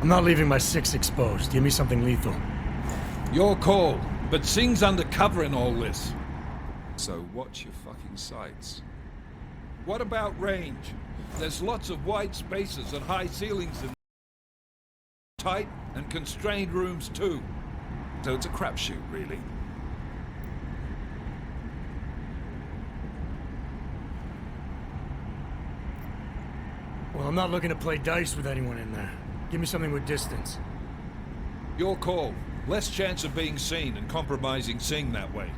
I'm not leaving my six exposed. Give me something lethal. Your call, but Singh's undercover in all this. So watch your fucking sights. What about range? There's lots of wide spaces and high ceilings in tight and constrained rooms too. So it's a crapshoot, really. Well, I'm not looking to play dice with anyone in there. Give me something with distance. Your call. Less chance of being seen and compromising Singh that way.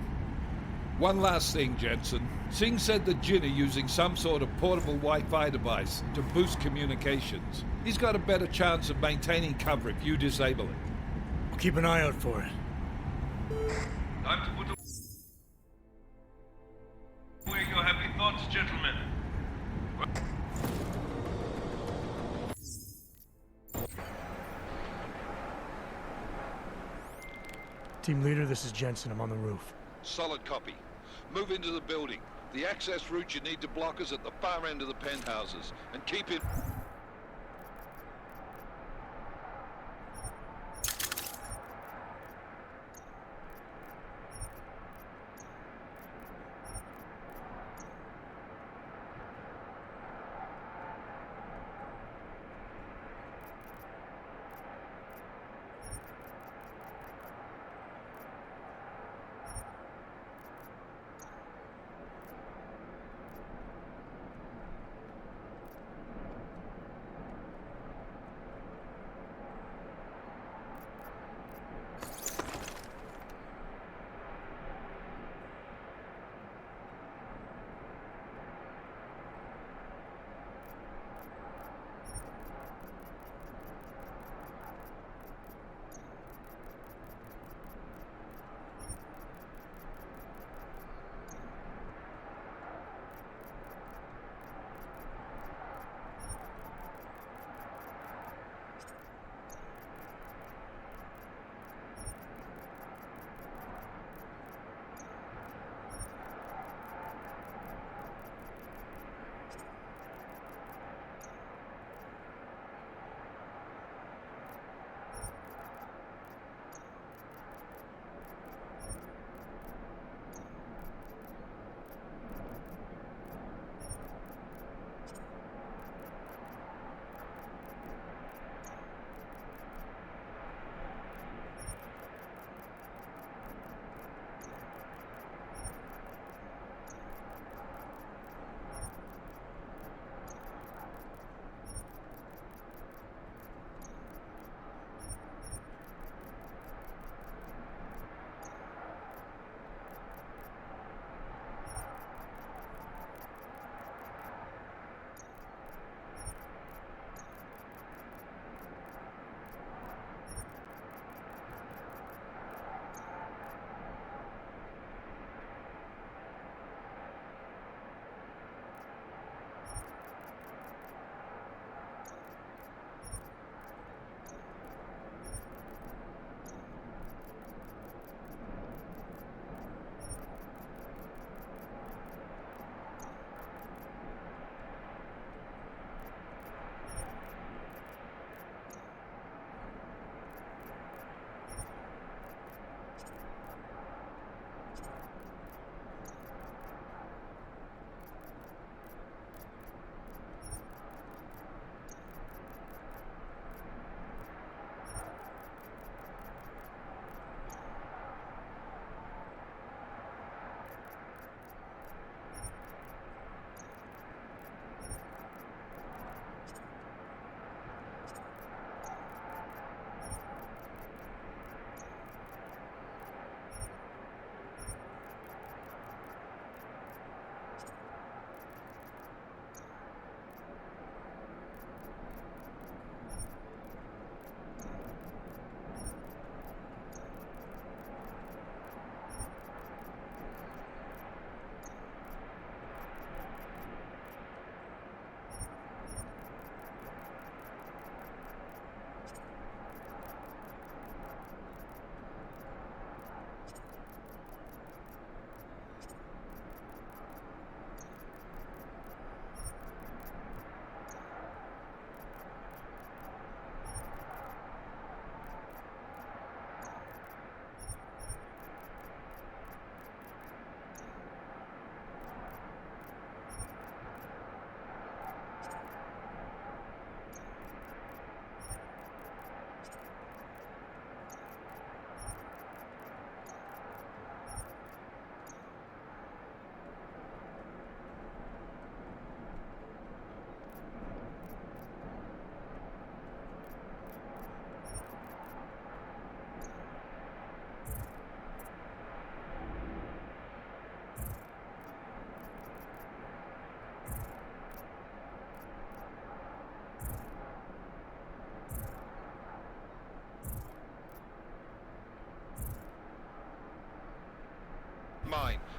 One last thing, Jensen. Singh said that Jin are using some sort of portable Wi-Fi device to boost communications. He's got a better chance of maintaining cover if you disable it. I'll keep an eye out for it. Time to put away your happy thoughts, gentlemen. Team leader, this is Jensen. I'm on the roof. Solid copy. Move into the building. The access route you need to block is at the far end of the penthouses. And keep it...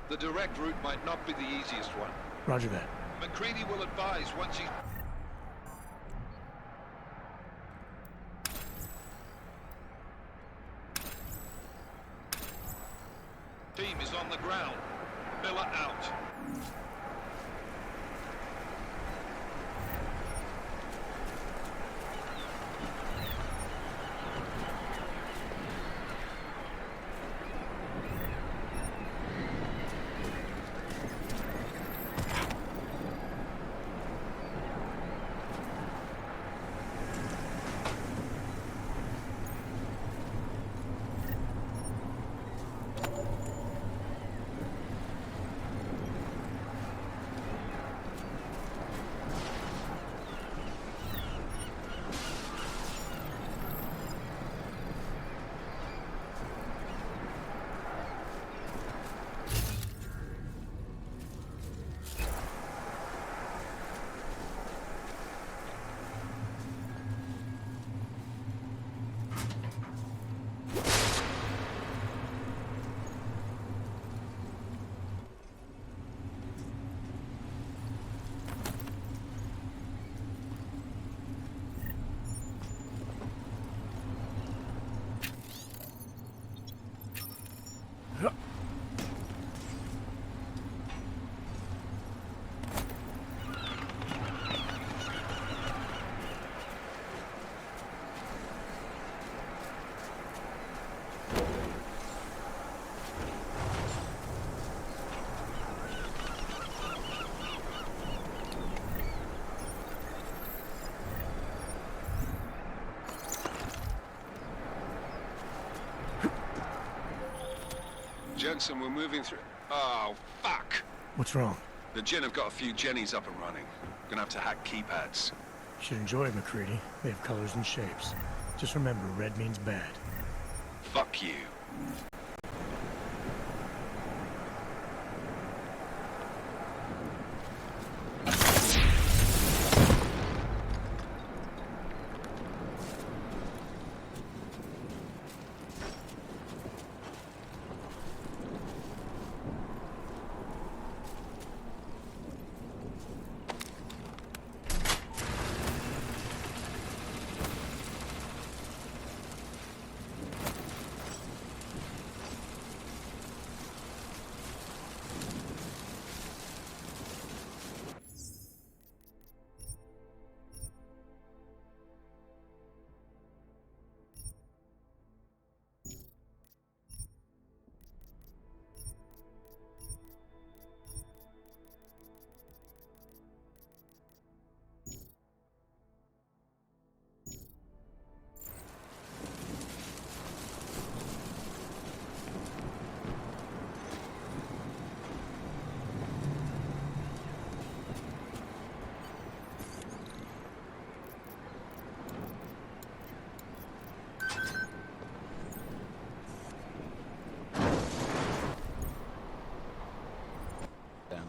The direct route might not be the easiest one. Roger that. McCready will advise once he... Team is on the ground. Miller out. Jensen, we're moving through... Oh, fuck! What's wrong? The Jinn have got a few Jennies up and running. Gonna have to hack keypads. Should enjoy it, McCready. They have colors and shapes. Just remember, red means bad. Fuck you.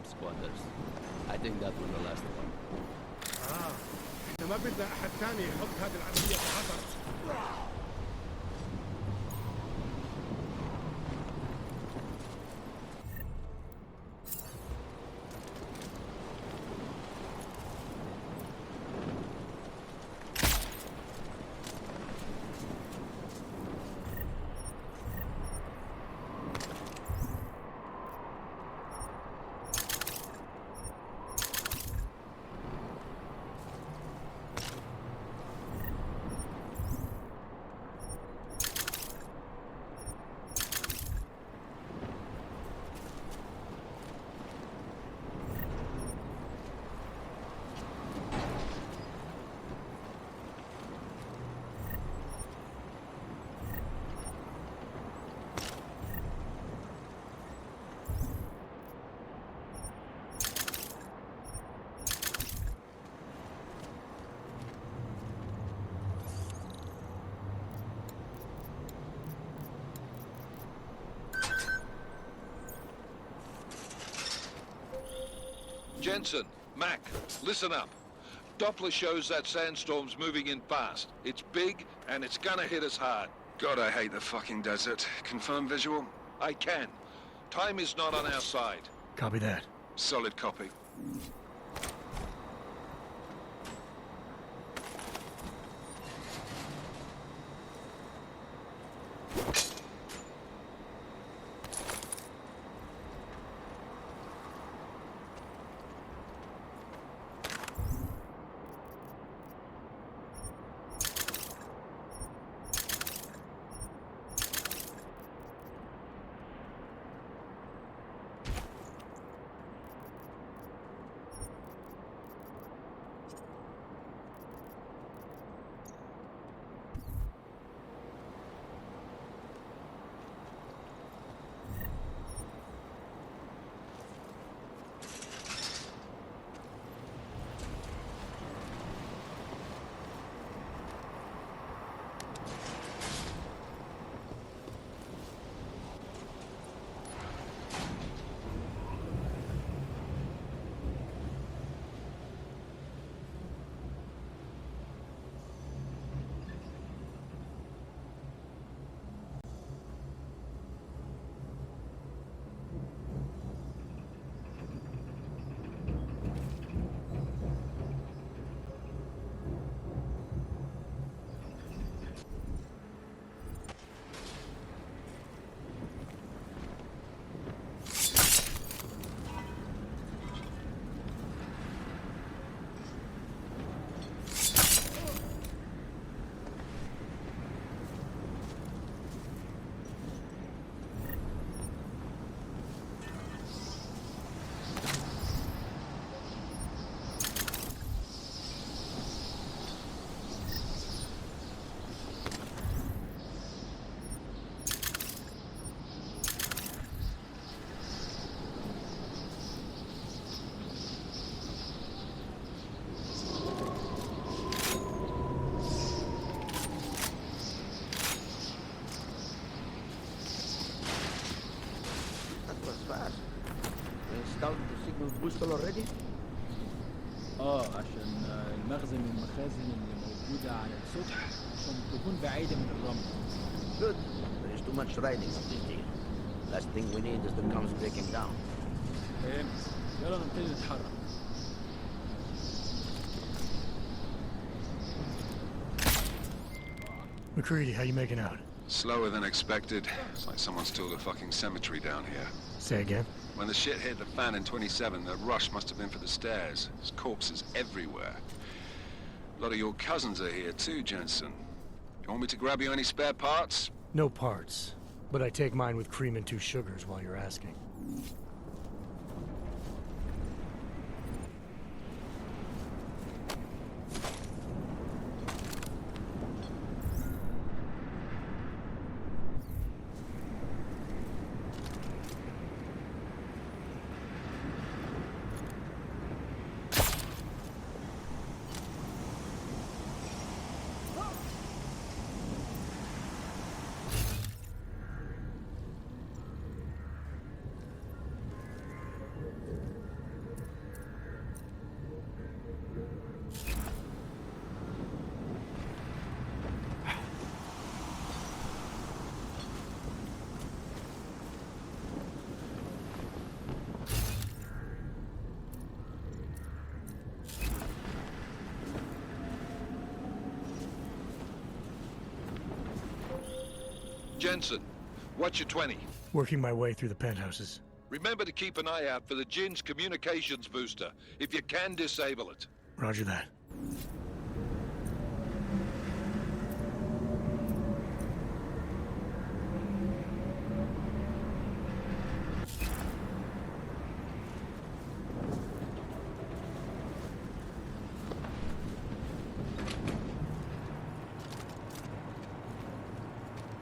Squatters. I think that was the last one. احنا ما بدنا احد ثاني يحط هذه العملية في خطر. Jensen, Mac, listen up. Doppler shows that sandstorm's moving in fast. It's big, and it's gonna hit us hard. God, I hate the fucking desert. Confirm visual? I can. Time is not on our side. Copy that. Solid copy. Installed the signal booster already? عشان المخزن من المخازن اللي موجودة على السطح عشان تكون بعيدة من الرمل. Good. There is too much riding on this deal. Last thing we need is the comms breaking down. فهمت. يلا نبتدي نتحرك. McCready, how you making out? Slower than expected. It's like someone's tilled a fucking cemetery down here. Say again? When the shit hit the fan in 27, the rush must have been for the stairs. There's corpses everywhere. A lot of your cousins are here too, Jensen. You want me to grab you any spare parts? No parts. But I take mine with cream and 2 sugars while you're asking. Jensen, what's your 20? Working my way through the penthouses. Remember to keep an eye out for the Jinn's communications booster. If you can, disable it. Roger that.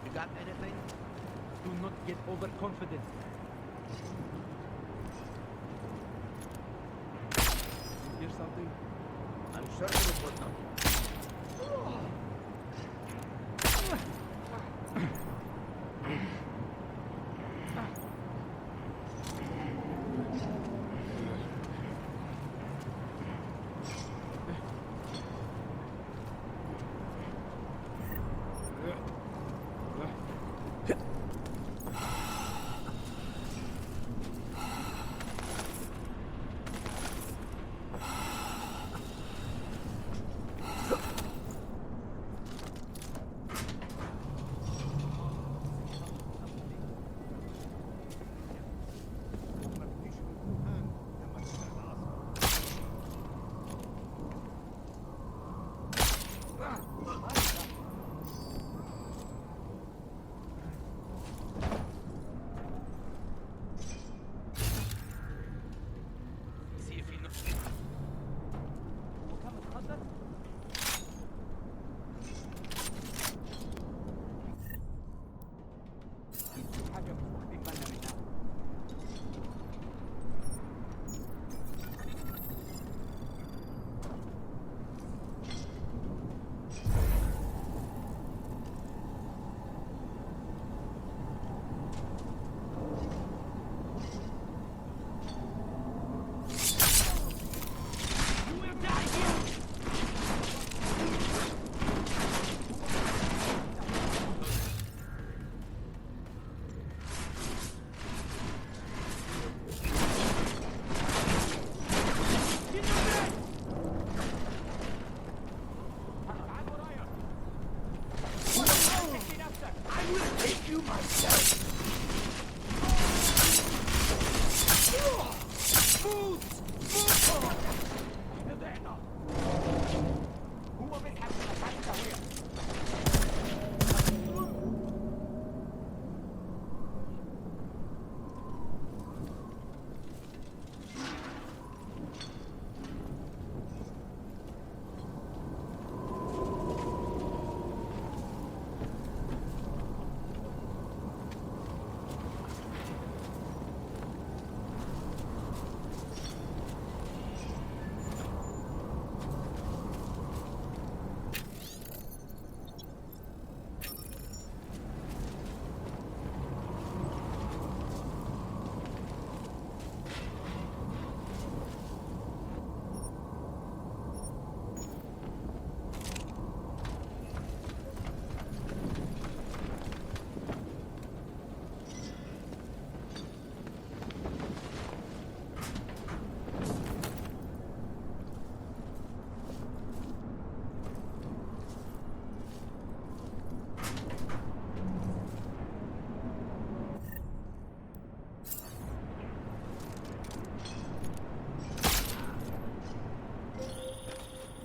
You got anything? Do not get overconfident. Hear something? I'm certain it was nothing.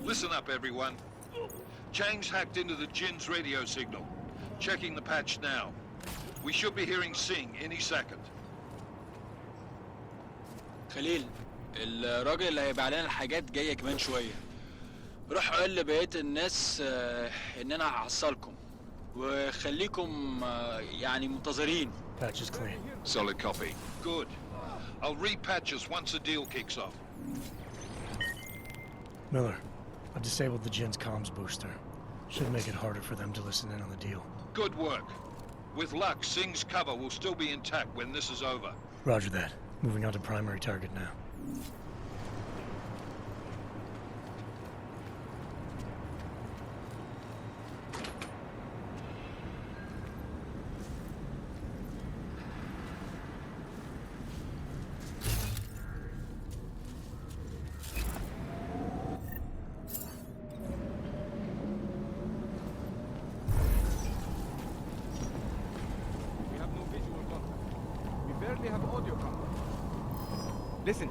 Listen up, everyone. Chang's hacked into the Jin's radio signal. Checking the patch now. We should be hearing Singh any second. خليل، الراجل اللي هيبيع لنا الحاجات جاية كمان شوية. روح قول لبقية الناس إن أنا هحصلكم وخليكم يعني منتظرين. Patch is clean. Solid copy. Good. I'll repatch us once the deal kicks off. Miller, I've disabled the Jin's comms booster. Should make it harder for them to listen in on the deal. Good work. With luck, Singh's cover will still be intact when this is over. Roger that. Moving on to primary target now. We have no visual contact. We barely have audio contact. Listen.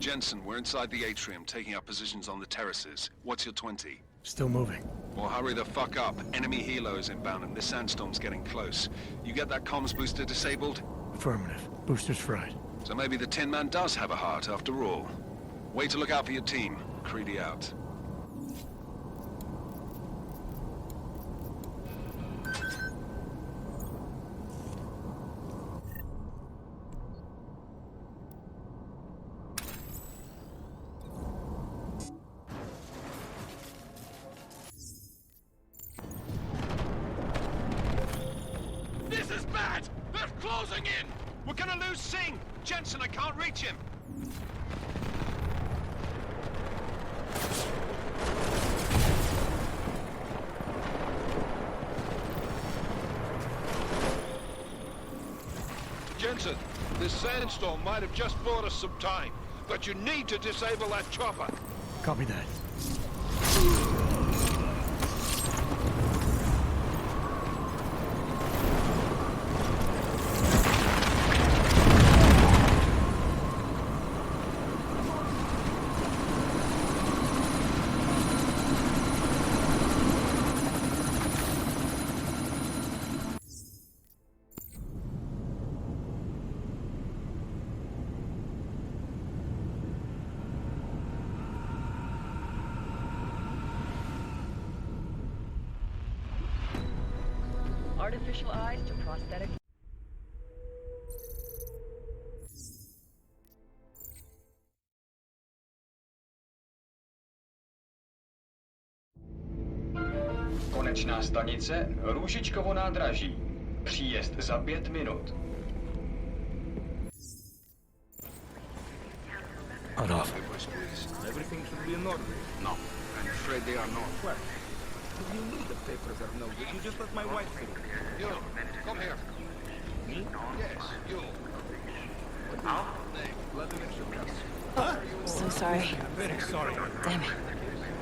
Jensen, we're inside the atrium, taking up positions on the terraces. What's your 20? Still moving. Well, hurry the fuck up. Enemy helos inbound and this sandstorm's getting close. You get that comms booster disabled? Affirmative. Booster's fried. So maybe the Tin Man does have a heart after all. Way to look out for your team. Creedy out. This is bad! They're closing in! We're gonna lose Singh! Jensen, I can't reach him! Jensen, this sandstorm might have just bought us some time, but you need to disable that chopper. Copy that. Artificial eyes to prosthetic. Konečná stanice Růžičkovo nádraží. Příjezd za 5 minut. Hot off. Everything should be in order. No, I'm afraid they are not. Well, you need the papers are no good. You just let my wife through. You, come here. Me? Yes, you. Vladimir Shukras. So sorry. Very sorry. Damn it.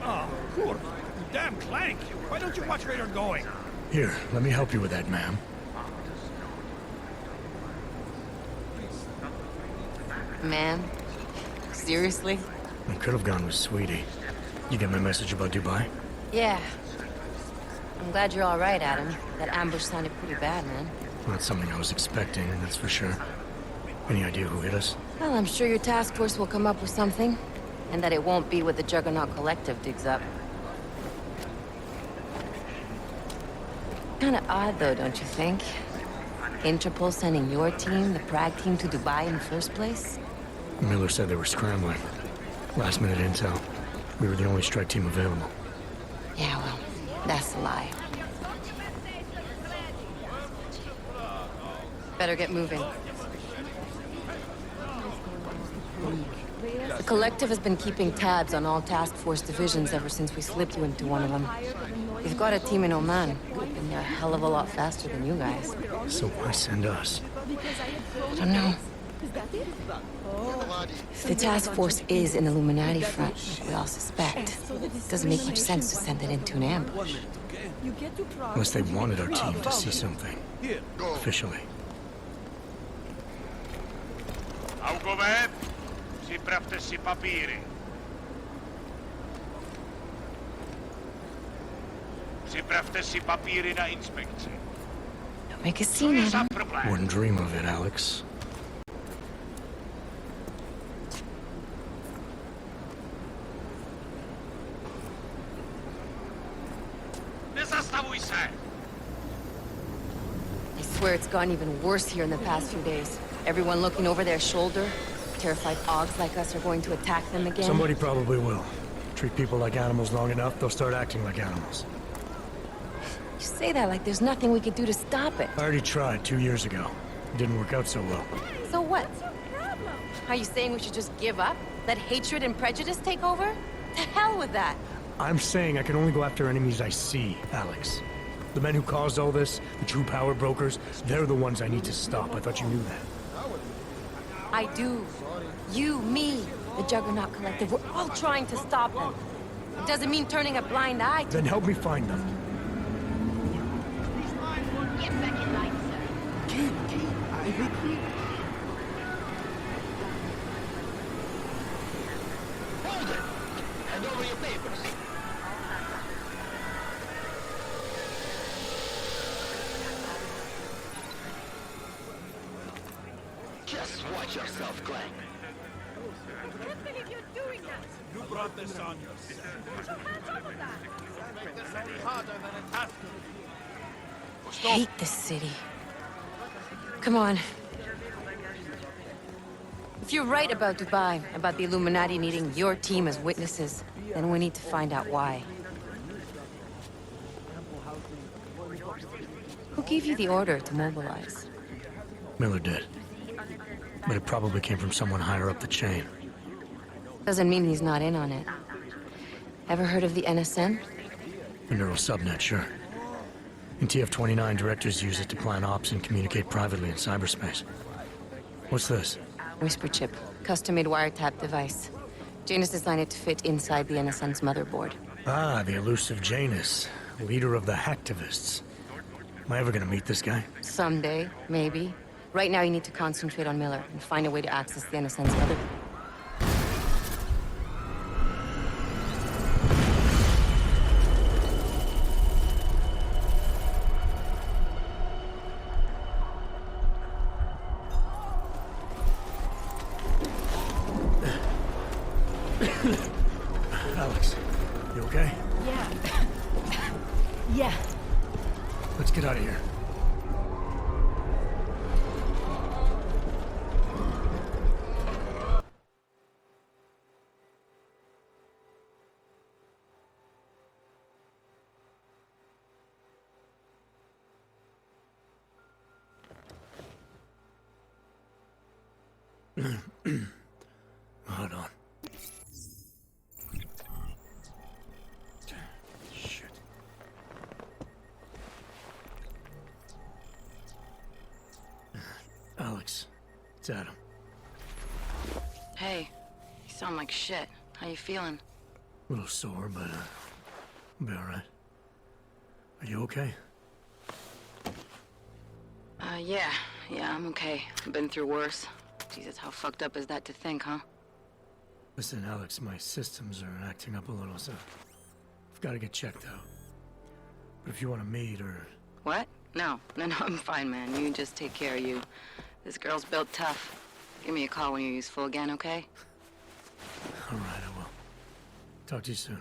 Oh, poor. You damn clank. Why don't you watch where you're going? Here, let me help you with that, ma'am. Man, seriously? I could have gone with Sweetie. You get my message about Dubai? Yeah. I'm glad you're all right, Adam. That ambush sounded pretty bad, man. Not something I was expecting, that's for sure. Any idea who hit us? Well, I'm sure your task force will come up with something. And that it won't be what the Juggernaut Collective digs up. Kinda odd, though, don't you think? Interpol sending your team, the Prague team, to Dubai in the first place? Miller said they were scrambling. Last minute intel. We were the only strike team available. Yeah, well, that's a lie. Better get moving. The Collective has been keeping tabs on all task force divisions ever since we slipped you into one of them. We've got a team in Oman, and they're a hell of a lot faster than you guys. So why send us? I don't know. If the task force is an Illuminati front, like we all suspect, it doesn't make much sense to send it into an ambush. Unless they wanted our team to see something. Officially. Augoveb, připravte si papíry. Připravte si papíry na inspekci. Don't make a scene, Adam. Wouldn't dream of it, Alex. Nezastavuj se! I swear it's gotten even worse here in the past few days. Everyone looking over their shoulder. Terrified Augs like us are going to attack them again. Somebody probably will. Treat people like animals long enough, they'll start acting like animals. You say that like there's nothing we could do to stop it. I already tried 2 years ago. It didn't work out so well. So what? Are you saying we should just give up? Let hatred and prejudice take over? To hell with that! I'm saying I can only go after enemies I see, Alex. The men who caused all this, the true power brokers, they're the ones I need to stop. I thought you knew that. I do. You, me, the Juggernaut Collective, we're all trying to stop them. It doesn't mean turning a blind eye to... Then help me find them. Get back in line, sir. Hold it! Hand over your papers. Just watch yourself, Clank. I can't believe you're doing that! You brought this on yourself. Put your hands off of that! Make this any harder than it has to be. I hate this city. Come on. If you're right about Dubai, about the Illuminati needing your team as witnesses, then we need to find out why. Who gave you the order to mobilize? Miller did. But it probably came from someone higher up the chain. Doesn't mean he's not in on it. Ever heard of the NSN? A neural subnet, sure. In TF-29, directors use it to plan ops and communicate privately in cyberspace. What's this? Whisper chip. Custom-made wiretap device. Janus designed it to fit inside the NSN's motherboard. Ah, the elusive Janus. Leader of the hacktivists. Am I ever gonna meet this guy? Someday, maybe. Right now you need to concentrate on Miller and find a way to access the NSN's motherboard. Alex, you okay? Yeah. Yeah. Let's get out of here. Hold on. Shit. Alex, it's Adam. Hey, you sound like shit. How you feeling? A little sore, but I'll be all right. Are you okay? Yeah, I'm okay. I've been through worse. Jesus, how fucked up is that to think, huh? Listen, Alex, my systems are acting up a little, so I've got to get checked out. But if you want to meet or... What? No, I'm fine, man. You just take care of you. This girl's built tough. Give me a call when you're useful again, okay? All right, I will. Talk to you soon.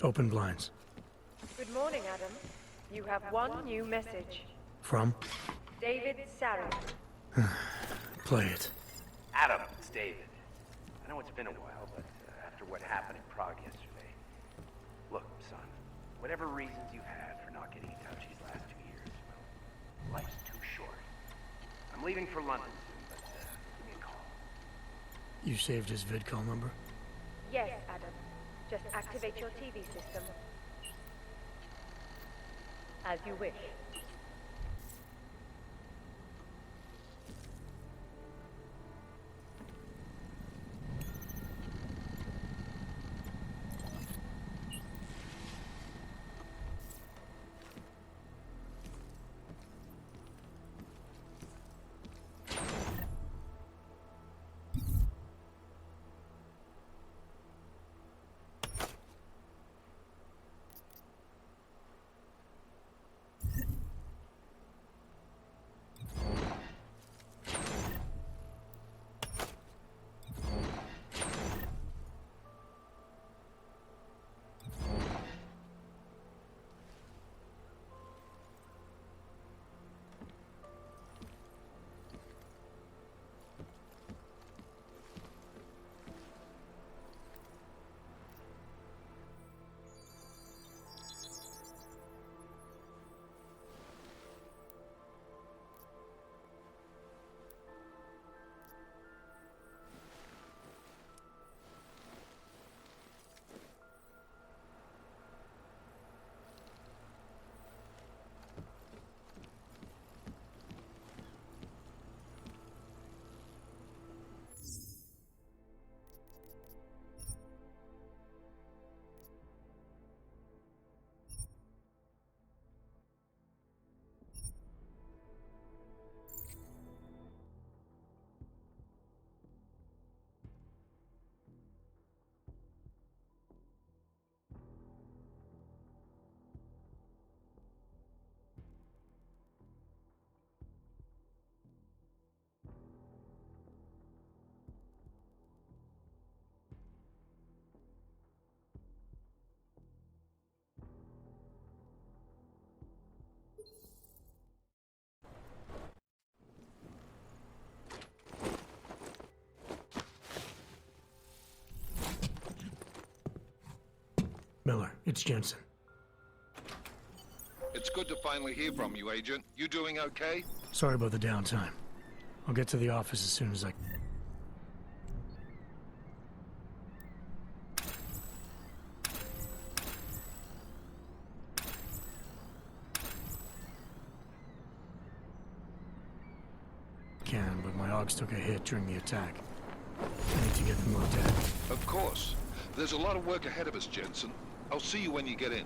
Open blinds. Good morning, Adam. You have one new message. From? David Sarah. Play it. Adam, it's David. I know it's been a while, but after what happened in Prague yesterday... Look, son, whatever reasons you've had for not getting in touch these last 2 years, well, life's too short. I'm leaving for London soon, but give me a call. You saved his vidcall number? Yes, Adam. Just activate your TV system. As you wish. Miller, it's Jensen. It's good to finally hear from you, Agent. You doing okay? Sorry about the downtime. I'll get to the office as soon as I... can, but my Augs took a hit during the attack. I need to get them looked at. Of course. There's a lot of work ahead of us, Jensen. I'll see you when you get in.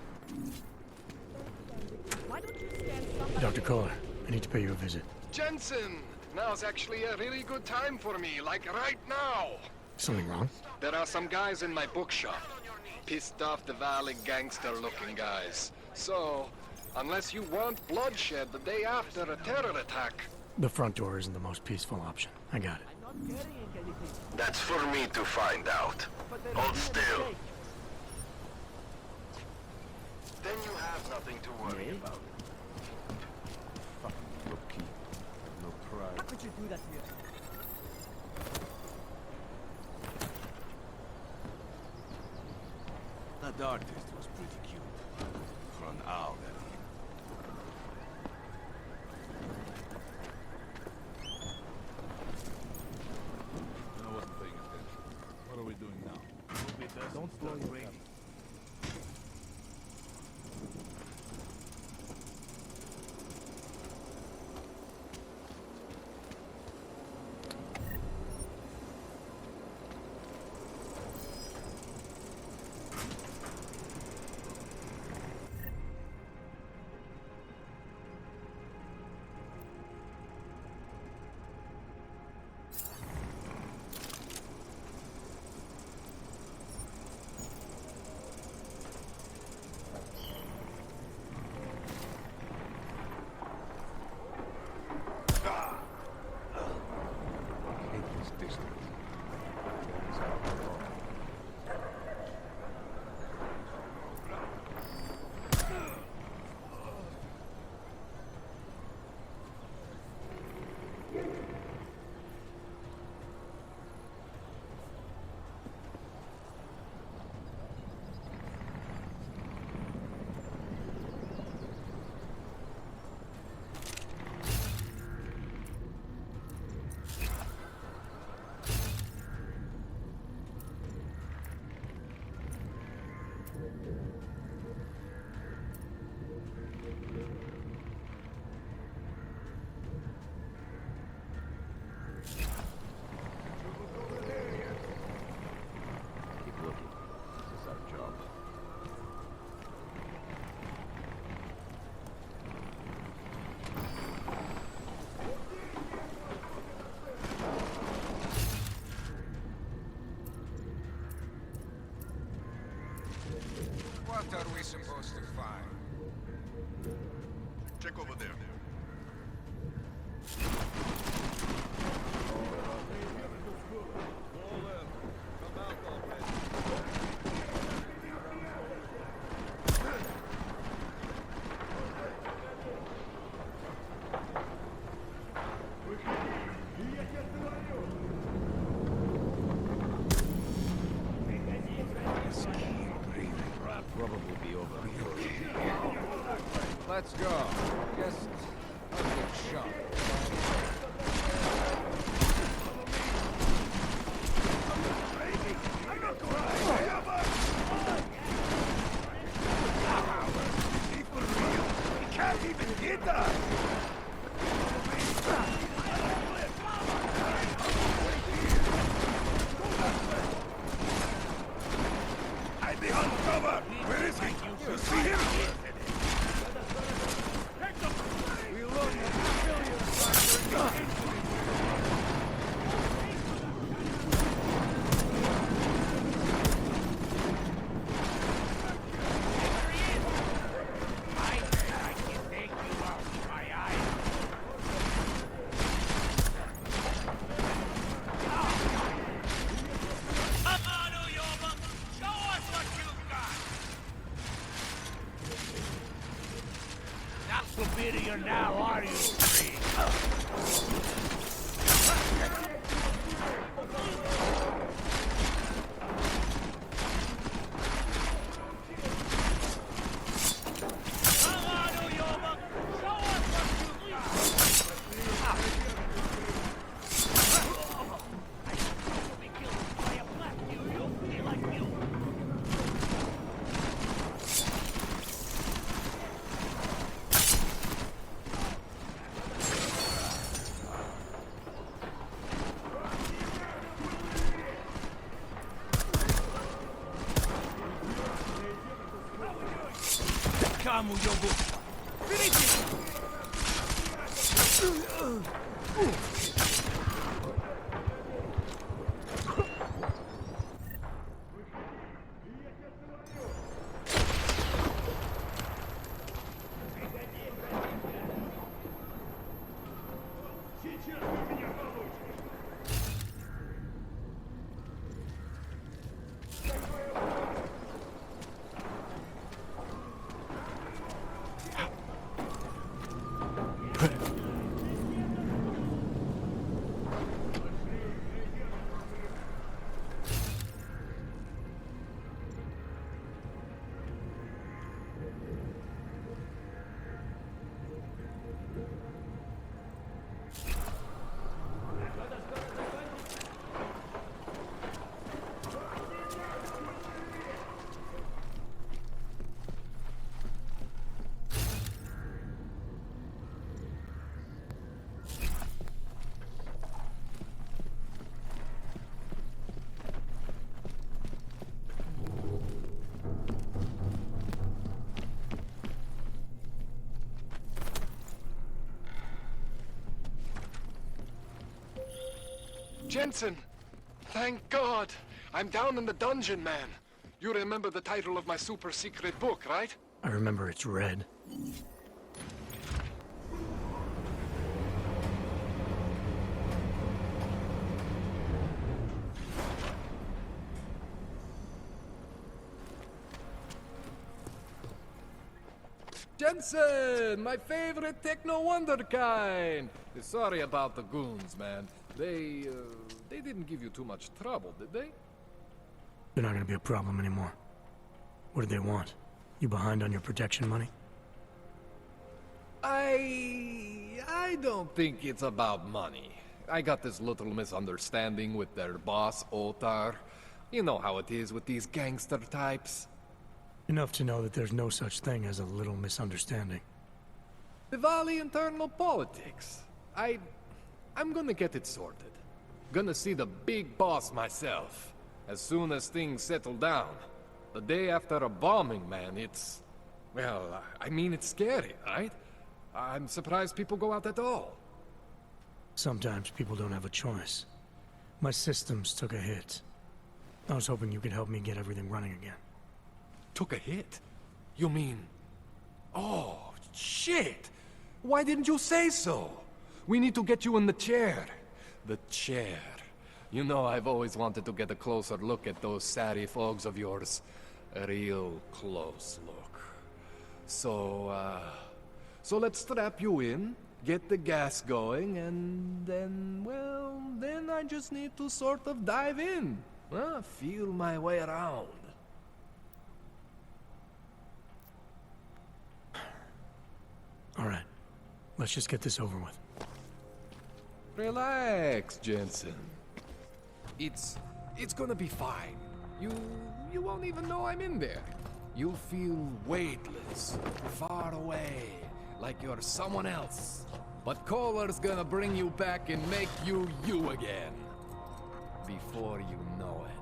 Dr. Kohler, I need to pay you a visit. Jensen! Now's actually a really good time for me, like right now! Something wrong? There are some guys in my bookshop. Pissed off the Valley gangster-looking guys. So, unless you want bloodshed the day after a terror attack... The front door isn't the most peaceful option. I got it. That's for me to find out. Hold still. Then you have nothing to worry about. Fucking rookie. No pride. How could you do that to me? That artist was pretty cute. For an owl, that I wasn't paying attention. What are we doing now? Don't slow your rate. What are we supposed to find? Check over there. Probably be over. Let's go. Guess I'll get shot. He can't even hit us! Hide behind cover! Where is he? You see him? Superior now, are you? Kamu yobu. Jensen! Thank God! I'm down in the dungeon, man. You remember the title of my super secret book, right? I remember it's red. Jensen, my favorite techno wonderkind. Sorry about the goons, man. They didn't give you too much trouble, did they? They're not gonna be a problem anymore. What do they want? You behind on your protection money? I don't think it's about money. I got this little misunderstanding with their boss, Otar. You know how it is with these gangster types. Enough to know that there's no such thing as a little misunderstanding. Diwali internal politics. I'm gonna get it sorted. Gonna see the big boss myself. As soon as things settle down. The day after a bombing, man, it's... Well, I mean, it's scary, right? I'm surprised people go out at all. Sometimes people don't have a choice. My systems took a hit. I was hoping you could help me get everything running again. Took a hit? You mean... Oh, shit! Why didn't you say so? We need to get you in the chair. The chair. You know, I've always wanted to get a closer look at those serif ogs of yours. A real close look. So let's strap you in, get the gas going, and then, well, then I just need to sort of dive in. Feel my way around. All right. Let's just get this over with. Relax, Jensen. It's gonna be fine. You won't even know I'm in there. You'll feel weightless, far away, like you're someone else. But Kohler's gonna bring you back and make you you again. Before you know it.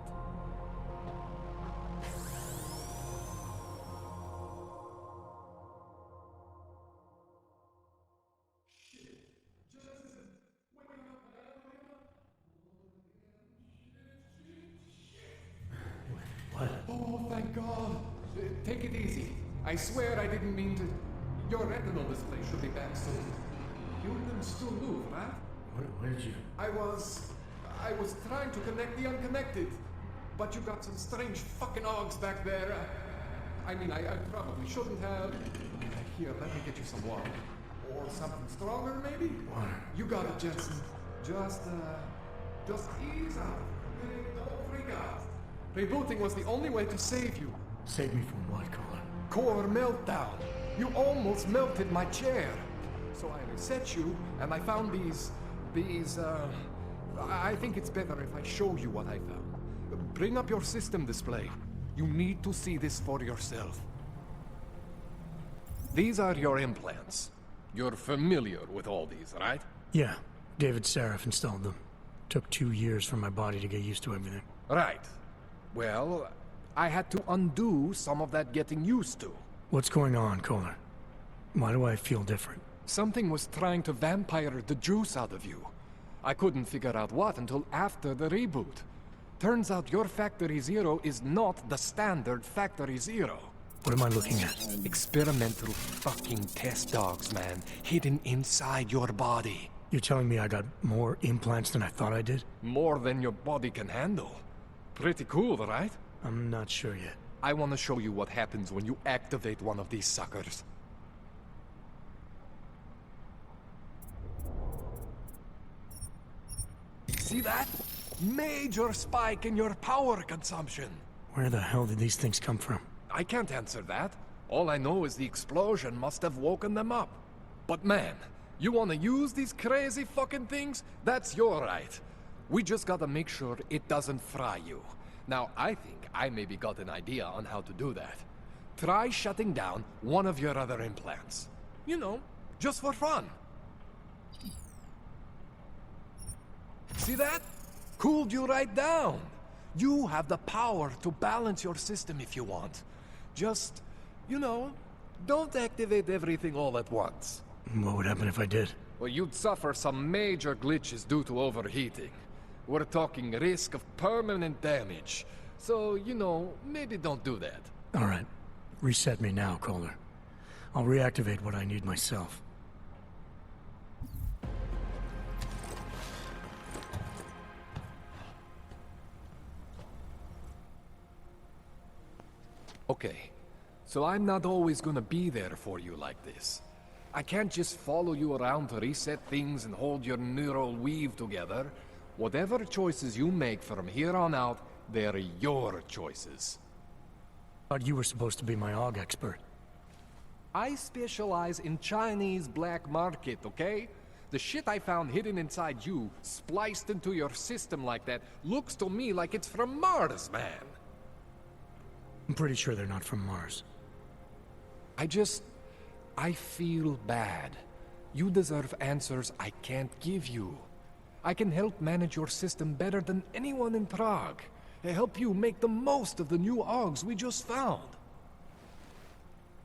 What? Oh, thank God. Take it easy. I swear I didn't mean to... Your retinal display should be back soon. You can still move, right? Where did you... I was trying to connect the unconnected. But you got some strange fucking ogs back there. I mean, I probably shouldn't have... Here, let me get you some water. Or something stronger, maybe? Water. You got it, Jensen. Just ease out. Don't freak out. Rebooting was the only way to save you. Save me from what, Kohler? Core meltdown. You almost melted my chair. So I reset you, and I found these... I think it's better if I show you what I found. Bring up your system display. You need to see this for yourself. These are your implants. You're familiar with all these, right? Yeah. David Sarif installed them. Took 2 years for my body to get used to everything. Right. Well, I had to undo some of that getting used to. What's going on, Kohler? Why do I feel different? Something was trying to vampire the juice out of you. I couldn't figure out what until after the reboot. Turns out your Factory Zero is not the standard Factory Zero. What am I looking at? Experimental fucking test dogs, man. Hidden inside your body. You're telling me I got more implants than I thought I did? More than your body can handle. Pretty cool, right? I'm not sure yet. I want to show you what happens when you activate one of these suckers. See that? Major spike in your power consumption. Where the hell did these things come from? I can't answer that. All I know is the explosion must have woken them up. But man, you want to use these crazy fucking things? That's your right. We just gotta make sure it doesn't fry you. Now, I think I maybe got an idea on how to do that. Try shutting down one of your other implants. You know, just for fun. See that? Cooled you right down. You have the power to balance your system if you want. Just, you know, don't activate everything all at once. What would happen if I did? Well, you'd suffer some major glitches due to overheating. We're talking risk of permanent damage. So, you know, maybe don't do that. All right. Reset me now, Kohler. I'll reactivate what I need myself. Okay, so I'm not always gonna be there for you like this. I can't just follow you around to reset things and hold your neural weave together. Whatever choices you make from here on out, they're your choices. Thought you were supposed to be my AUG expert. I specialize in Chinese black market, okay? The shit I found hidden inside you, spliced into your system like that, looks to me like it's from Mars, man. I'm pretty sure they're not from Mars. I feel bad. You deserve answers I can't give you. I can help manage your system better than anyone in Prague. Help you make the most of the new AUGs we just found.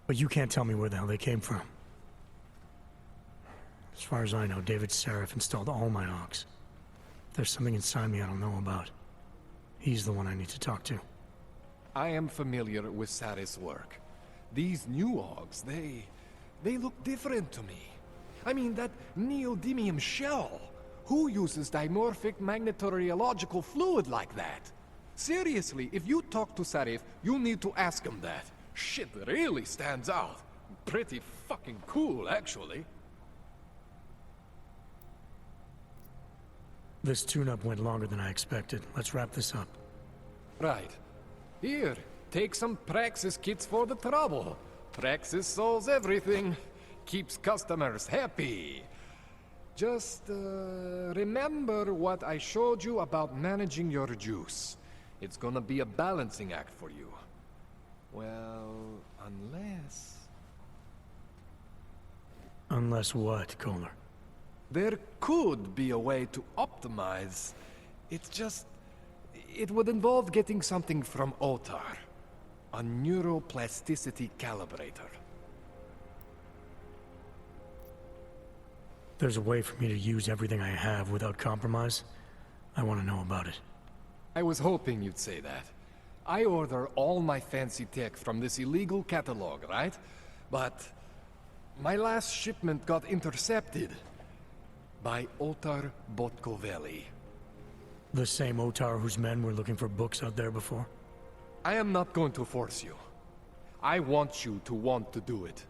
But you can't tell me where the hell they came from. As far as I know, David Sarif installed all my AUGs. If there's something inside me I don't know about, he's the one I need to talk to. I am familiar with Sarah's work. These new Augs, they look different to me. I mean, that neodymium shell. Who uses dimorphic magnetorheological fluid like that? Seriously, if you talk to Sarif, you need to ask him that. Shit really stands out. Pretty fucking cool, actually. This tune-up went longer than I expected. Let's wrap this up. Right. Here, take some Praxis kits for the trouble. Praxis solves everything. Keeps customers happy. Just, remember what I showed you about managing your juice. It's gonna be a balancing act for you. Well, unless... Unless what, Kohler? There could be a way to optimize. It's just... It would involve getting something from Otar. A neuroplasticity calibrator. There's a way for me to use everything I have without compromise. I want to know about it. I was hoping you'd say that. I order all my fancy tech from this illegal catalog, right? But my last shipment got intercepted by Otar Botkoveli. The same Otar whose men were looking for books out there before? I am not going to force you. I want you to want to do it.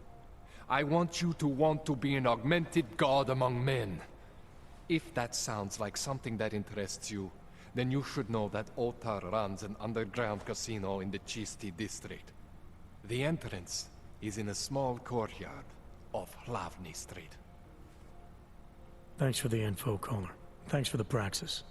I want you to want to be an augmented god among men. If that sounds like something that interests you, then you should know that Otar runs an underground casino in the Chisti district. The entrance is in a small courtyard off Hlavny Street. Thanks for the info, Kohler. Thanks for the praxis.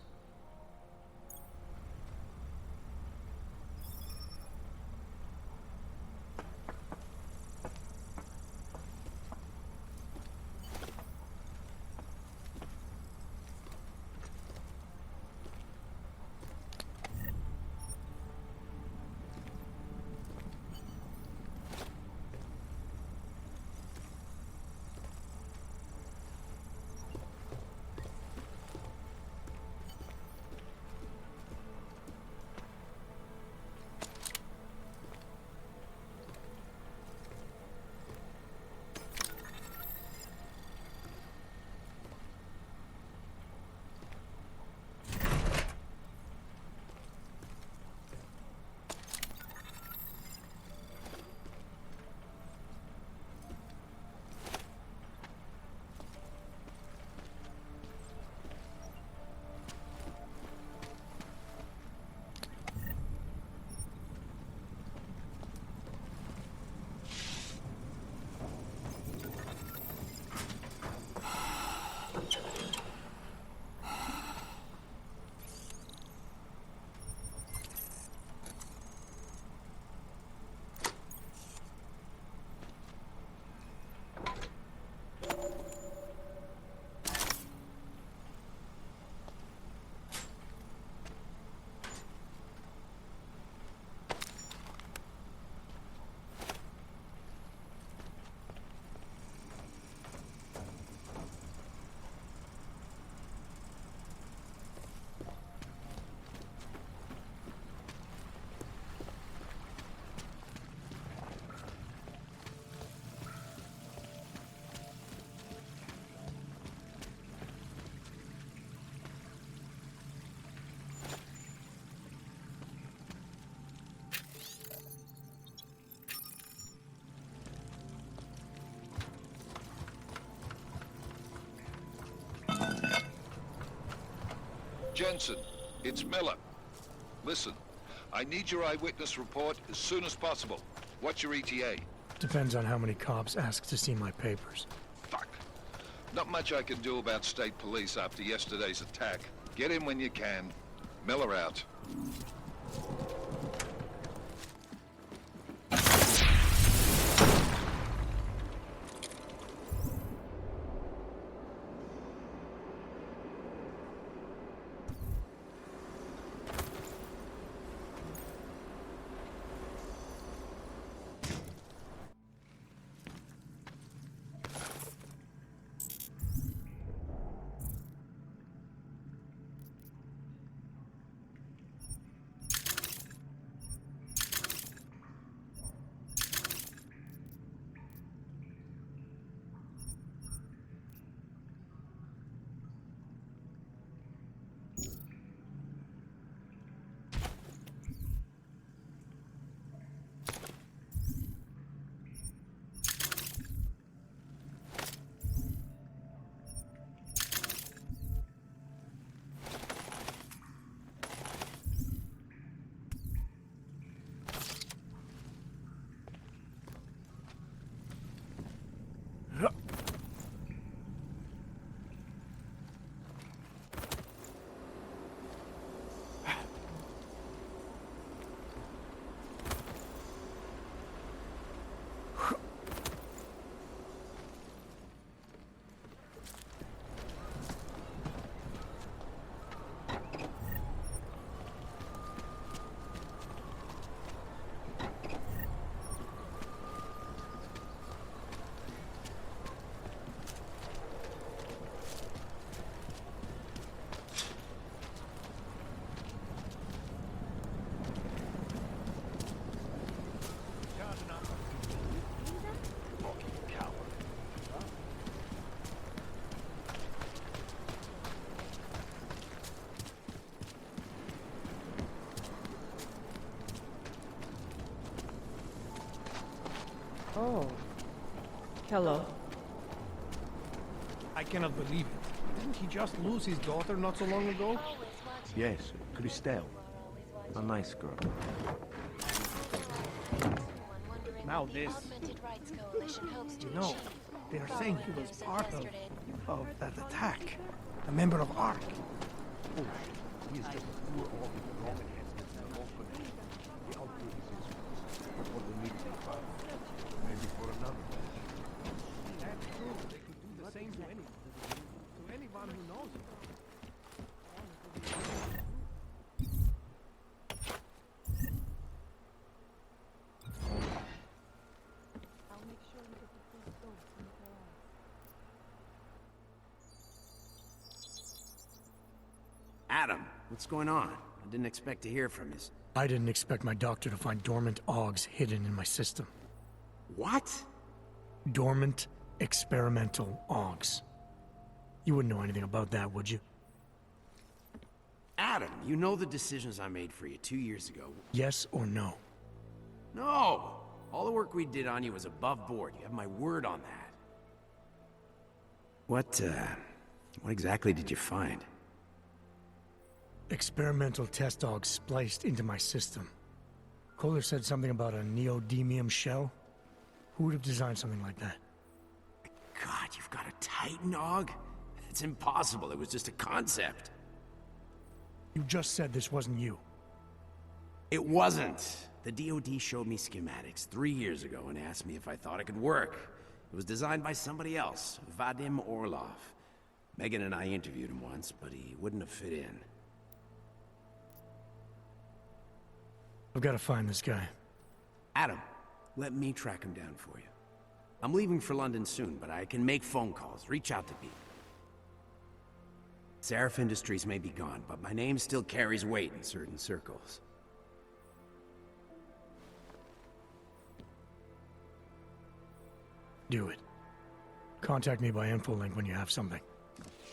Jensen, it's Miller. Listen, I need your eyewitness report as soon as possible. What's your ETA? Depends on how many cops ask to see my papers. Fuck. Not much I can do about state police after yesterday's attack. Get in when you can. Miller out. Oh. Hello. I cannot believe it. Didn't he just lose his daughter not so long ago? Yes, Christelle. A nice girl. Now this. No, they are saying he was part of that attack. A member of ARC. Oh, he is just a poor old Roman head with no opening. The output is useful. What we need to be found. Maybe for another. That's true. They could do the same to anyone. To anyone who knows him. Adam, what's going on? I didn't expect to hear from you. I didn't expect my doctor to find dormant augs hidden in my system. What? Dormant experimental augs. You wouldn't know anything about that, would you? Adam, you know the decisions I made for you 2 years ago. Yes or no? No! All the work we did on you was above board. You have my word on that. What exactly did you find? Experimental test dogs spliced into my system. Kohler said something about a neodymium shell. Who would have designed something like that? God, you've got a Titan Aug? It's impossible. It was just a concept. You just said this wasn't you. It wasn't. The DoD showed me schematics 3 years ago and asked me if I thought it could work. It was designed by somebody else, Vadim Orlov. Megan and I interviewed him once, but he wouldn't have fit in. I've got to find this guy. Adam, let me track him down for you. I'm leaving for London soon, but I can make phone calls, reach out to people. Seraph Industries may be gone, but my name still carries weight in certain circles. Do it. Contact me by infolink when you have something.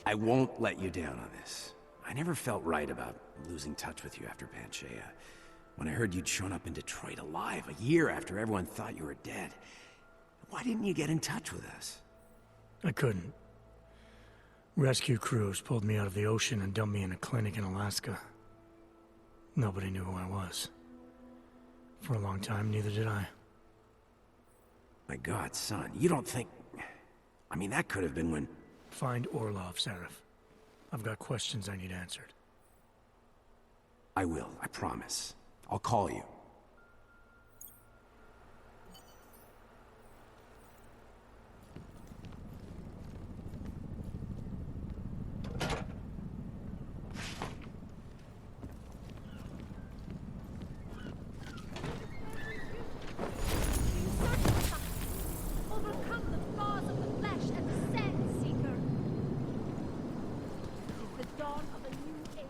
I won't let you down on this. I never felt right about losing touch with you after Panchaea. When I heard you'd shown up in Detroit alive a year after everyone thought you were dead. Why didn't you get in touch with us? I couldn't. Rescue crews pulled me out of the ocean and dumped me in a clinic in Alaska. Nobody knew who I was. For a long time, neither did I. My God, son, you don't think... I mean, that could have been when... Find Orlov, Seraph. I've got questions I need answered. I will, I promise. I'll call you. Overcome the bars of the flesh and the Sand Seeker. It is the dawn of a new age.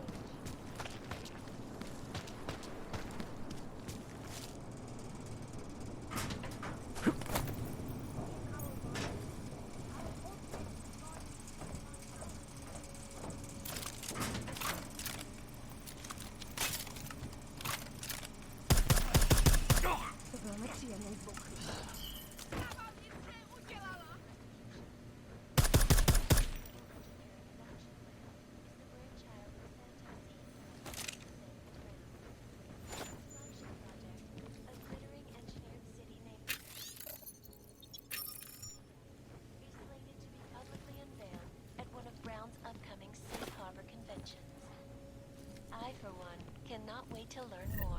Cannot wait to learn more.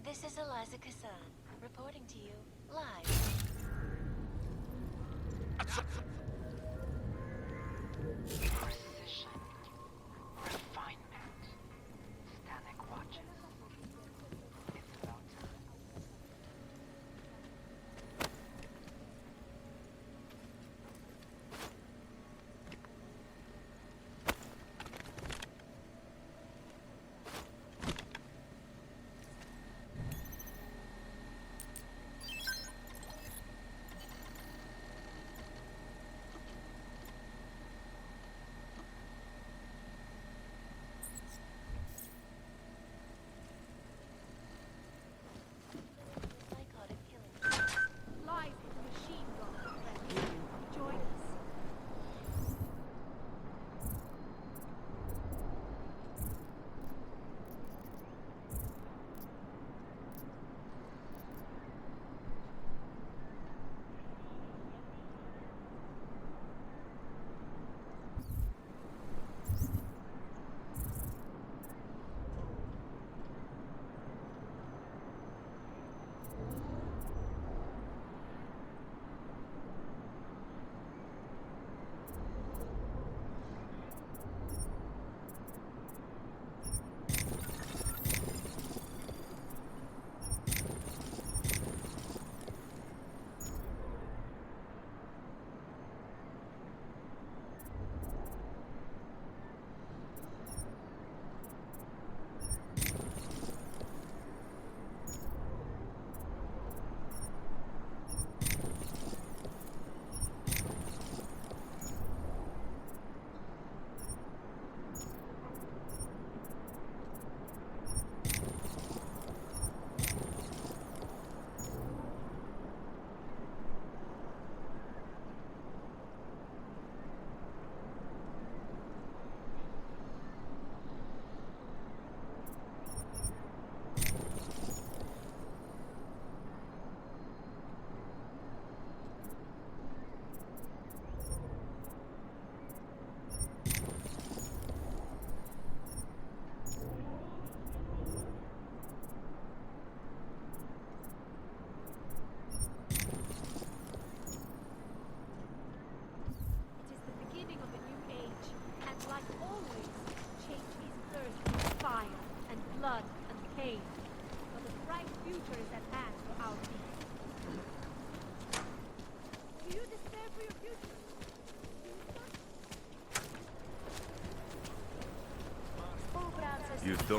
This is Eliza Kassan, reporting to you live. Precision, refinement, static watches. It's about time.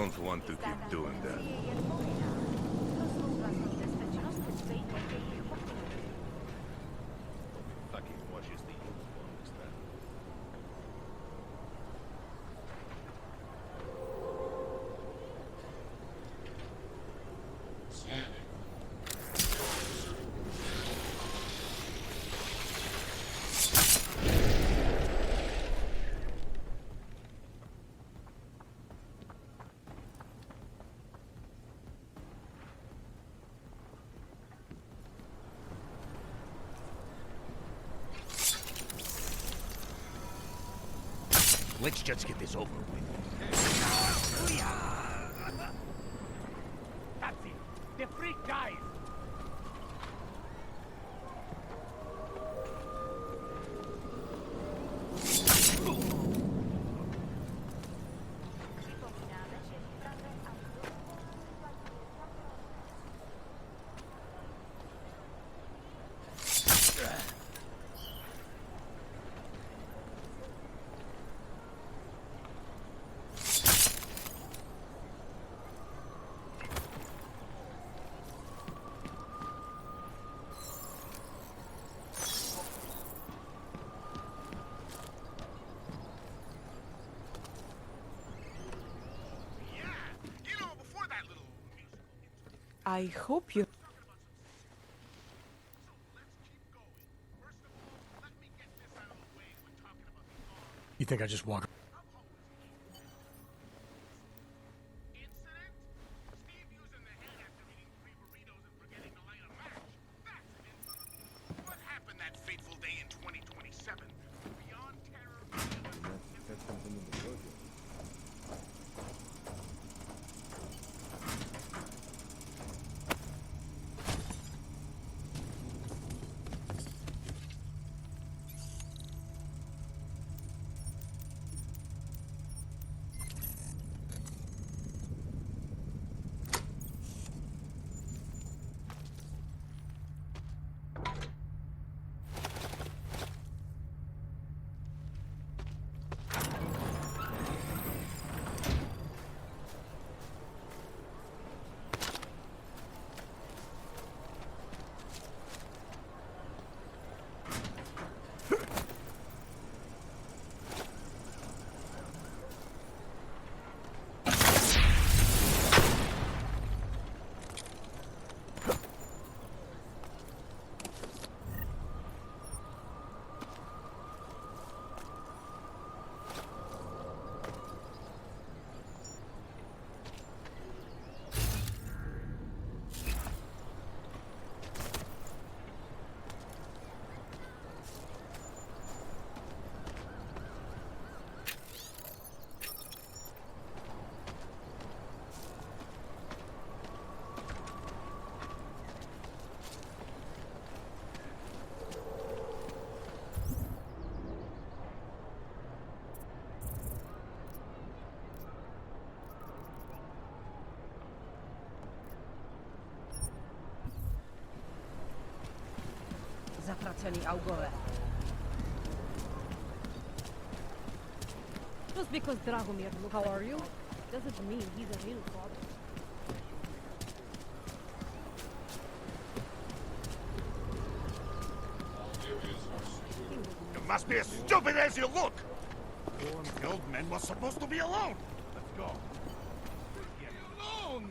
don't want to keep doing that. Fucking washes the uniforms, then. Let's just get this over with. That's it. The freak guys. I hope you... You think I just walk... What happened that fateful day in 2027? Beyond terror... That's something in the project. Zatraceni augowie. Just because Dragomir looks How are you? Doesn't mean he's a real father. You must be as stupid as you look! The old man was supposed to be alone! Let's go. Alone!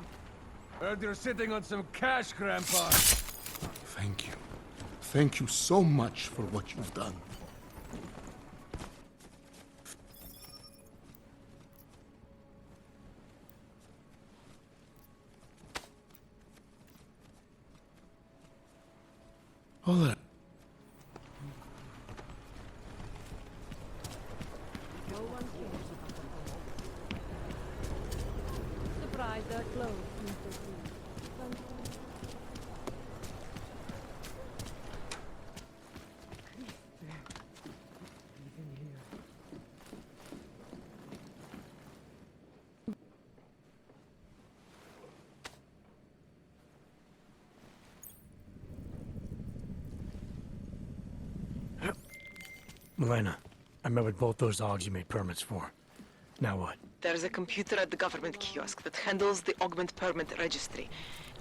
Heard you're sitting on some cash, Grandpa. Thank you. Thank you so much for what you've done. All that. No one cares about them. Surprised they're closed, Mr. Milena, I met with both those dogs you made permits for. Now what? There's a computer at the government kiosk that handles the augment permit registry.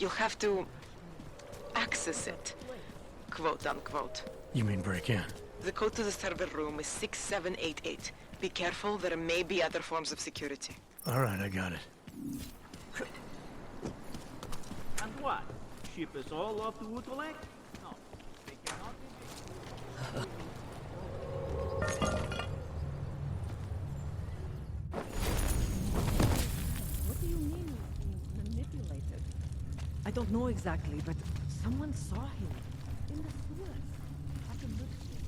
You'll have to access it, quote unquote. You mean break in? The code to the server room is 6788. Be careful, there may be other forms of security. All right, I got it. And what? Ship us all off to Utrecht? No, they cannot be. What do you mean being manipulated? I don't know exactly, but someone saw him in the sewers. I can look for him.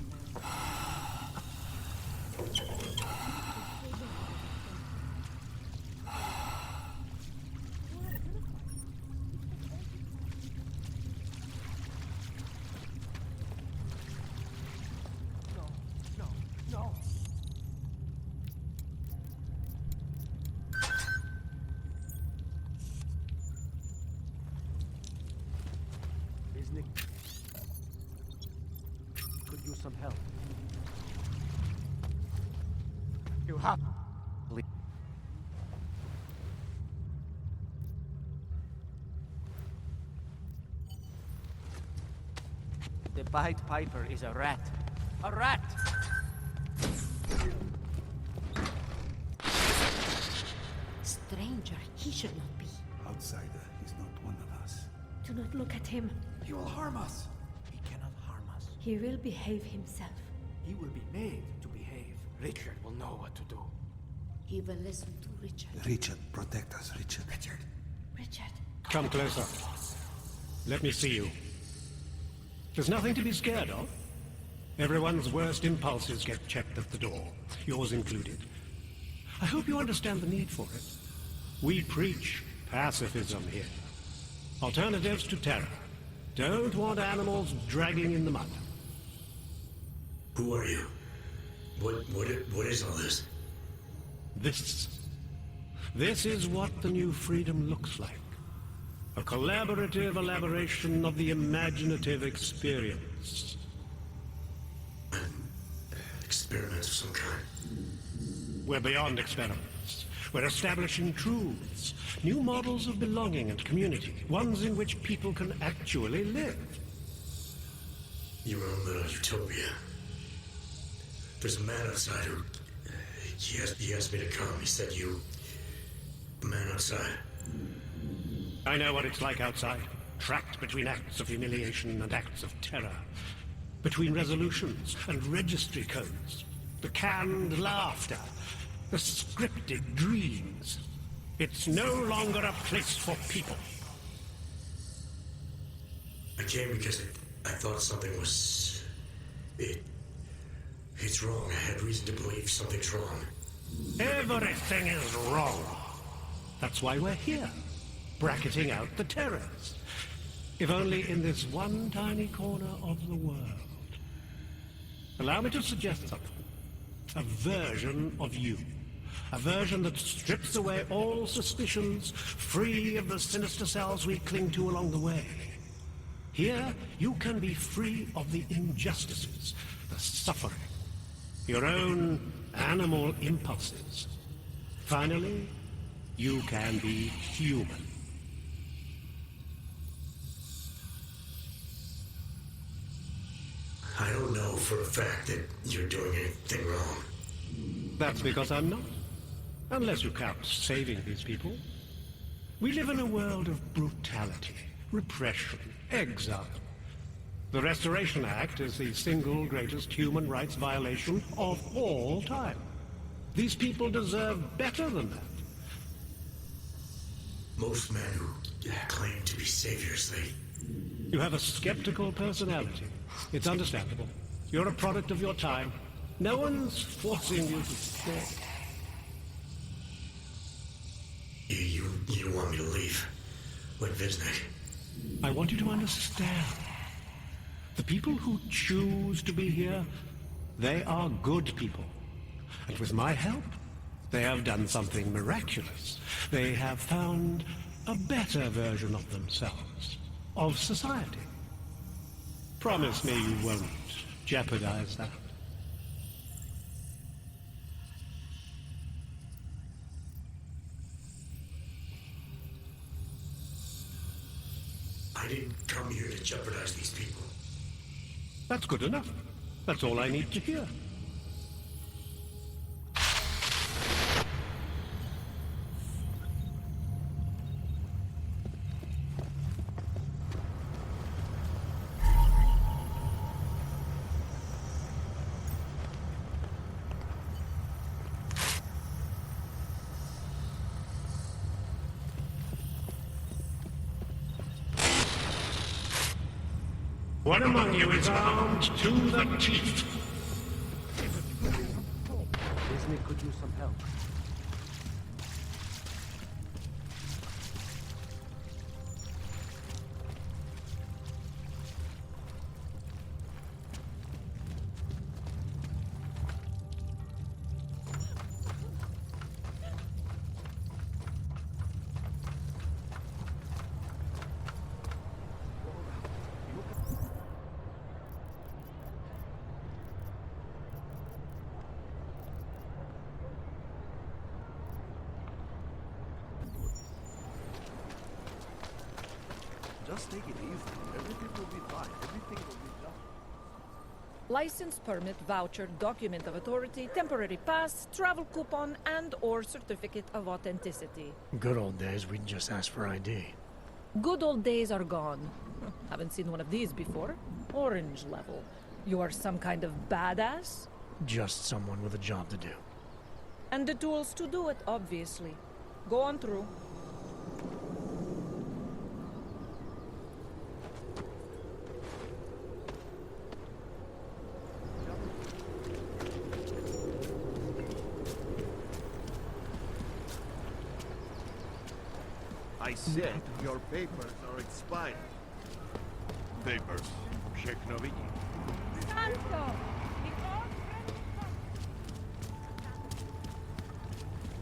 No. Biznik could use some help. You have. The Pied Piper is a rat. A rat! Stranger, he should not be. Outsider, he's not one of us. Do not look at him. He will harm us. He cannot harm us. He will behave himself. He will be made to behave. Richard will know what to do. He will listen to Richard. Richard, protect us, Richard. Richard. Come closer. Let me see you. There's nothing to be scared of. Everyone's worst impulses get checked at the door, yours included. I hope you understand the need for it. We preach pacifism here. Alternatives to terror. Don't want animals dragging in the mud. Who are you? What is all this? This is what the new freedom looks like. A collaborative elaboration of the imaginative experience. Experiments of some kind. We're beyond experiments. We're establishing truths, new models of belonging and community, ones in which people can actually live. Your own little utopia. There's a man outside who... He asked me to come. He said you... The man outside. I know what it's like outside. Trapped between acts of humiliation and acts of terror. Between resolutions and registry codes. The canned laughter. The scripted dreams. It's no longer a place for people. I came because I thought something was... It's wrong. I had reason to believe something's wrong. Everything is wrong. That's why we're here. Bracketing out the terrors. If only in this one tiny corner of the world. Allow me to suggest something. A version of you. A version that strips away all suspicions, free of the sinister cells we cling to along the way. Here, you can be free of the injustices, the suffering, your own animal impulses. Finally, you can be human. I don't know for a fact that you're doing anything wrong. That's because I'm not. Unless you count saving these people. We live in a world of brutality, repression, exile. The Restoration Act is the single greatest human rights violation of all time. These people deserve better than that. Most men who claim to be saviors, You have a skeptical personality. It's understandable. You're a product of your time. No one's forcing you to stay. You want me to leave? Like Viznik? I want you to understand. The people who choose to be here, they are good people. And with my help, they have done something miraculous. They have found a better version of themselves, of society. Promise me you won't jeopardize that. I didn't come here to jeopardize these people. That's good enough. That's all I need to hear. One among you is armed to the teeth. Disney could use some help. Just take it easy. Everything will be fine. Everything will be done. License, permit, voucher, document of authority, temporary pass, travel coupon, and/or certificate of authenticity. Good old days, we'd just ask for ID. Good old days are gone. Haven't seen one of these before. Orange level. You are some kind of badass? Just someone with a job to do. And the tools to do it, obviously. Go on through. I said your papers are expired. Papers. Sheknovi.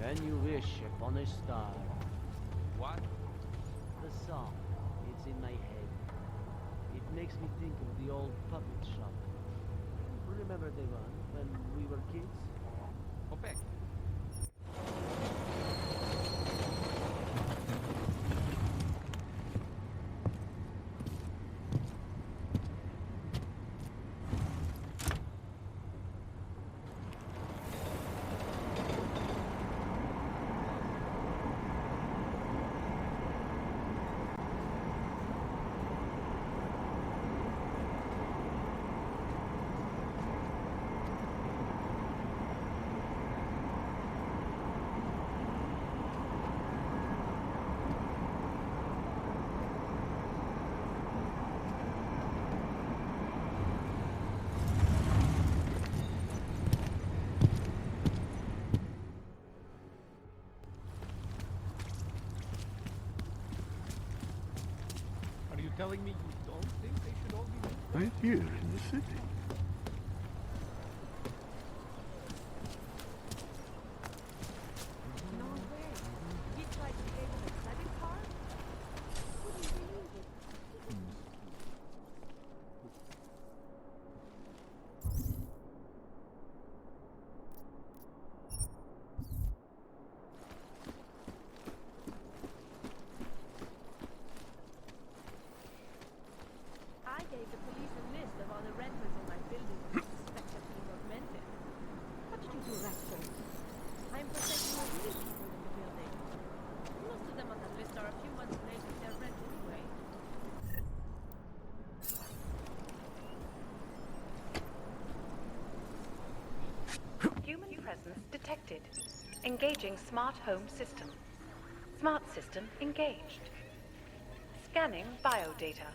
Can you wish upon a star? What? The song. It's in my head. It makes me think of the old puppet shop. Remember the one when we were kids? Opek. Telling me you don't think they should all be moved? Right here in the city. No way. He tried to pay with a credit card? Couldn't believe it. I gave the police a list of all the renters in my building who suspect of being augmented. What did you do that for? I'm protecting the real people in the building. Most of them on the list are a few months late with their rent anyway. Human presence detected. Engaging smart home system. Smart system engaged. Scanning biodata.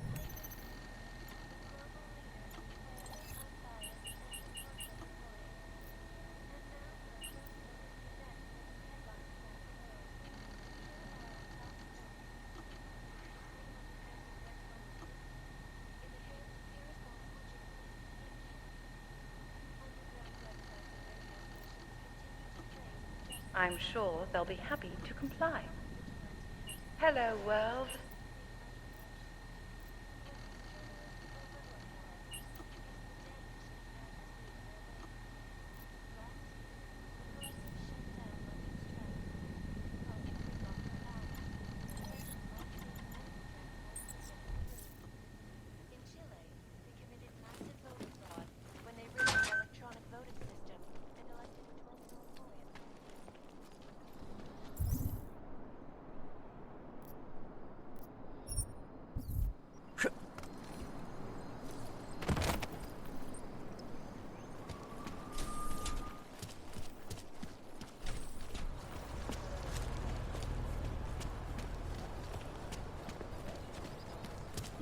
I'm sure they'll be happy to comply. Hello, world.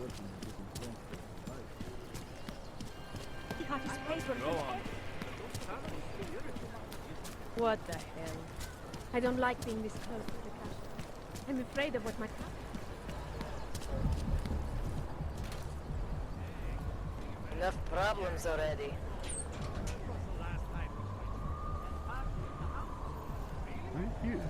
working on getting friends to survive. Cut his paper. Go on. What the hell? I don't like being this close to the castle. I'm afraid of what might happen. Enough problems already. Thank you.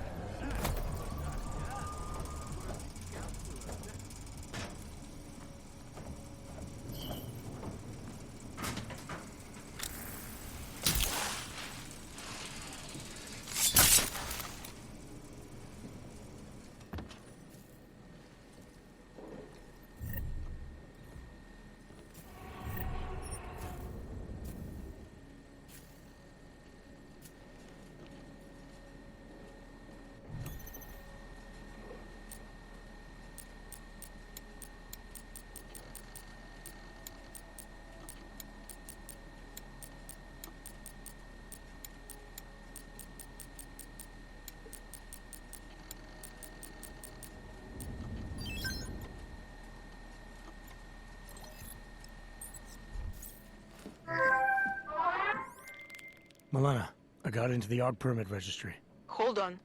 Milena, I got into the Art Permit Registry. Hold on.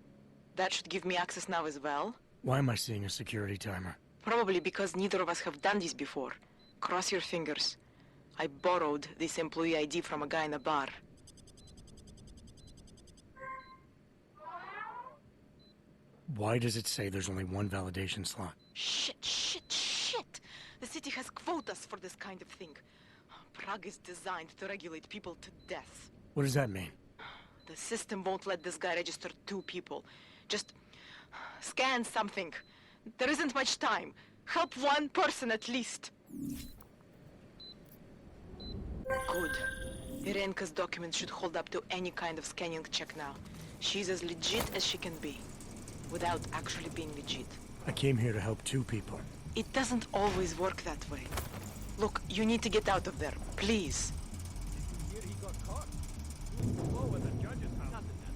That should give me access now as well. Why am I seeing a security timer? Probably because neither of us have done this before. Cross your fingers. I borrowed this employee ID from a guy in a bar. Why does it say there's only one validation slot? Shit! The city has quotas for this kind of thing. Prague is designed to regulate people to death. What does that mean? The system won't let this guy register 2 people. Just scan something. There isn't much time. Help 1 person at least. Good. Irenka's documents should hold up to any kind of scanning check now. She's as legit as she can be, without actually being legit. I came here to help 2 people. It doesn't always work that way. Look, you need to get out of there, please.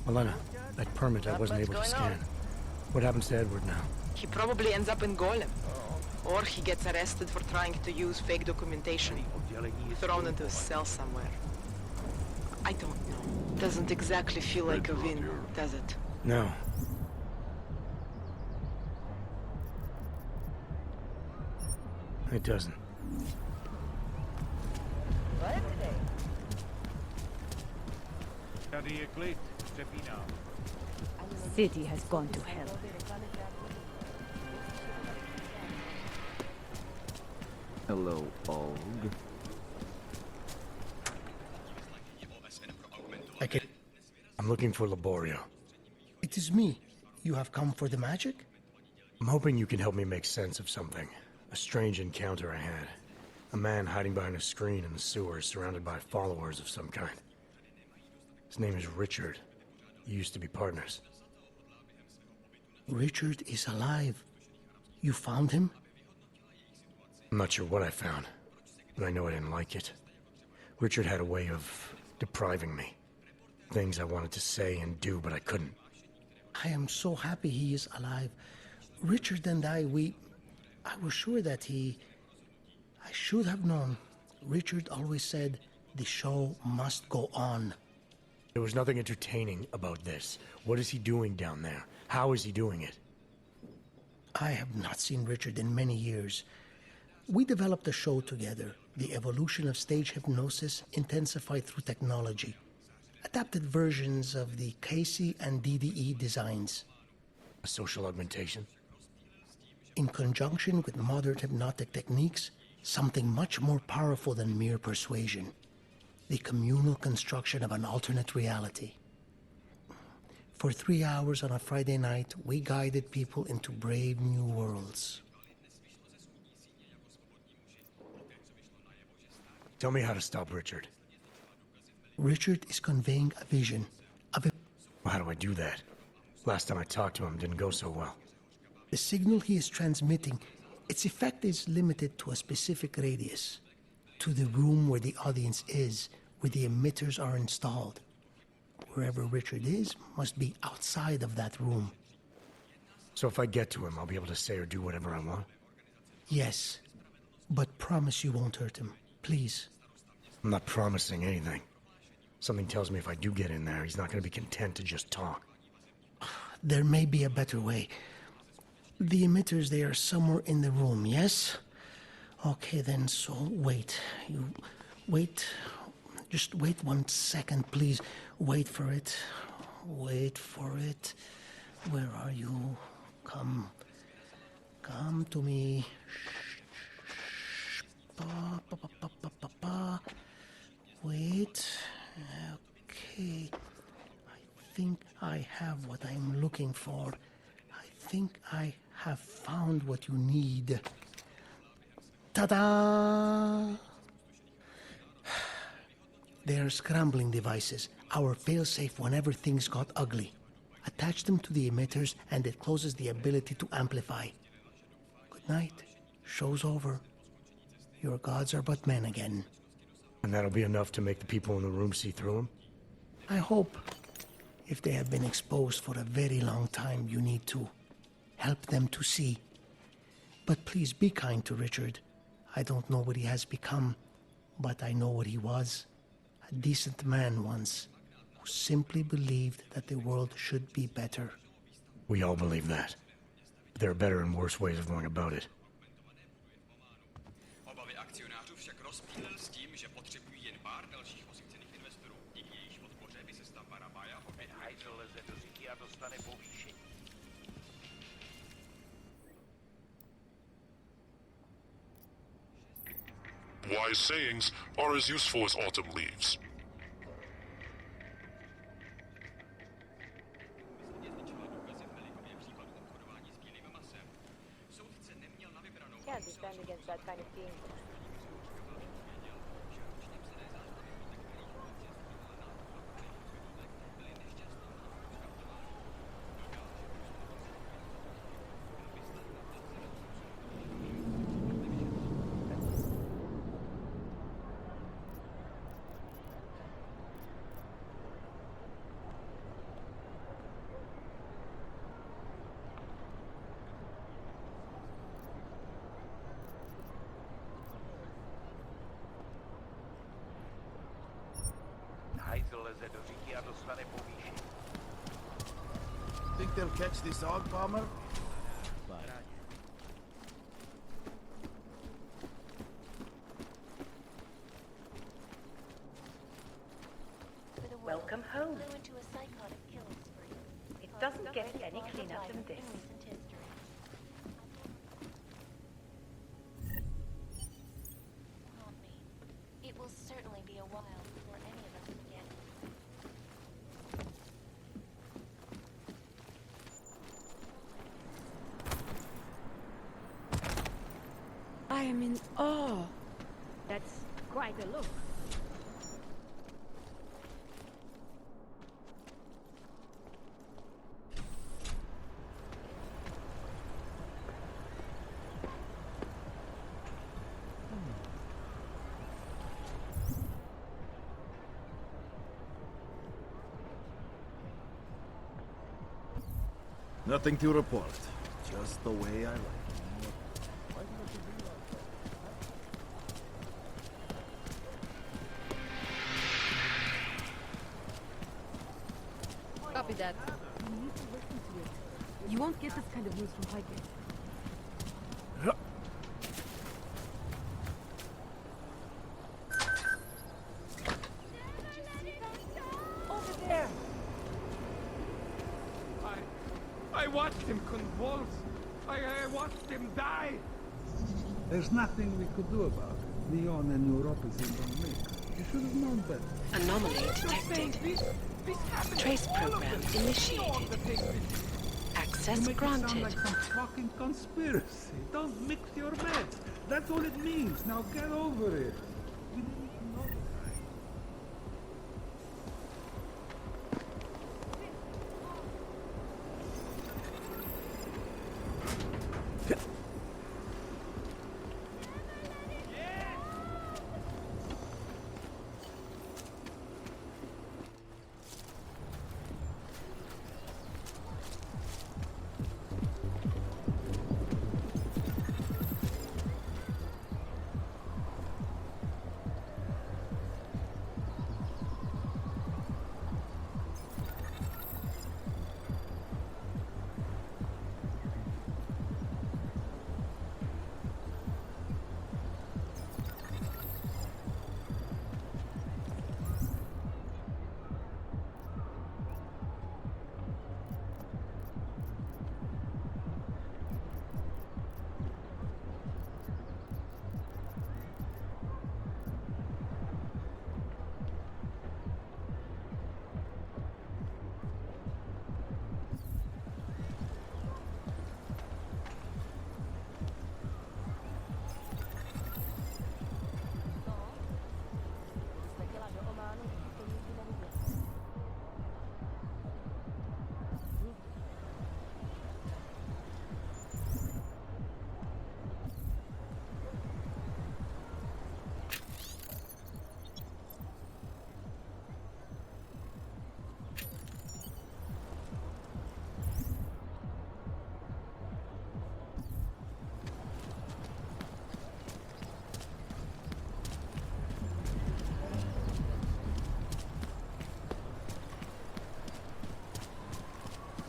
Milena, that permit I wasn't able to scan. What happens to Edward now? He probably ends up in Golem. Or he gets arrested for trying to use fake documentation. Thrown into a cell somewhere. I don't know. Doesn't exactly feel like a win, does it? No. It doesn't. City has gone to hell. Hello, Og. I'm looking for Laborio. It is me. You have come for the magic? I'm hoping you can help me make sense of something. A strange encounter I had. A man hiding behind a screen in the sewers, surrounded by followers of some kind. His name is Richard. You used to be partners. Richard is alive. You found him? I'm not sure what I found, but I know I didn't like it. Richard had a way of depriving me. Things I wanted to say and do, but I couldn't. I am so happy he is alive. Richard and I was sure that I should have known. Richard always said, the show must go on. There was nothing entertaining about this. What is he doing down there? How is he doing it? I have not seen Richard in many years. We developed a show together, The Evolution of Stage Hypnosis Intensified Through Technology. Adapted versions of the Casey and DDE designs. A social augmentation? In conjunction with modern hypnotic techniques, something much more powerful than mere persuasion. The communal construction of an alternate reality. For 3 hours on a Friday night, we guided people into brave new worlds. Tell me how to stop Richard. Richard is conveying a vision. How do I do that? Last time I talked to him didn't go so well. The signal he is transmitting, its effect is limited to a specific radius. To the room where the audience is, where the emitters are installed. Wherever Richard is, must be outside of that room. So if I get to him, I'll be able to say or do whatever I want? Yes. But promise you won't hurt him. Please. I'm not promising anything. Something tells me if I do get in there, he's not going to be content to just talk. There may be a better way. The emitters, they are somewhere in the room, yes? Okay, then, so wait. You wait. Just wait 1 second, please. Wait for it. Wait for it. Where are you? Come. Come to me. Shh. Pa, pa, pa, pa, pa, pa, pa. Wait. Okay. I think I have what I'm looking for. I think I have found what you need. Ta-da! They are scrambling devices, our failsafe whenever things got ugly. Attach them to the emitters and it closes the ability to amplify. Good night. Show's over. Your gods are but men again. And that'll be enough to make the people in the room see through him? I hope. If they have been exposed for a very long time, you need to help them to see. But please be kind to Richard. I don't know what he has become, but I know what he was. A decent man once, who simply believed that the world should be better. We all believe that. But there are better and worse ways of going about it. Obavy akcionářů však rozptýlil s tím, že potřebují jen pár dalších osvícených investorů, díky jejichž podpoře by se stavba Rabaja Hajzl leze do říky a dostane povýšení. Wise sayings are as useful as autumn leaves. Can't defend against that kind of thing. Hajzl leze do říky a dostane povýšení. Think they'll catch this hog, Palmer? Welcome home. It doesn't get any cleaner than this. It will certainly be a while before any of us forget. I am in awe. That's quite a look. Nothing to report. Just the way I like it. Copy that. You need to listen to it. You won't get this kind of news from Highgate. Over there! I watched him convulse. I watched him die. There's nothing we could do about it. Leon and Europe is in the mix. You should have known better. Anomaly detected. Trace program initiated. Access You granted. sound like some fucking conspiracy. Don't mix your meds. That's all it means. Now get over it. We didn't know the guy.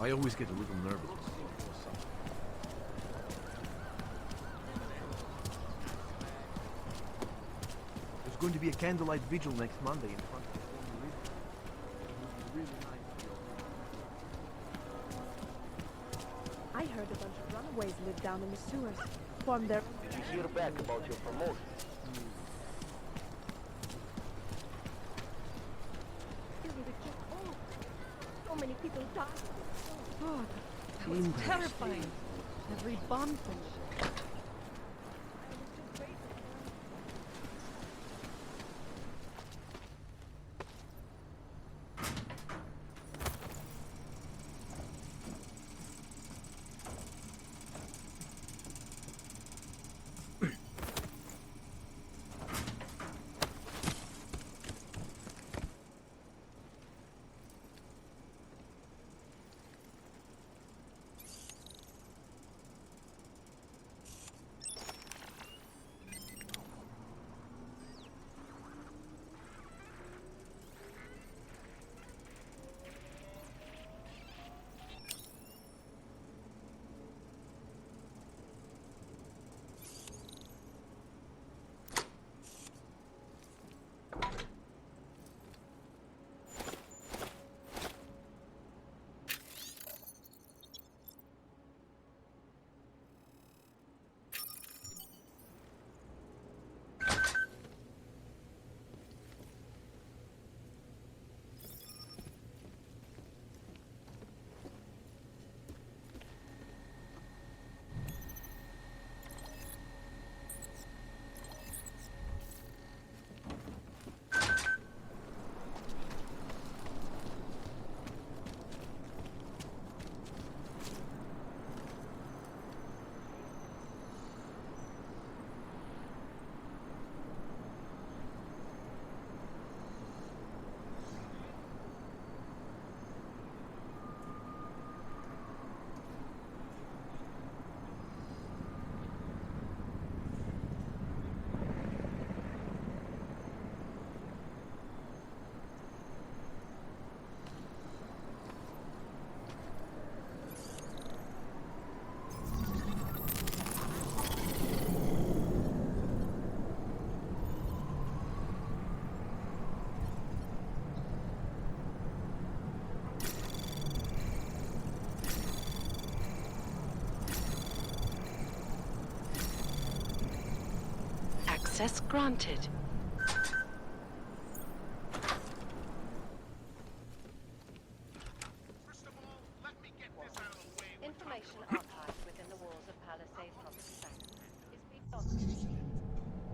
I always get a little nervous. There's going to be a candlelight vigil next Monday in front of the former river. It would be really nice to be all. I heard a bunch of runaways live down in the sewers. Formed their... Did you hear back about your promotion? So many people died. God, that was terrifying. Every bomb thing. Access granted. Information archived within the walls of Palisade Property Bank is beyond...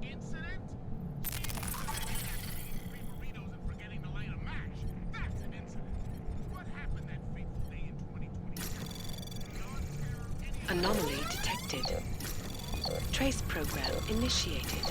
Incident? Burritos and forgetting to light a match. That's an incident. What happened that fateful day in 2020? Anomaly detected. Trace program initiated.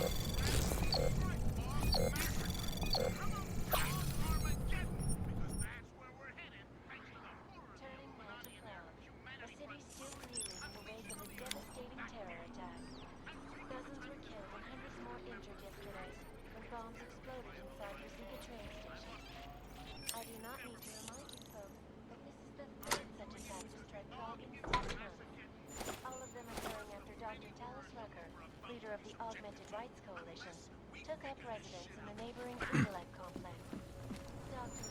Leader of the Augmented Rights Coalition, took up residence in the neighboring Intellect complex. Dr.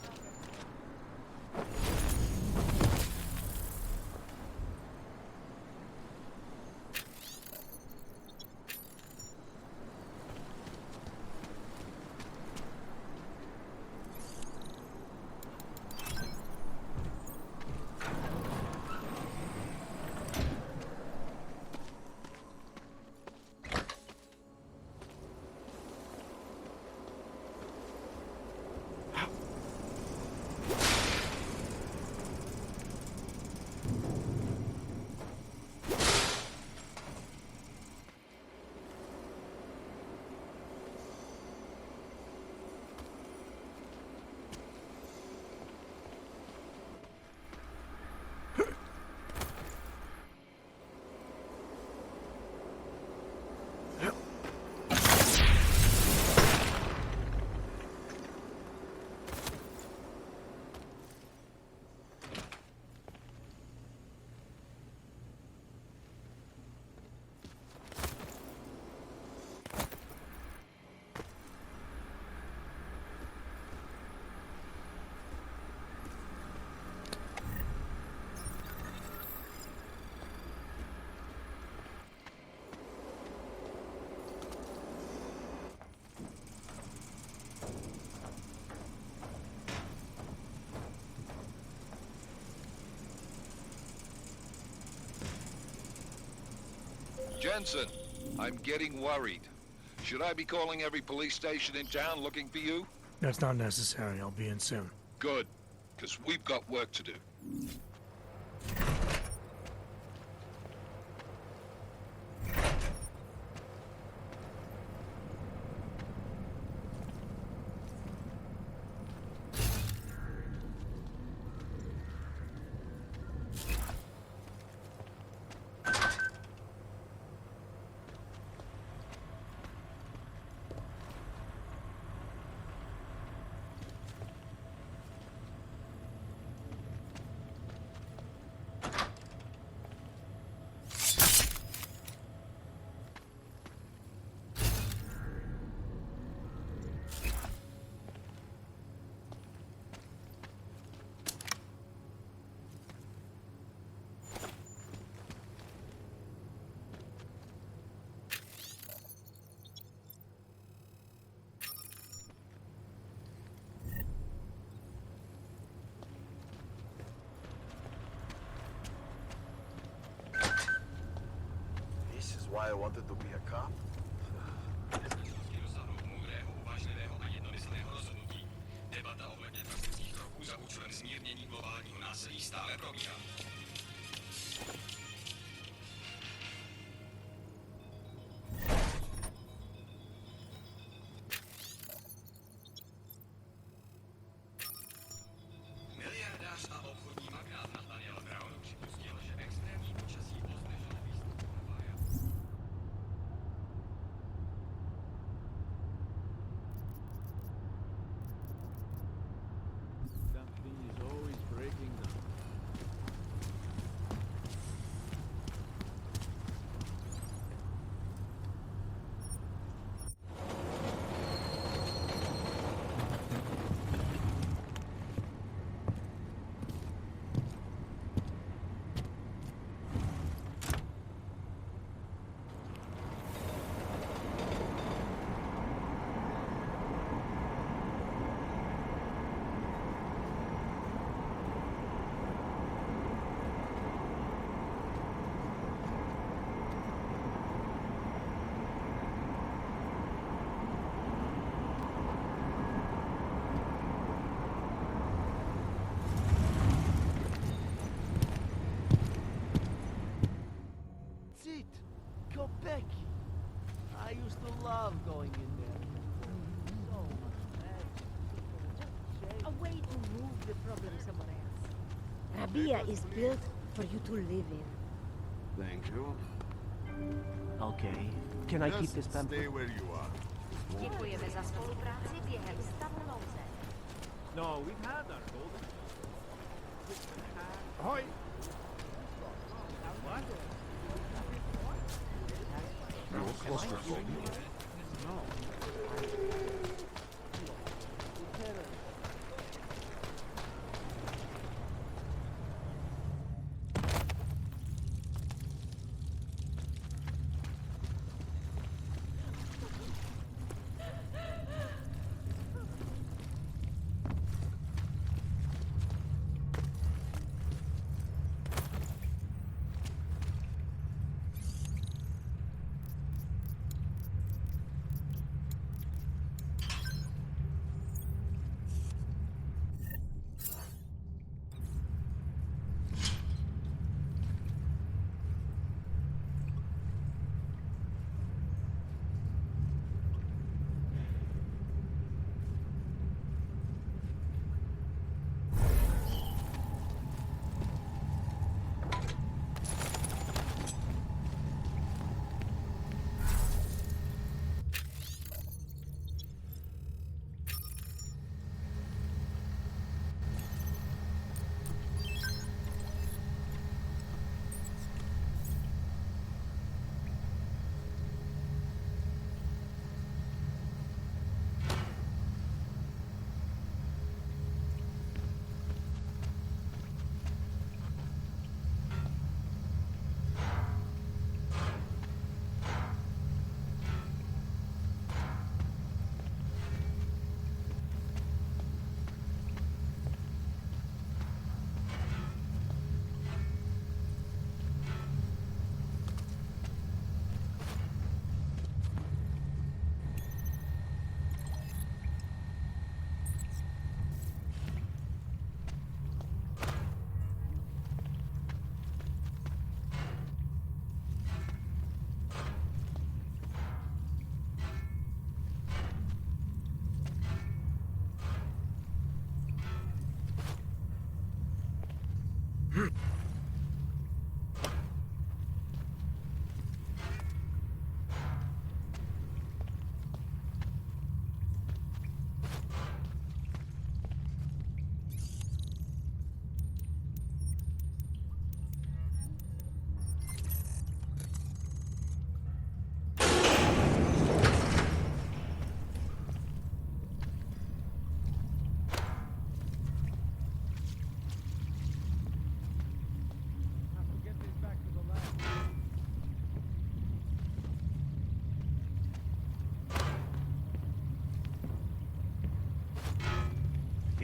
Jensen, I'm getting worried. Should I be calling every police station in town looking for you? That's not necessary. I'll be in soon. Good, because we've got work to do. This is why I wanted to be a cop. Debata ohledně drastických kroků za účelem zmírnění globálního násilí stále probíhá. Miliardář a obchodní magnát Nathaniel Brown připustil, že extrémní počasí pozdrželo výstup Hawaii. Something is always breaking down. That's it! Quebec! I used to love going in there. So much magic. A way to move the problem somewhere else. Rabia is built for you to live in. Thank you. Okay. Can I keep this pamphlet? Stay where you are. Děkujeme za spolupráci během stavu nouze. No, we've had our golden. Ahoy! What? You're claustrophobic.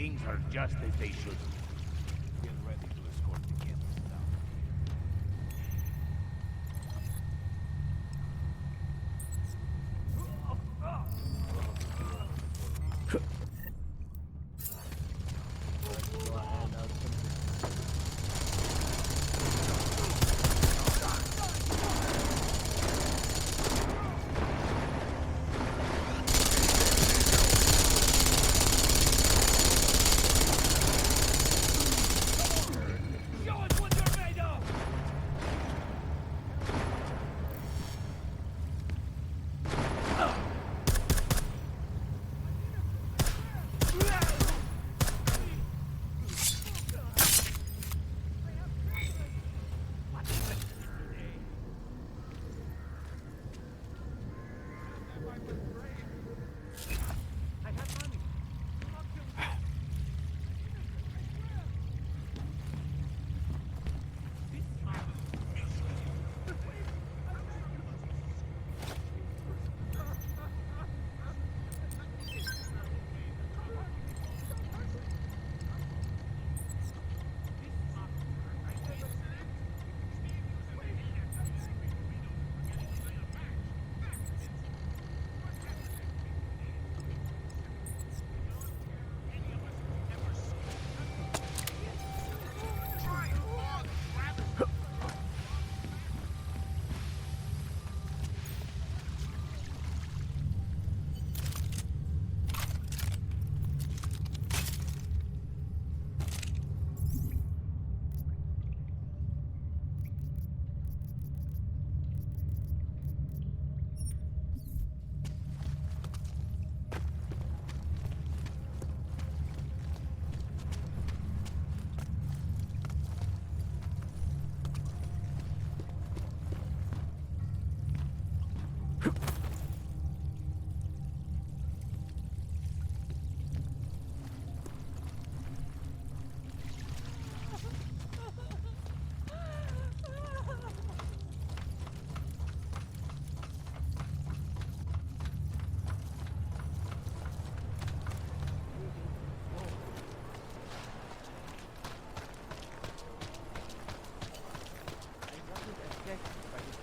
Things are just as they should be. Get ready to escort the campus down.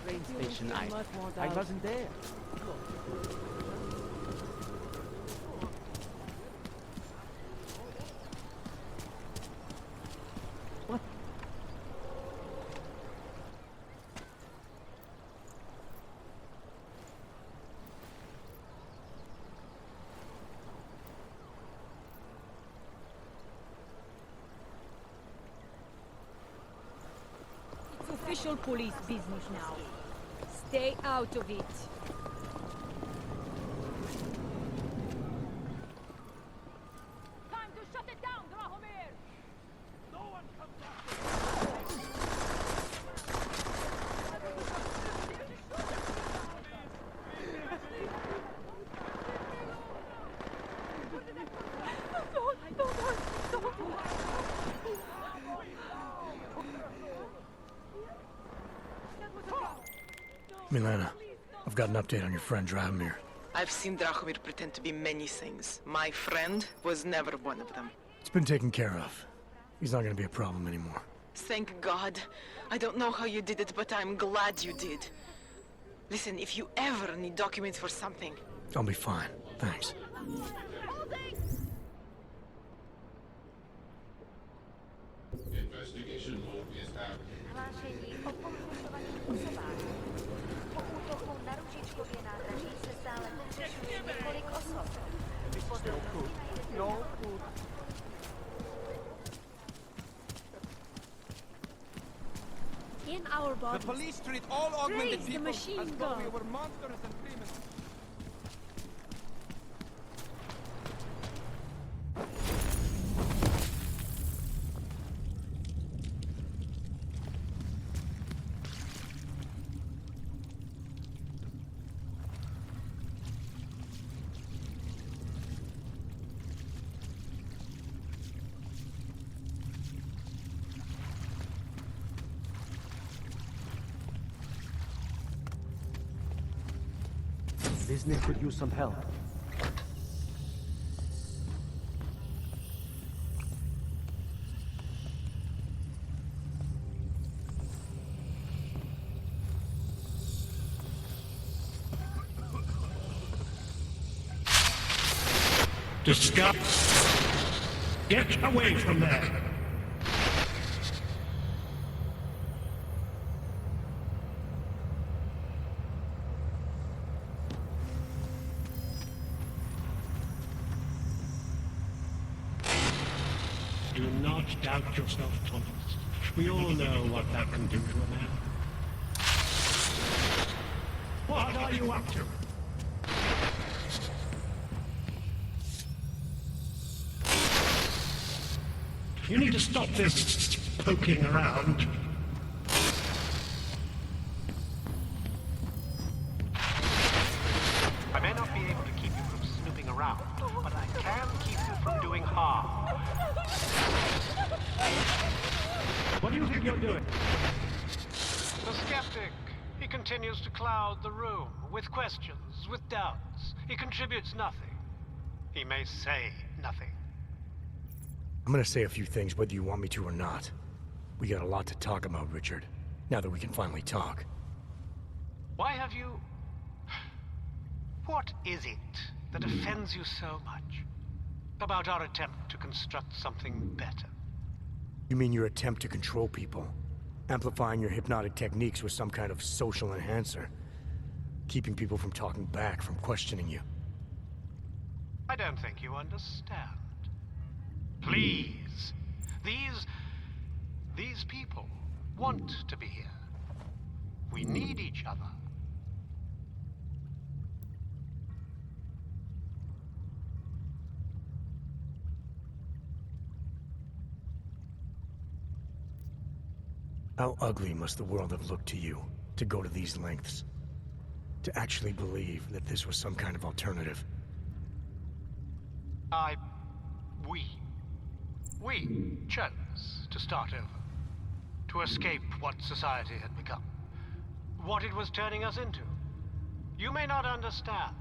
Train station. I wasn't there. What? It's official police business now. Stay out of it. Time to shut it down, Drahomir! No one comes Milena, I've got an update on your friend Drahomir. I've seen Drahomir pretend to be many things. My friend was never one of them. It's been taken care of. He's not gonna be a problem anymore. Thank God. I don't know how you did it, but I'm glad you did. Listen, if you ever need documents for something... I'll be fine. Thanks. Investigation mode is active. Hlášení o pohřešovaných osobách. Po útoku na ručičkově nádraží se stále pohřešuje několik osob. Podrobnosti najdete in our bodies. The police treat all augmented Raise the people machine as though we gun. were monsters and criminals. Business could use some help. Discuss. Get away from there. Do not doubt yourself, Thomas. We all know what that can do to a man. What are you up to? You need to stop this poking around. I may not be able to keep you from snooping around, but I can keep you from doing harm. What do you think you're doing? The skeptic. He continues to cloud the room with questions, with doubts. He contributes nothing. He may say nothing. I'm gonna say a few things whether you want me to or not. We got a lot to talk about, Richard. Now that we can finally talk. Why have you... What is it that offends you so much about our attempt to construct something better? You mean your attempt to control people? Amplifying your hypnotic techniques with some kind of social enhancer? Keeping people from talking back, from questioning you? I don't think you understand. Please. These people want to be here. We need each other. How ugly must the world have looked to you, to go to these lengths? To actually believe that this was some kind of alternative? We chose to start over. To escape what society had become. What it was turning us into. You may not understand,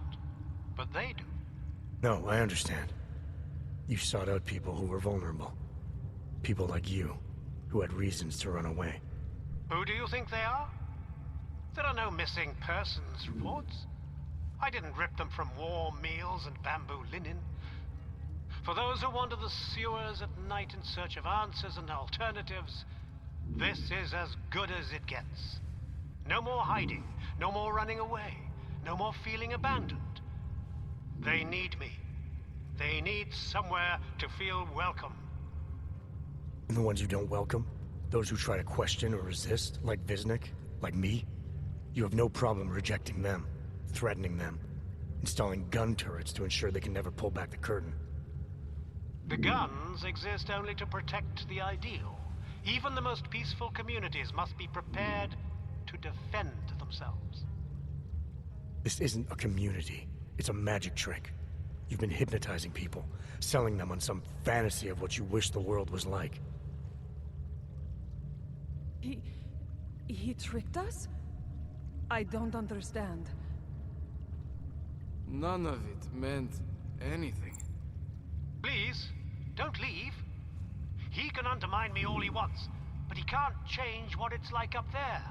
but they do. No, I understand. You sought out people who were vulnerable. People like you, who had reasons to run away. Who do you think they are? There are no missing persons reports. I didn't rip them from warm meals and bamboo linen. For those who wander the sewers at night in search of answers and alternatives, this is as good as it gets. No more hiding, no more running away, no more feeling abandoned. They need me. They need somewhere to feel welcome. And the ones you don't welcome? Those who try to question or resist, like Visnik, like me? You have no problem rejecting them, threatening them, installing gun turrets to ensure they can never pull back the curtain. The guns exist only to protect the ideal. Even the most peaceful communities must be prepared to defend themselves. This isn't a community. It's a magic trick. You've been hypnotizing people, selling them on some fantasy of what you wish the world was like. He tricked us? I don't understand. None of it meant anything. Please, don't leave. He can undermine me all he wants, but he can't change what it's like up there.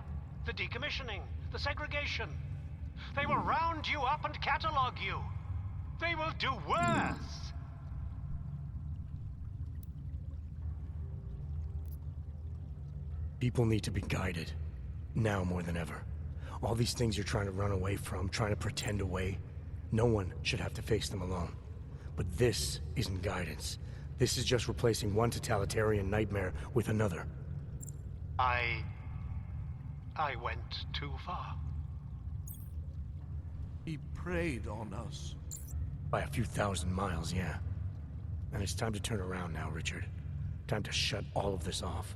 The decommissioning, the segregation. They will round you up and catalog you. They will do worse. People need to be guided. Now more than ever. All these things you're trying to run away from, trying to pretend away, no one should have to face them alone. But this isn't guidance. This is just replacing one totalitarian nightmare with another. I went too far. He preyed on us. By a few thousand miles, yeah. And it's time to turn around now, Richard. Time to shut all of this off.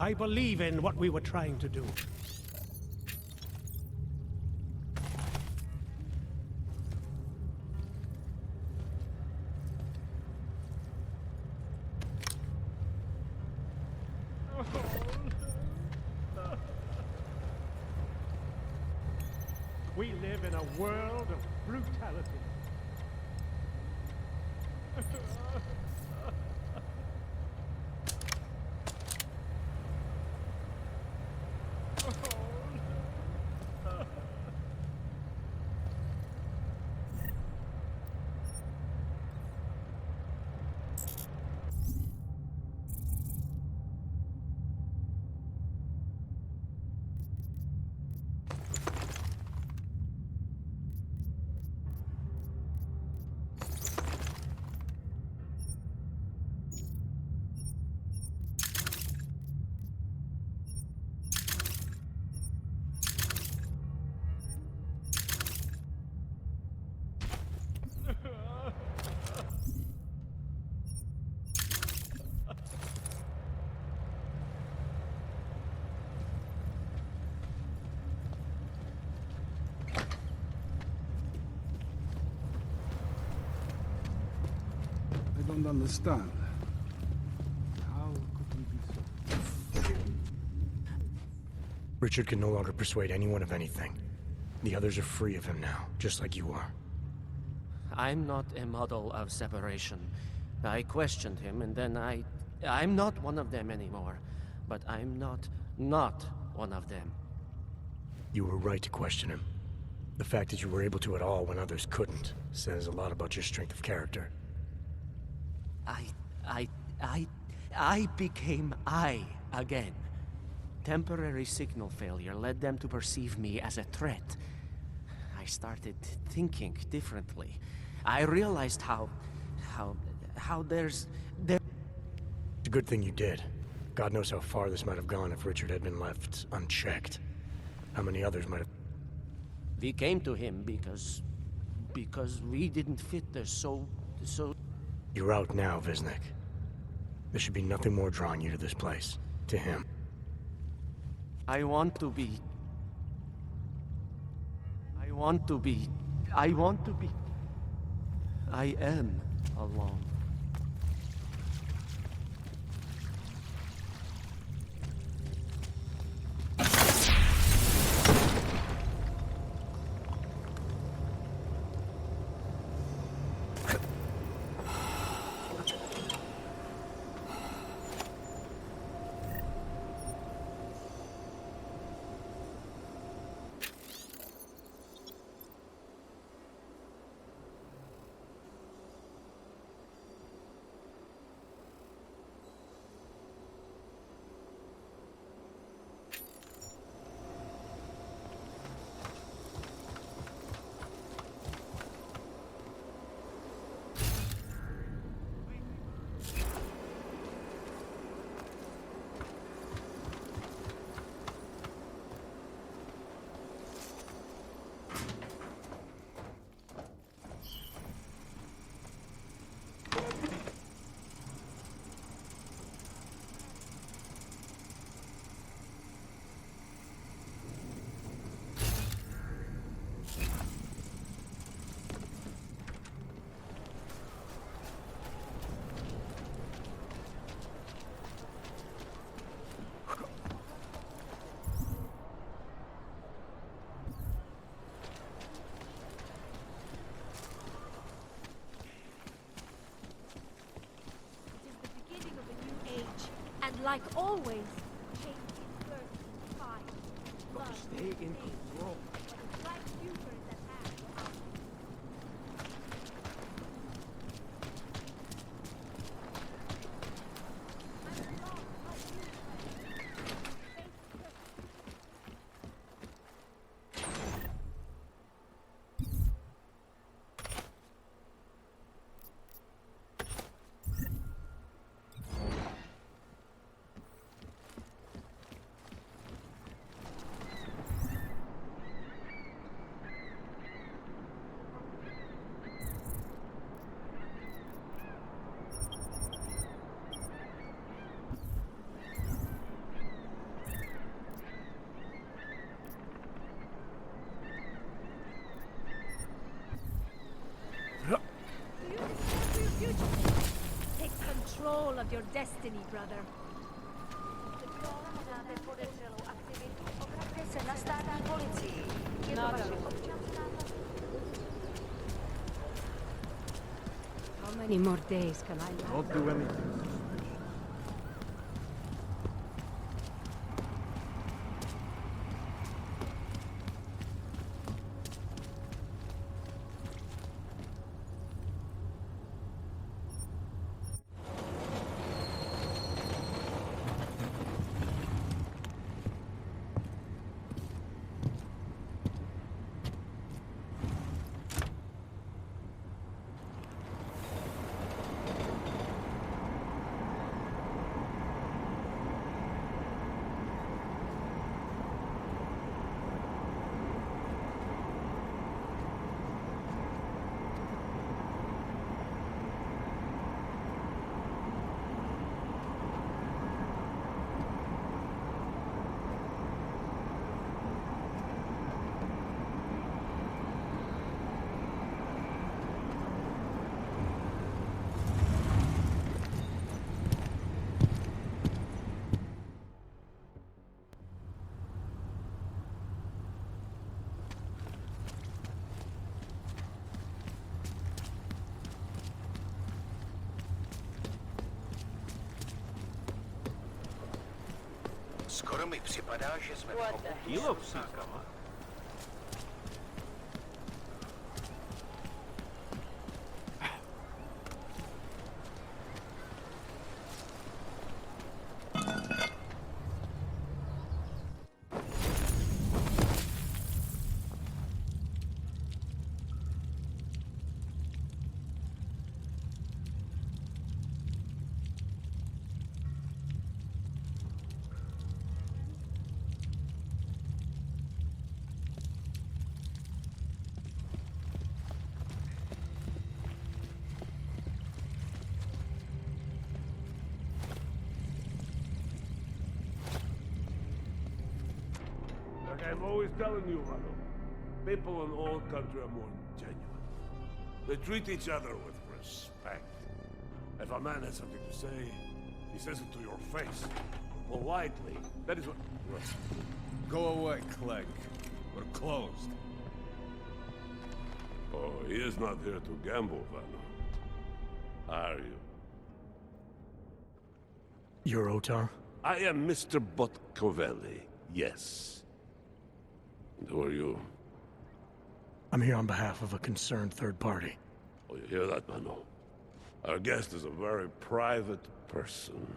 I believe in what we were trying to do. We live in a world of brutality. I don't understand. How could we be so... Richard can no longer persuade anyone of anything. The others are free of him now, just like you are. I'm not a model of separation. I questioned him, and then I'm not one of them anymore. But I'm not one of them. You were right to question him. The fact that you were able to at all when others couldn't says a lot about your strength of character. I became I again. Temporary signal failure led them to perceive me as a threat. I started thinking differently. I realized how there's... It's a good thing you did. God knows how far this might have gone if Richard had been left unchecked. How many others might have... We came to him because we didn't fit there, so... You're out now, Wisnik. There should be nothing more drawing you to this place. To him. I want to be... I am alone. Like always, change is first in fire. Love, Stay in control. bright future is at hand. destiny, brother. Máte podezřelou aktivitu, obraťte se na státní policii. Je to vaše občanská How many more days can I Don't do anything. Skoro mi připadá, že jsme Kilo psíka. Like I'm always telling you, Rado, people in all country are more genuine. They treat each other with respect. If a man has something to say, he says it to your face. Politely. That is what... Go away, Clegg. We're closed. Oh, he is not here to gamble, Vano. Are you? You're Otar? I am Mr. Botkovelli, yes. And who are you? I'm here on behalf of a concerned third party. Oh, you hear that, Mano? Our guest is a very private person.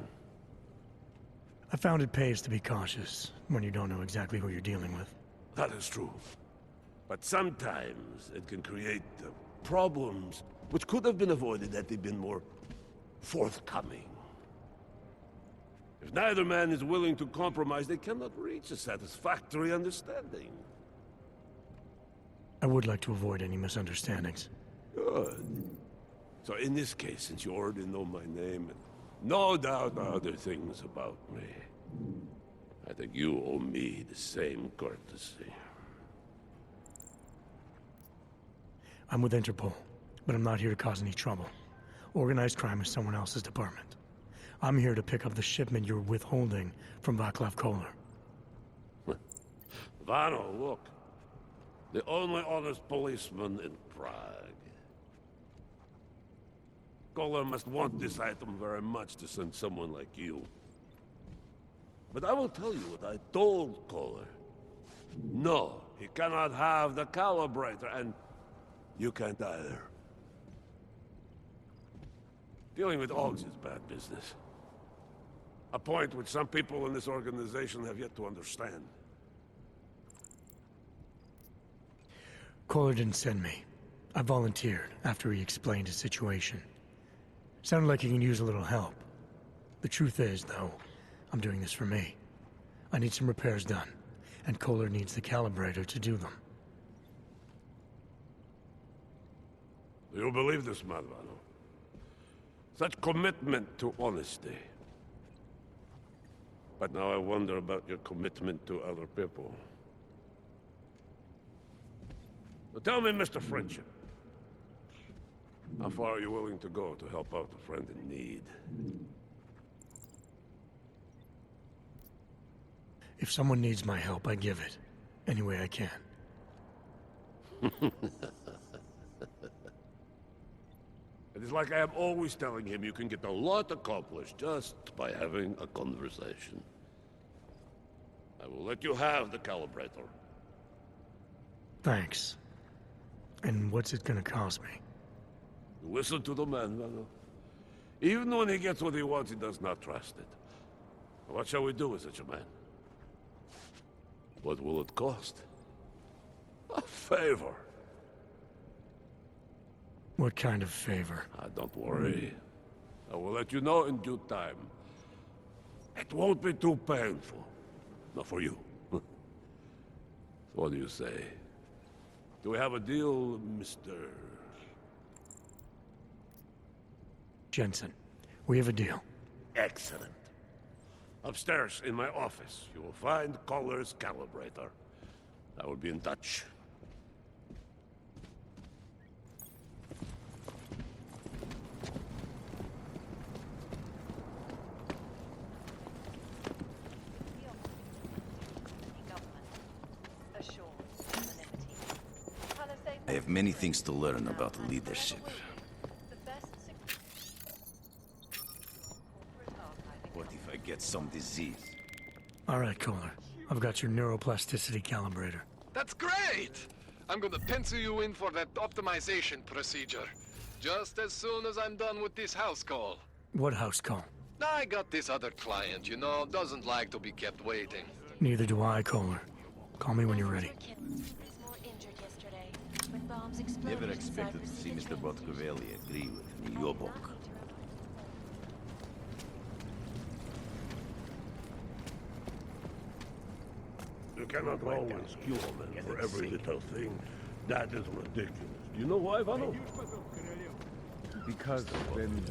I found it pays to be cautious when you don't know exactly who you're dealing with. That is true. But sometimes it can create problems which could have been avoided had they been more forthcoming. If neither man is willing to compromise, they cannot reach a satisfactory understanding. I would like to avoid any misunderstandings. Good. So in this case, since you already know my name, and no doubt other things about me, I think you owe me the same courtesy. I'm with Interpol, but I'm not here to cause any trouble. Organized crime is someone else's department. I'm here to pick up the shipment you're withholding from Václav Koller. Vano, look. The only honest policeman in Prague. Koller must want this item very much to send someone like you. But I will tell you what I told Koller. No, he cannot have the calibrator, and you can't either. Dealing with Augs is bad business. A point which some people in this organization have yet to understand. Koller didn't send me. I volunteered after he explained his situation. Sounded like he can use a little help. The truth is, though, I'm doing this for me. I need some repairs done, and Koller needs the calibrator to do them. Do you believe this, Vano? Such commitment to honesty. But now I wonder about your commitment to other people. So tell me, Mr. Friendship, how far are you willing to go to help out a friend in need? If someone needs my help, I give it. Any way I can. It is like I am always telling him you can get a lot accomplished just by having a conversation. I will let you have the calibrator. Thanks. And what's it gonna cost me? Listen to the man, Vano. Even when he gets what he wants, he does not trust it. What shall we do with such a man? What will it cost? A favor. What kind of favor? Don't worry. I will let you know in due time. It won't be too painful. Not for you. So what do you say? Do we have a deal, Mr. Jensen? We have a deal. Excellent. Upstairs in my office, you will find Collar's calibrator. I will be in touch. I have many things to learn about leadership. What if I get some disease? All right, Kohler. I've got your neuroplasticity calibrator. That's great! I'm gonna pencil you in for that optimization procedure. Just as soon as I'm done with this house call. What house call? I got this other client, you know, doesn't like to be kept waiting. Neither do I, Kohler. Call me when you're ready. Never expected to see Mr. Botkovelli agree with me, Yobok. You cannot always kill a man for every little thing. That is ridiculous. Do you know why, Vano? Because then...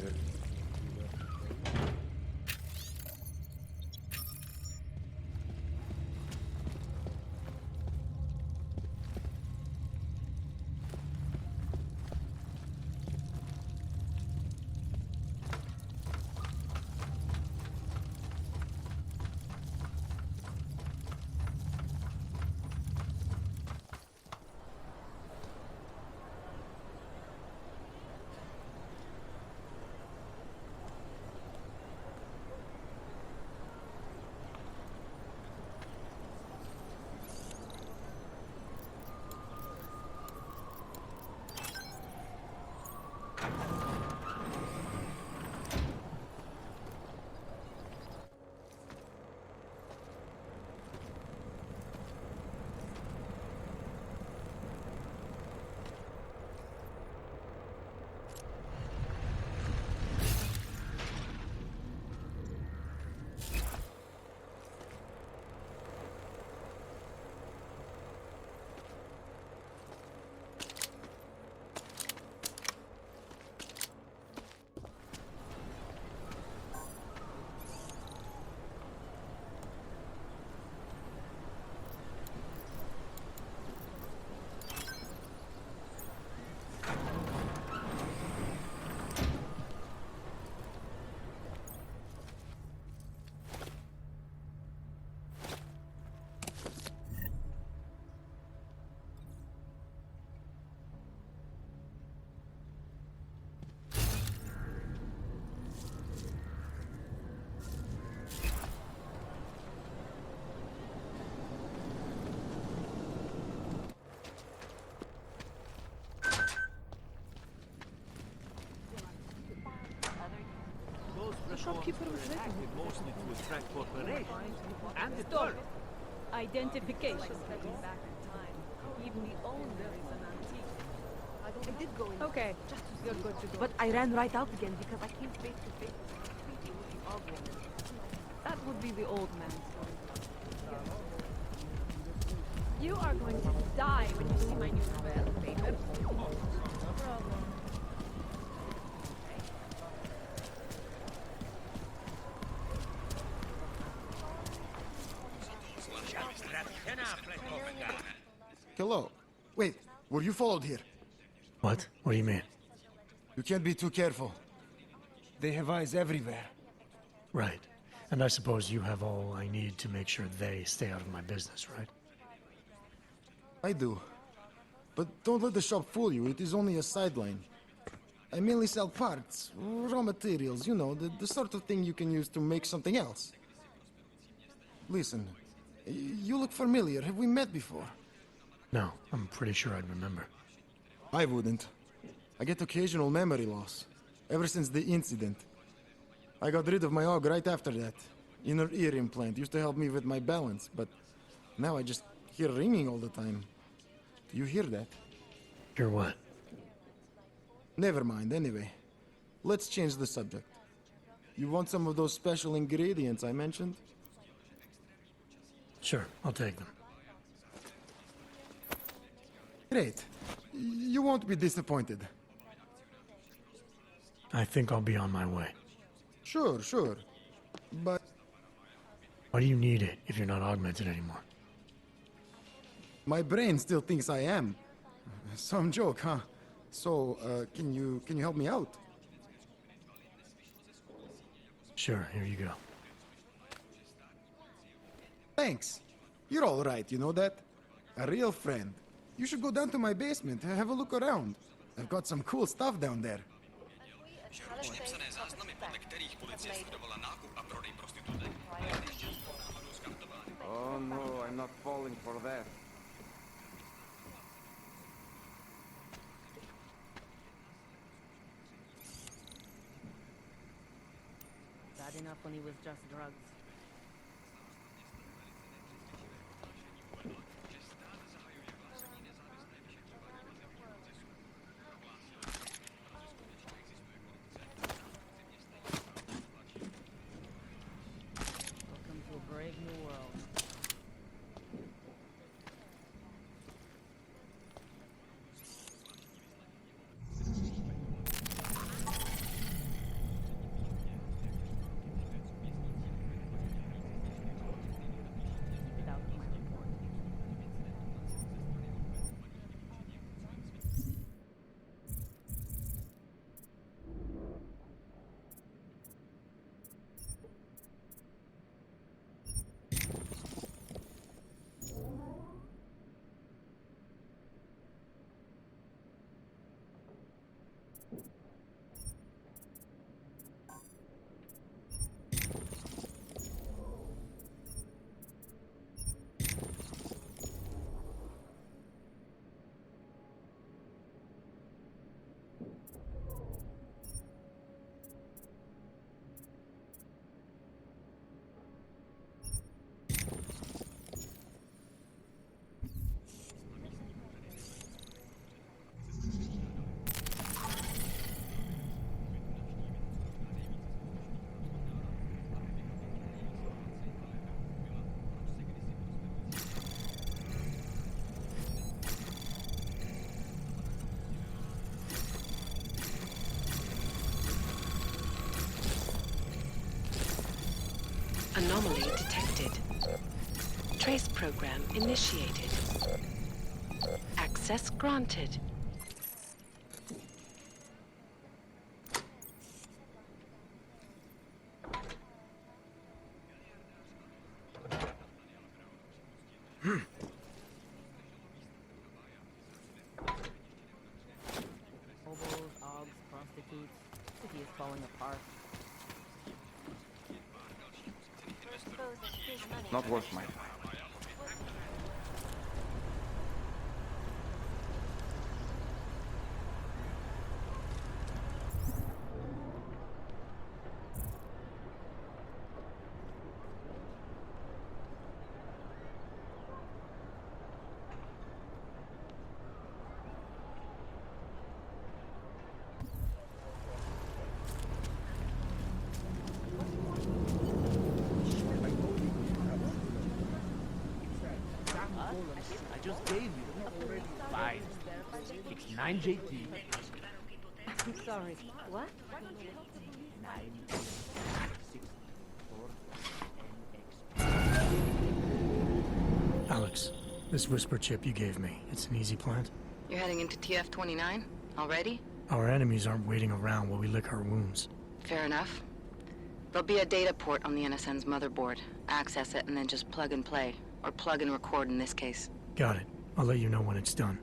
The shopkeeper was acted mostly to attract corporations and the tourists. Identification. Back in time. Even the owner is an antique. I did go in. Okay, you're good to go. But I ran right out again because I came face to face with a creepy looking old woman. That would be the old man's story. You are going to die when you see my new elevator. No problem. Hello. Wait, were you followed here? What? What do you mean? You can't be too careful. They have eyes everywhere. Right. And I suppose you have all I need to make sure they stay out of my business, right? I do. But don't let the shop fool you, it is only a sideline. I mainly sell parts, raw materials, you know, the sort of thing you can use to make something else. Listen, you look familiar. Have we met before? No, I'm pretty sure I'd remember. I wouldn't. I get occasional memory loss, ever since the incident. I got rid of my og right after that. Inner ear implant used to help me with my balance, but now I just hear ringing all the time. Do you hear that? Hear what? Never mind, anyway. Let's change the subject. You want some of those special ingredients I mentioned? Sure, I'll take them. Great. You won't be disappointed. I think I'll be on my way. Sure, sure. But... Why do you need it if you're not augmented anymore? my brain still thinks I am. Some joke, huh? So, can you help me out? Sure, here you go. Thanks. You're all right, you know that? A real friend. You should go down to my basement and have a look around. I've got some cool stuff down there. Oh no, I'm not falling for that. Bad enough when he was just drugs. Welcome to a brave new world. Anomaly detected. Trace program initiated. Access granted. Hobos, ogs, prostitutes. City is falling apart. Not worth my time. I just gave you 5, 6, 9 JT. I'm sorry. What? 9, 6, 4, Alex, this whisper chip you gave me, it's an easy plant? You're heading into TF-29 already? Our enemies aren't waiting around while we lick our wounds. Fair enough. There'll be a data port on the NSN's motherboard. Access it and then just plug and play. Or plug and record in this case. Got it. I'll let you know when it's done.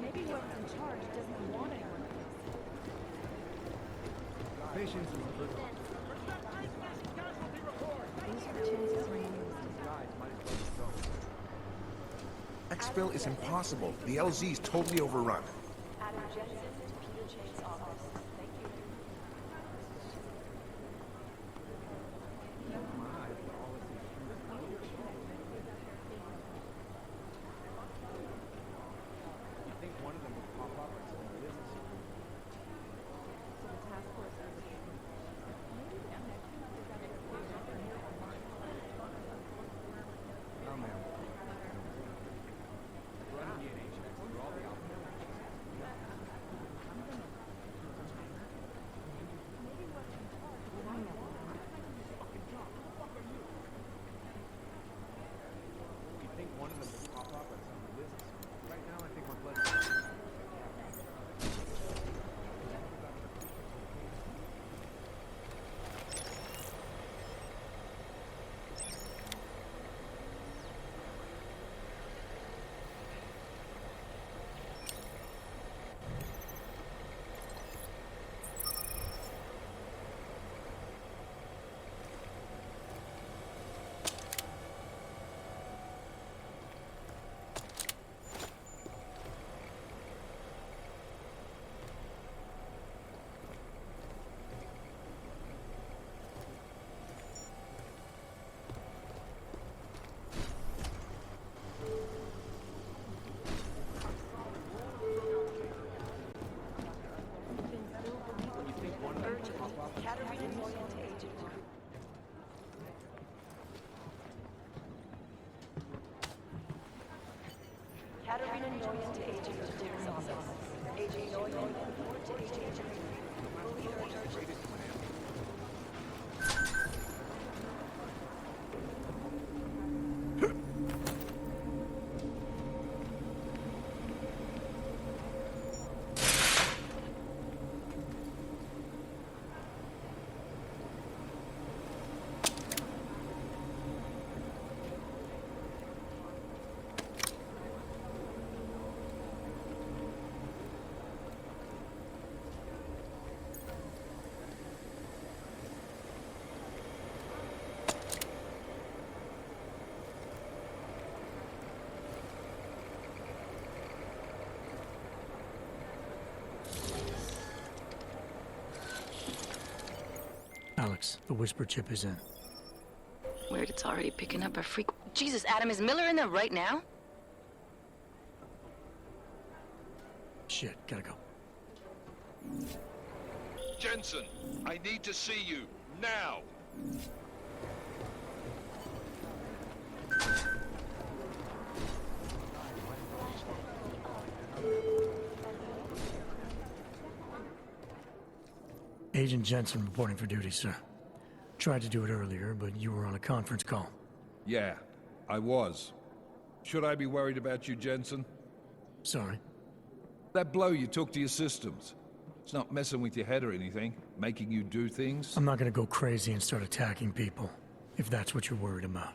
Maybe whoever's in charge doesn't want anyone. Patience is a little. Exfil is impossible. The LZ's totally overrun. Katarina Noyan to Agent Deus' office. Agent Noyan, report to Agent Deus. Fully urgent. Alex, the whisper chip is in. Weird, it's already picking up a freak. Jesus, Adam, is Miller in there right now? Shit, gotta go. Jensen, I need to see you, now! Agent Jensen reporting for duty, sir. Tried to do it earlier, but you were on a conference call. Yeah, I was. Should I be worried about you, Jensen? Sorry. That blow you took to your systems. It's not messing with your head or anything, making you do things. I'm not gonna go crazy and start attacking people, if that's what you're worried about.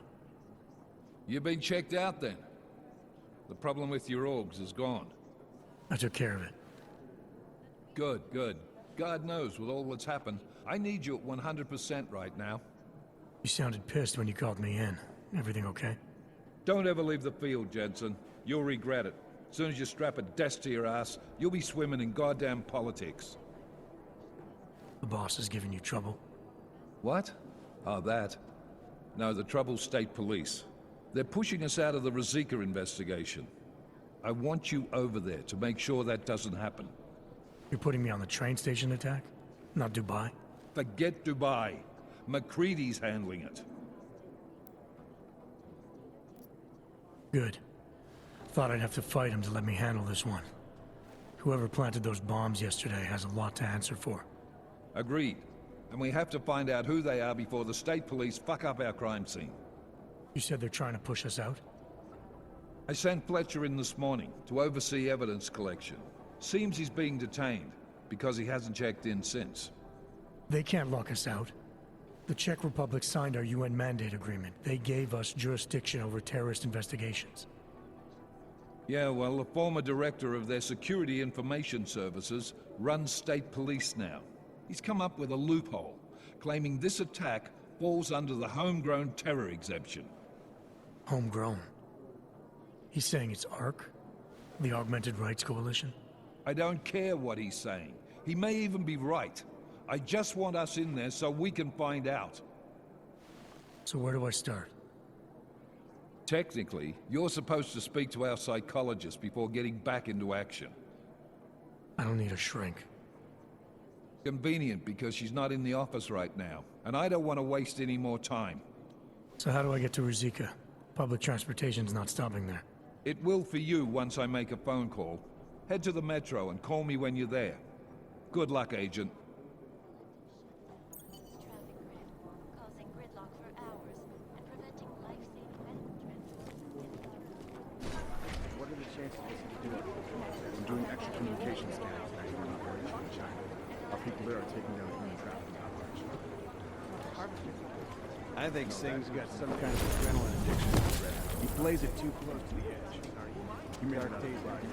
You've been checked out then. The problem with your orgs is gone. I took care of it. Good, good. God knows with all that's happened, I need you at 100% right now. You sounded pissed when you called me in. Everything okay? Don't ever leave the field, Jensen. You'll regret it. As soon as you strap a desk to your ass, you'll be swimming in goddamn politics. The boss is giving you trouble? What? Oh, that. No, the trouble's state police. They're pushing us out of the Ruzicka investigation. I want you over there to make sure that doesn't happen. You're putting me on the train station attack? Not Dubai? Forget Dubai. McCready's handling it. Good. Thought I'd have to fight him to let me handle this one. Whoever planted those bombs yesterday has a lot to answer for. Agreed. And we have to find out who they are before the state police fuck up our crime scene. You said they're trying to push us out? I sent Fletcher in this morning to oversee evidence collection. Seems he's being detained, because he hasn't checked in since. They can't lock us out. The Czech Republic signed our UN mandate agreement. They gave us jurisdiction over terrorist investigations. Yeah, well, the former director of their security information services runs state police now. He's come up with a loophole, claiming this attack falls under the homegrown terror exemption. Homegrown? He's saying it's ARC? The Augmented Rights Coalition? I don't care what he's saying. He may even be right. I just want us in there so we can find out. So where do I start? Technically, you're supposed to speak to our psychologist before getting back into action. I don't need a shrink. Convenient because she's not in the office right now, and I don't want to waste any more time. So how do I get to Ruzicka? Public transportation's not stopping there. It will for you once I make a phone call. Head to the metro and call me when you're there. Good luck, Agent. Causing gridlock for hours and preventing life-saving medical transport. What are the chances this is doing? I'm doing extra communication scans and I operation in China. Our people there are taking down human trafficking operations. I think Singh's got some kind of adrenaline addiction. He plays it too close to the edge. He made our days like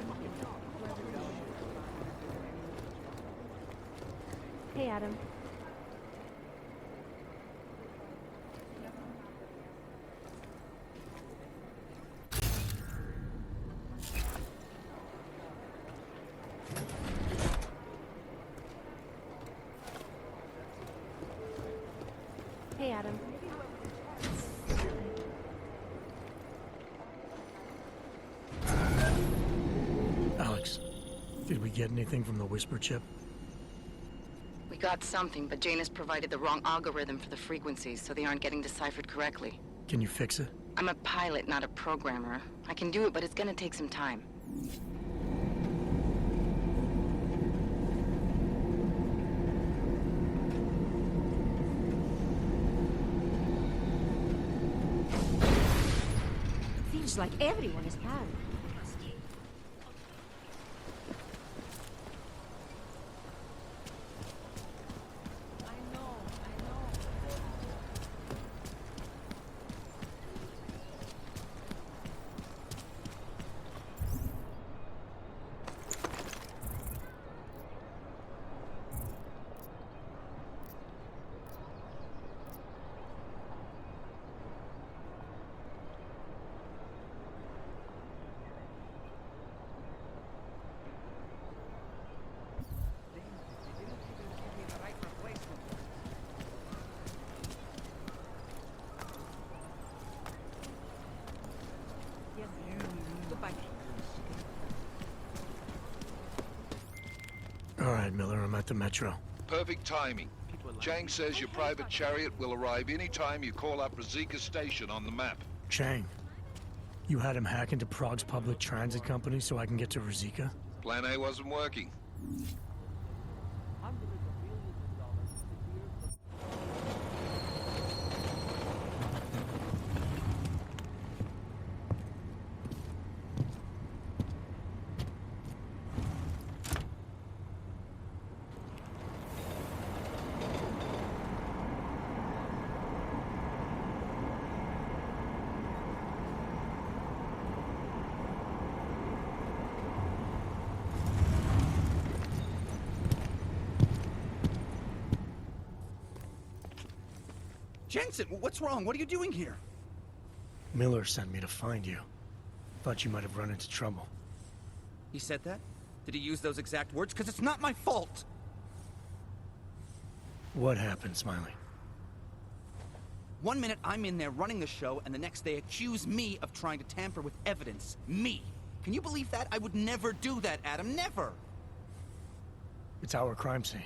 Hey, Adam. Hey, Adam. Alex, did we get anything from the Whisper chip? We got something, but Janus provided the wrong algorithm for the frequencies, so they aren't getting deciphered correctly. Can you fix it? I'm a pilot, not a programmer. I can do it, but it's gonna take some time. Feels like everyone is panicked. All right, Miller, I'm at the metro. Perfect timing. Chang says your private chariot will arrive any time you call up Ruzicka Station on the map. Chang, you had him hack into Prague's public transit company so I can get to Ruzicka? Plan A wasn't working. Jensen, what's wrong? What are you doing here? Miller sent me to find you. Thought you might have run into trouble. He said that? Did he use those exact words? Because it's not my fault! What happened, Smiley? One minute I'm in there running the show, and the next they accuse me of trying to tamper with evidence. Me! Can you believe that? I would never do that, Adam. Never! It's our crime scene.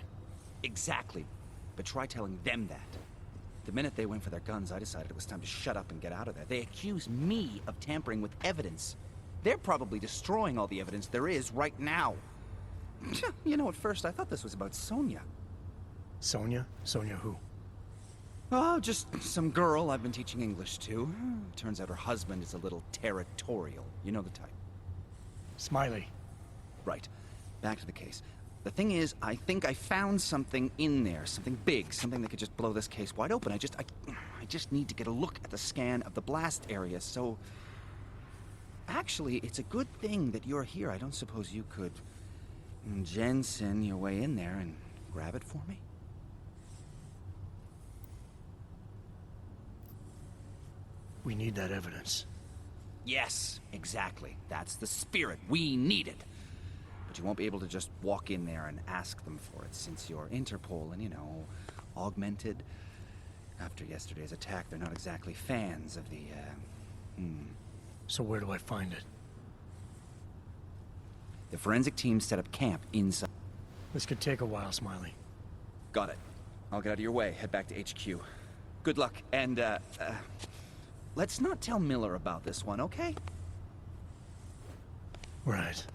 Exactly. But try telling them that. The minute they went for their guns, I decided it was time to shut up and get out of there. They accuse me of tampering with evidence. They're probably destroying all the evidence there is right now. You know, at first I thought this was about Sonia. Sonia? Sonia who? Oh, just some girl I've been teaching English to. Turns out her husband is a little territorial. You know the type. Smiley. Right. Back to the case. The thing is, I think I found something in there. Something big. Something that could just blow this case wide open. I just need to get a look at the scan of the blast area, so... Actually, it's a good thing that you're here. I don't suppose you could... Jensen your way in there and grab it for me? We need that evidence. Yes, exactly. That's the spirit. We need it. But you won't be able to just walk in there and ask them for it, since you're Interpol and, you know, augmented. After yesterday's attack, they're not exactly fans of the, So where do I find it? The forensic team set up camp inside. This could take a while, Smiley. Got it. I'll get out of your way, head back to HQ. Good luck, and, let's not tell Miller about this one, okay? Right.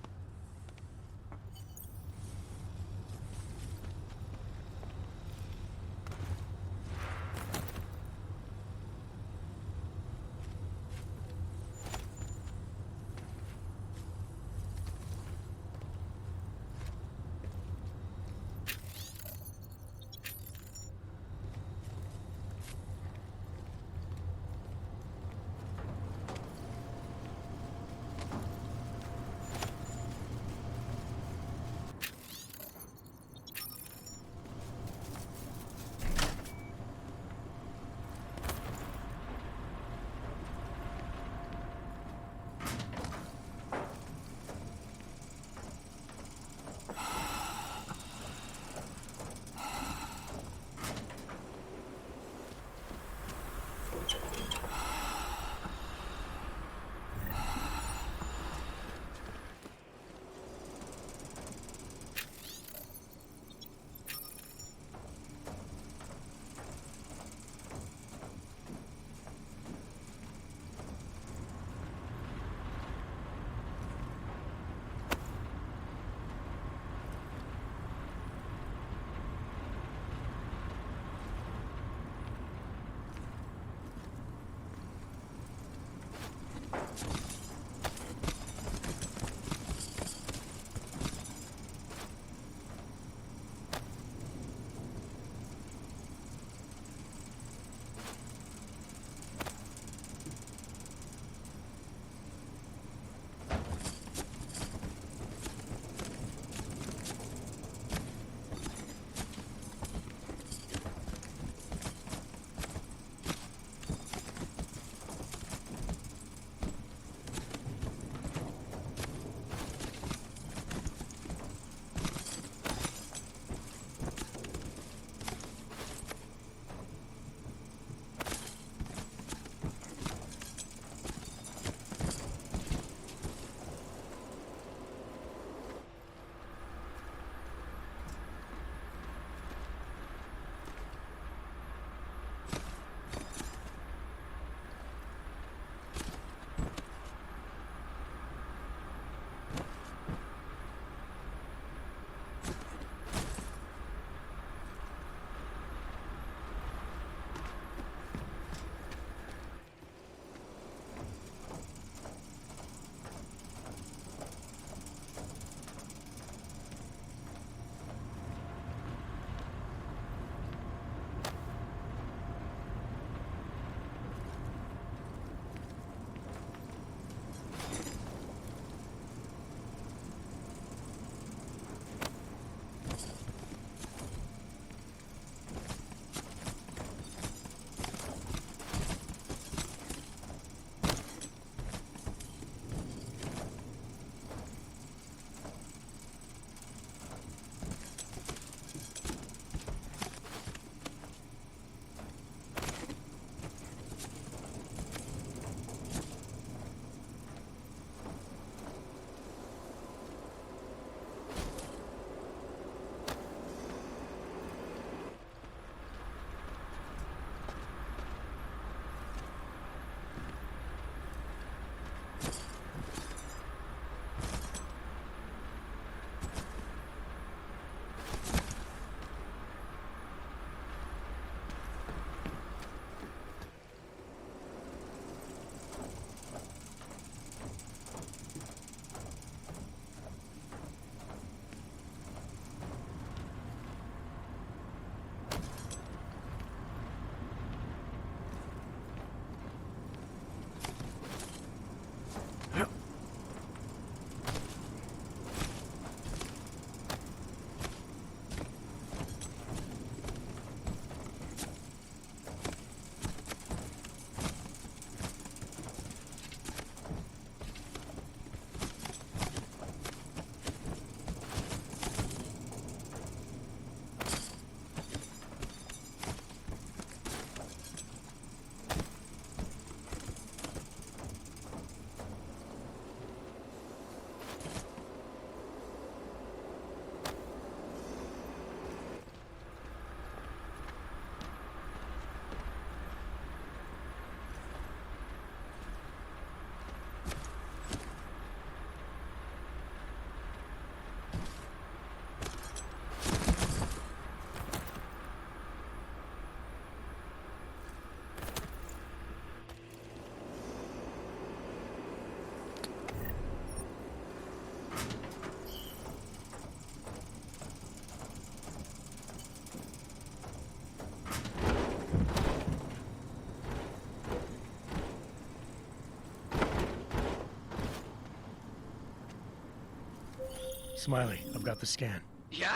Smiley, I've got the scan. Yeah?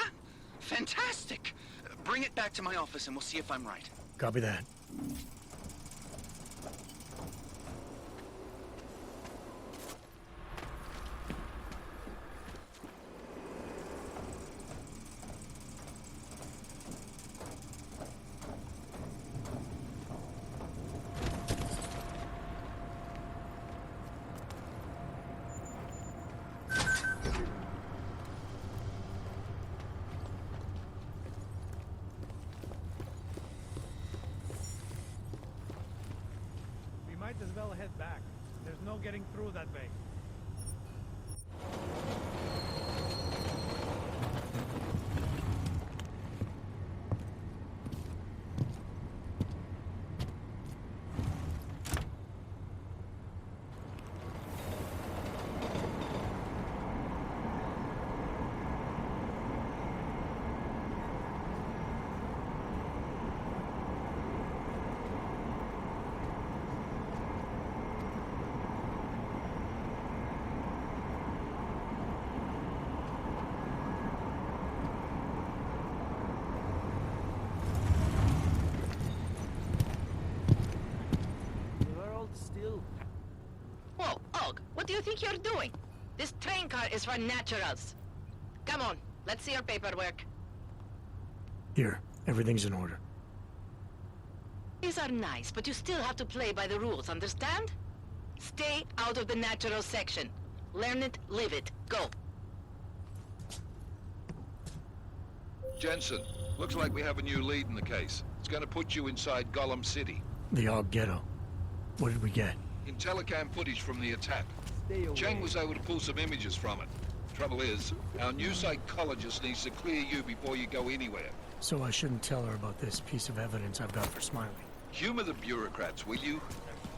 Fantastic! Bring it back to my office and we'll see if I'm right. Copy that. Might as well head back. There's no getting through that way. Whoa, Og, what do you think you're doing? This train car is for naturals. Come on, let's see your paperwork. Here, everything's in order. These are nice, but you still have to play by the rules, understand? Stay out of the natural section. Learn it, live it. Go. Jensen, looks like we have a new lead in the case. It's gonna put you inside Gollum City. The Og Ghetto. What did we get? Telecam footage from the attack. Cheng was able to pull some images from it. Trouble is, our new psychologist needs to clear you before you go anywhere. So I shouldn't tell her about this piece of evidence I've got for Smiley. Humor the bureaucrats, will you?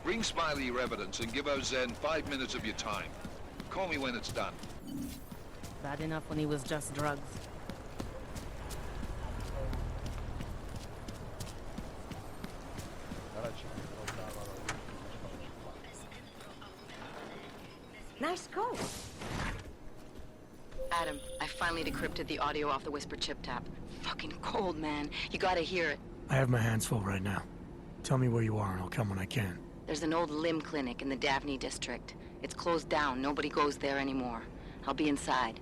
Bring Smiley your evidence and give Ozen 5 minutes of your time. Call me when it's done. Bad enough when he was just drugs. Nice go. Adam, I finally decrypted the audio off the Whisper chip tap. Fucking cold, man. You gotta hear it. I have my hands full right now. Tell me where you are and I'll come when I can. There's an old limb clinic in the Daphne district. It's closed down. Nobody goes there anymore. I'll be inside.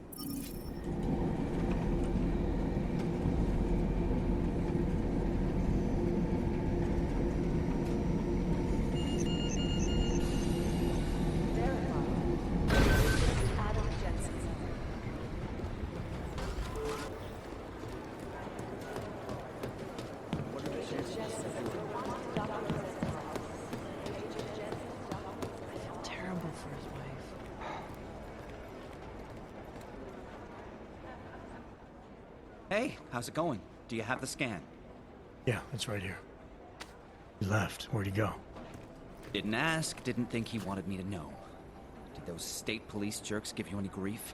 Terrible for his wife. Hey, how's it going? Do you have the scan? Yeah, it's right here. He left. Where'd he go? Didn't ask, didn't think he wanted me to know. Did those state police jerks give you any grief?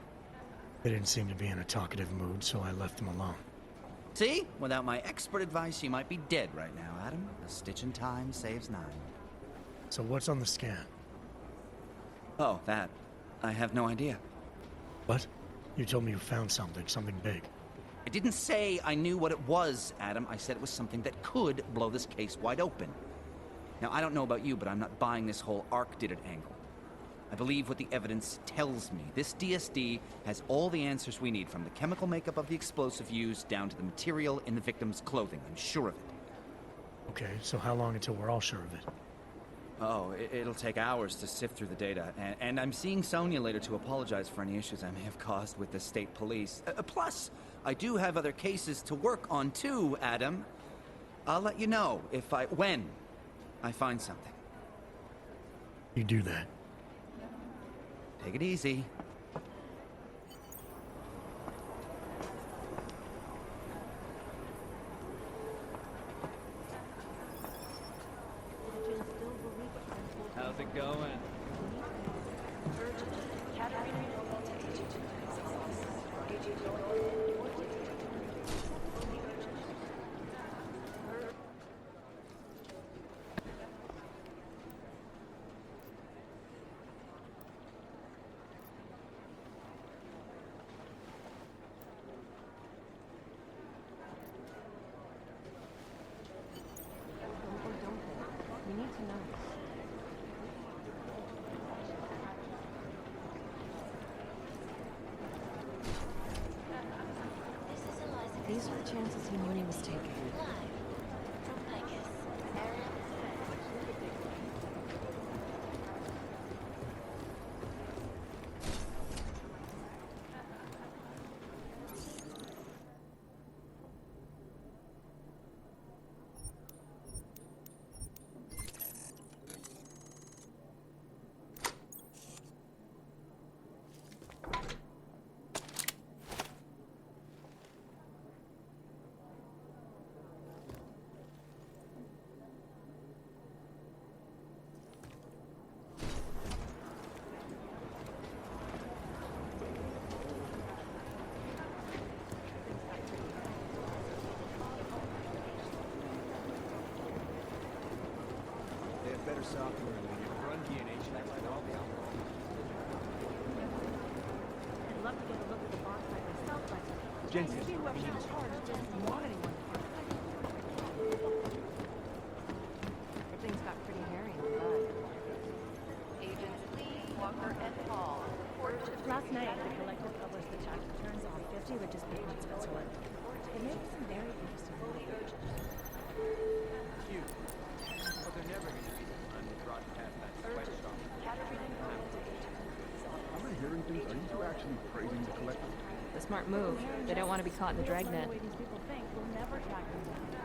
They didn't seem to be in a talkative mood, so I left them alone. See? Without my expert advice, you might be dead right now, Adam. A stitch in time saves 9. So what's on the scan? Oh, that. I have no idea. What? You told me you found something big. I didn't say I knew what it was, Adam. I said it was something that could blow this case wide open. Now, I don't know about you, but I'm not buying this whole Ark did it angle. I believe what the evidence tells me. This DSD has all the answers we need, from the chemical makeup of the explosive used down to the material in the victim's clothing. I'm sure of it. Okay, so how long until we're all sure of it? Oh, it'll take hours to sift through the data, and I'm seeing Sonia later to apologize for any issues I may have caused with the state police. Plus, I do have other cases to work on too, Adam. I'll let you know when I find something. You do that. Take it easy. How's it going? These are the chances he knew he was taking. Better software than your run DNA should have all the alcohol. I'd love to get a look at the box by myself, but Jensen, maybe whoever's in charge doesn't want anyone to. Things got pretty hairy in the bud. Agents Lee, Walker, and Paul. Last night, the collective published the tax returns on 50 richest people in Switzerland. It made some very interesting research. Cute. But they're never going to be the time they brought past that sweatshop. Am I hearing things? Are you two actually praising the collective? The smart move. They don't want to be caught in the dragnet. The way these people think will never track them down.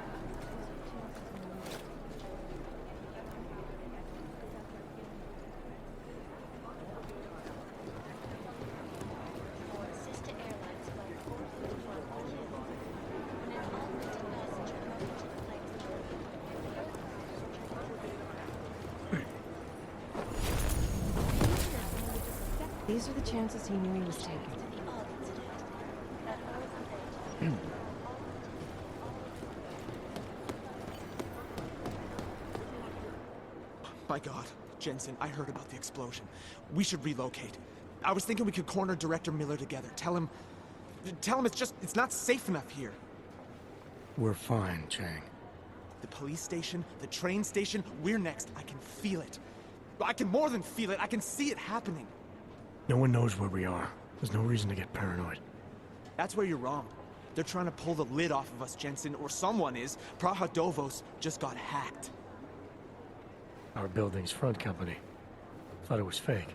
Sister Airlines flight 431 when an unwanted passenger mounted to the flight's These are the chances he knew he was taking. My God, Jensen, I heard about the explosion. We should relocate. I was thinking we could corner Director Miller together. Tell him it's not safe enough here. We're fine, Chang. The police station, the train station, we're next. I can feel it. I can more than feel it. I can see it happening. No one knows where we are. There's no reason to get paranoid. That's where you're wrong. They're trying to pull the lid off of us, Jensen, or someone is. Praha Dovos just got hacked. Our building's front company. Thought it was fake.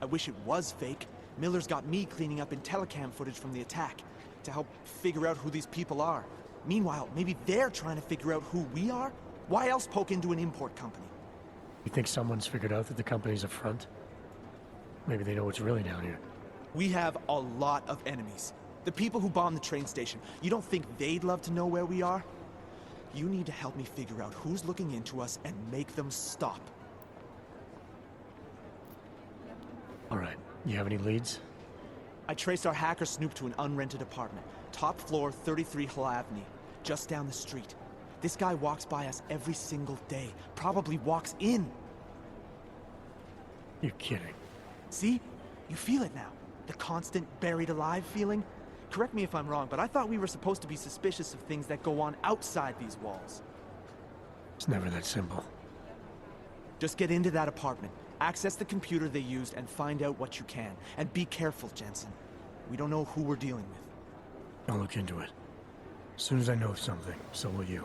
I wish it was fake. Miller's got me cleaning up IntelliCam footage from the attack to help figure out who these people are. Meanwhile, maybe they're trying to figure out who we are? Why else poke into an import company? You think someone's figured out that the company's a front? Maybe they know what's really down here. We have a lot of enemies. The people who bombed the train station. You don't think they'd love to know where we are? You need to help me figure out who's looking into us and make them stop. All right. You have any leads? I traced our hacker snoop to an unrented apartment. Top floor, 33 Hlavny. Just down the street. This guy walks by us every single day. Probably walks in. You're kidding. See? You feel it now. The constant buried alive feeling. Correct me if I'm wrong, but I thought we were supposed to be suspicious of things that go on outside these walls. It's never that simple. Just get into that apartment, access the computer they used, and find out what you can. And be careful, Jensen. We don't know who we're dealing with. I'll look into it. As soon as I know something, so will you.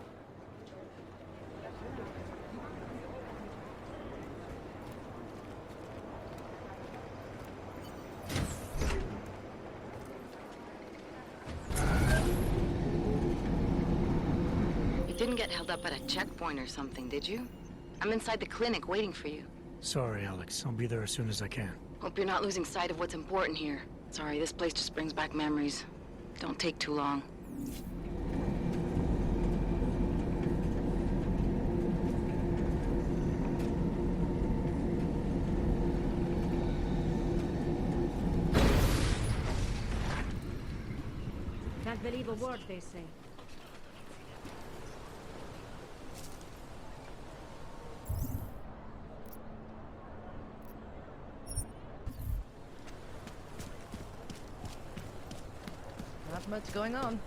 You didn't get held up at a checkpoint or something, did you? I'm inside the clinic waiting for you. Sorry, Alex. I'll be there as soon as I can. Hope you're not losing sight of what's important here. Sorry, this place just brings back memories. Don't take too long. Can't believe a word they say. Not much going on.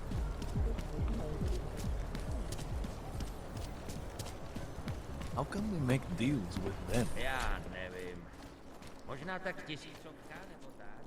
How come we make deals with them? Ja, nevím. Možná tak tisícovka nebo tak.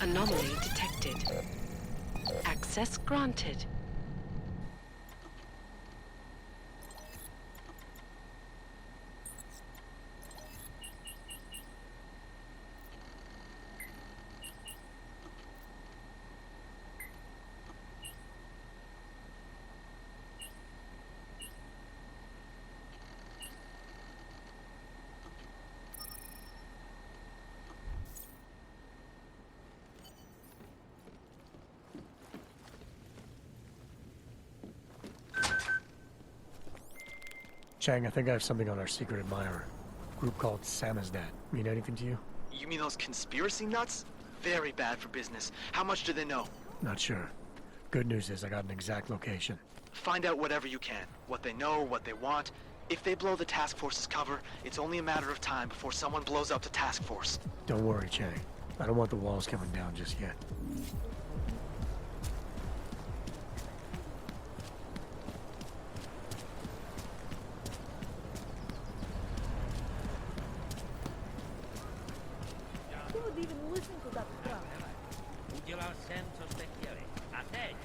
Anomaly detected. Access granted. Chang, I think I have something on our secret admirer. Group called Samizdat. Mean anything to you? You mean those conspiracy nuts? Very bad for business. How much do they know? Not sure. Good news is I got an exact location. Find out whatever you can. What they know, what they want. If they blow the task force's cover, it's only a matter of time before someone blows up the task force. Don't worry, Chang. I don't want the walls coming down just yet. Who would even listen to that crap? Udělal jsem, co jste chtěli. A teď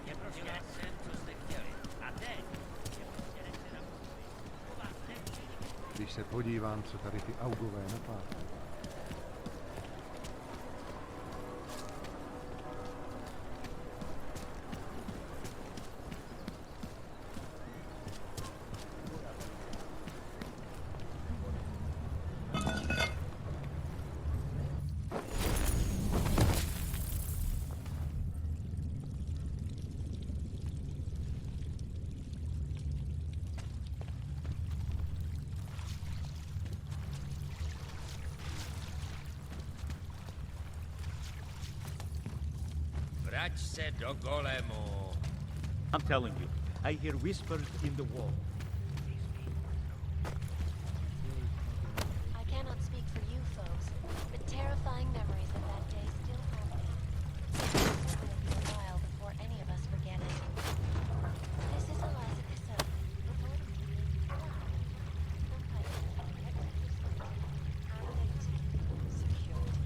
je prostě udělal jsem, co jste chtěli. A teď je prostě nechte na Když se podívám, co tady ty augové napáchají. Vrať se do golemu. I'm telling you, I hear whispers in the wall. I cannot speak for you folks, but terrifying memories of that day still haunt me. It will be a while before any of us forget it. This is Eliza Cassell, reporting to you live from Piketon, security.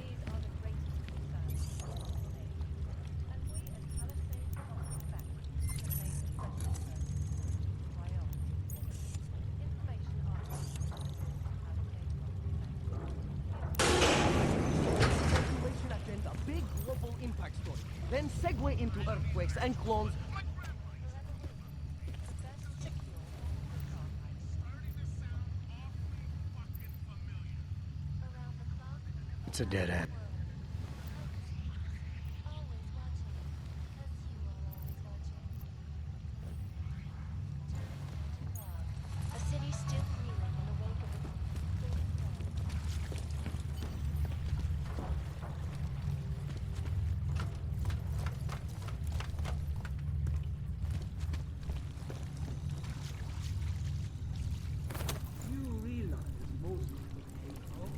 These are the greatest concerns of our day. And we as Palisade cannot look back to the days of such concerns. Priority. Information archive. Circulation agenda, big global impact story. Then segue into earthquakes and clones. It's a dead end. A city still reeling in the wake of You realize most of the people.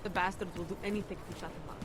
The bastards will do anything to shut him up.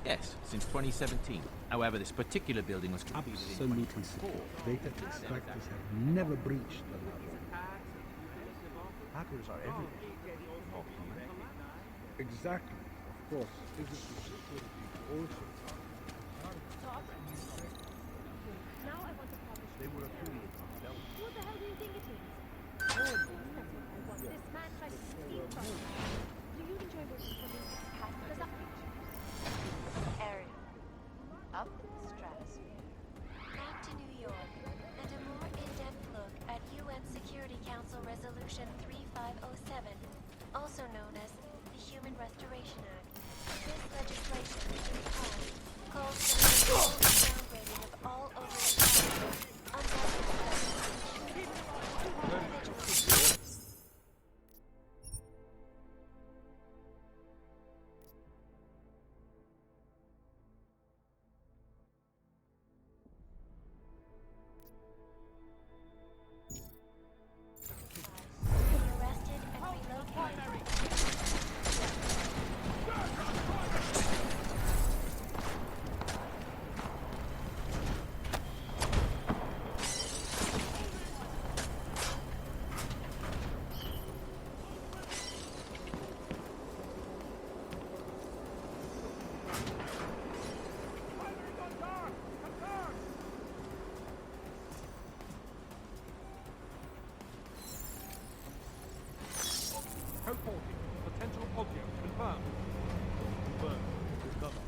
Yes, since 2017. However, this particular building was completed in Absolutely secure. Data extractors have never breached the level. Hackers are everywhere. Not here. Exactly. Of course, physical security also. Stop. Now I want to publish. They were affiliated with Deus. Who the hell do you think it is? That's what I want. This man tries to steal from me. Do you enjoy working for me? Does that Area. Up stratosphere. Back to New York, and a more in-depth look at UN Security Council Resolution 3507, also known as the Human Restoration Act. This legislation, in part, calls for the downgrading of all overseas Code 40. Potential audio confirmed. Confirmed. Cover.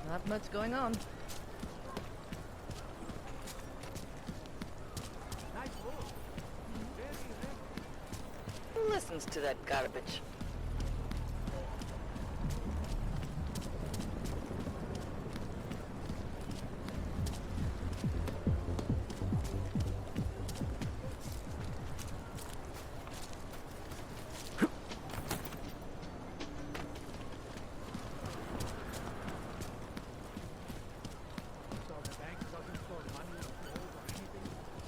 Not much going on. Who listens to that garbage?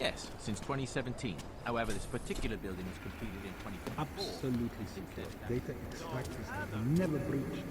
Yes, since 2017. However, this particular building was completed in 2024. Absolutely secure. Data extractors have never breached.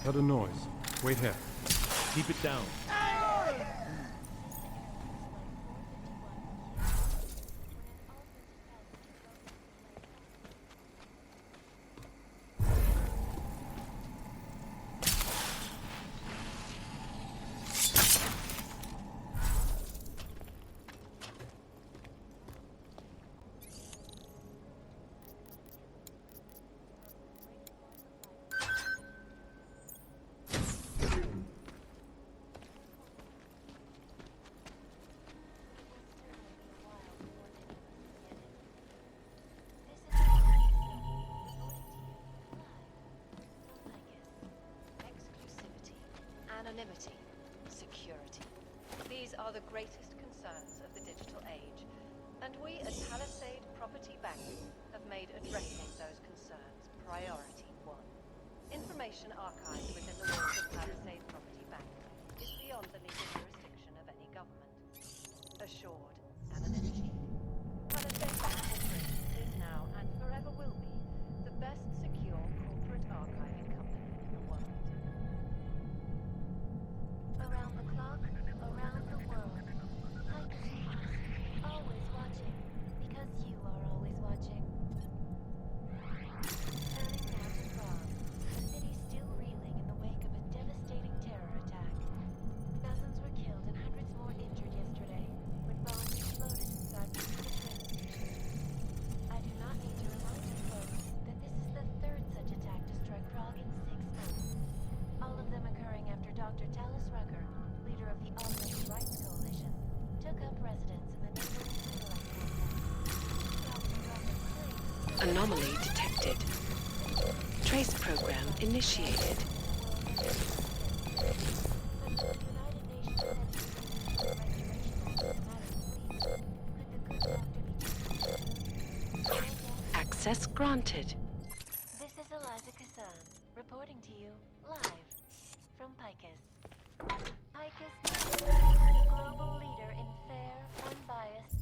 Heard a noise. Wait here. Keep it down. Anonymity, security. These are the greatest concerns of the digital age, and we at Palisade Property Bank have made addressing those concerns priority one. Information archived within the walls of Palisade Property Bank is beyond the legal jurisdiction of any government. Assured anonymity. Palisade Bank Corporation is now and forever will be the best secure corporate archiving company in the world. Around the clock, around the world. Icus Plus, always watching, because you are always watching. Turning now to Prague, a city still reeling in the wake of a devastating terror attack. Dozens were killed and hundreds more injured yesterday when bombs exploded inside the train station. I do not need to remind you folks that this is the third such attack to strike Prague in 6 months. All of them occurring after Dr. Talis Rucker, leader of the All-Women's Rights Coalition, took up residence in the neighboring satellite complex. Dr. Rucker claims... Anomaly detected. Trace program initiated. Access granted. This is Eliza Kassan, reporting to you live from Picus. Picus, the global leader in fair, unbiased...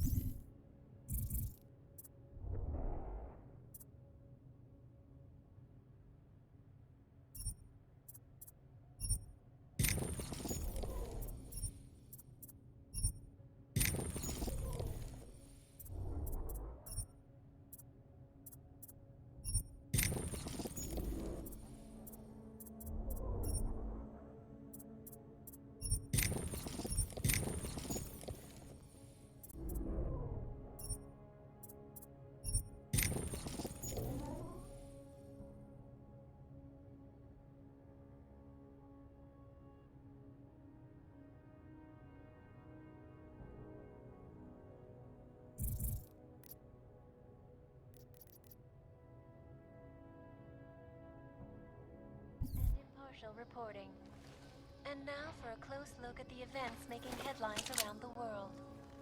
Official reporting. And now for a close look at the events making headlines around the world.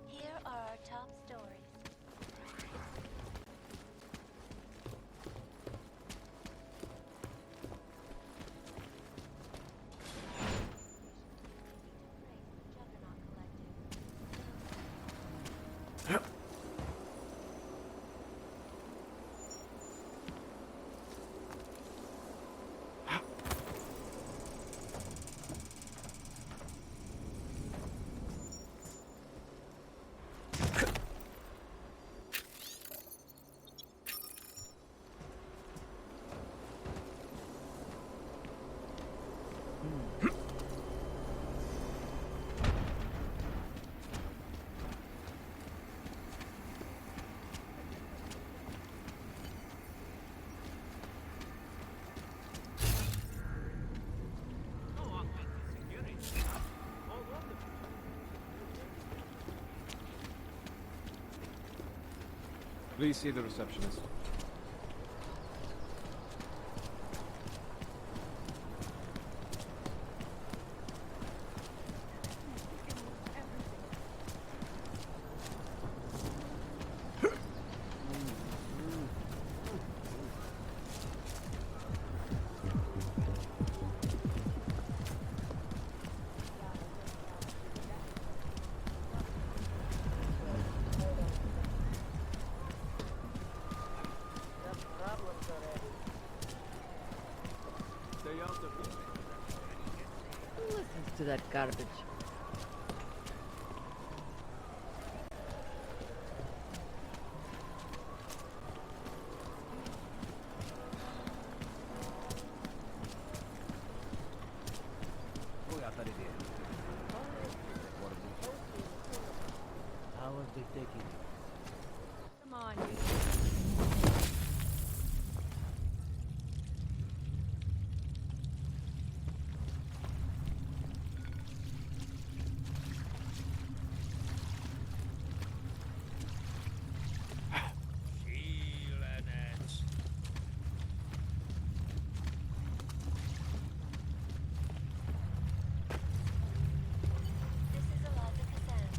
Here are our top stories. Please see the receptionist. Who listens to that garbage? How are they taking it? Come on, you. This is Eliza Kazan.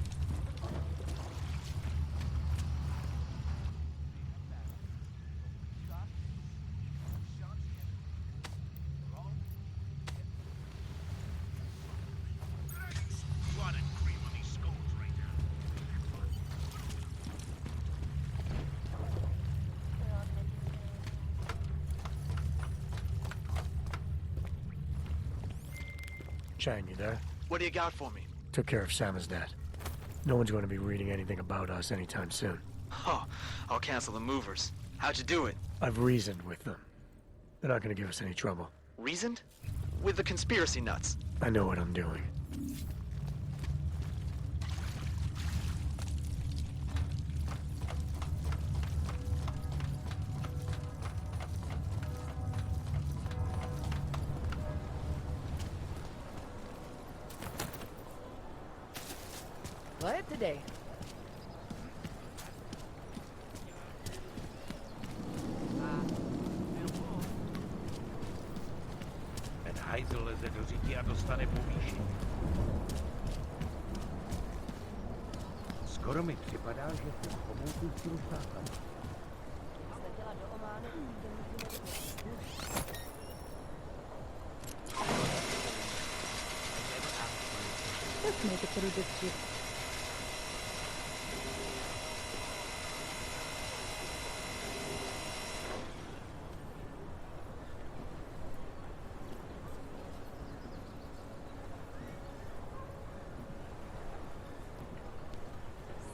What a cream on these skulls right now. Chang, you there? What do you got for me? Took care of Sam's dad. No one's going to be reading anything about us anytime soon. Oh, I'll cancel the movers. How'd you do it? I've reasoned with them. They're not going to give us any trouble. Reasoned? With the conspiracy nuts. I know what I'm doing. Quiet today. Ten hajzl leze do říky a dostane povýšení. Skoro mi připadá, že jsem pomůžu s tím štátem. Letěla do Ománu, nikdo nikdy neviděl. Let's make it through this shit.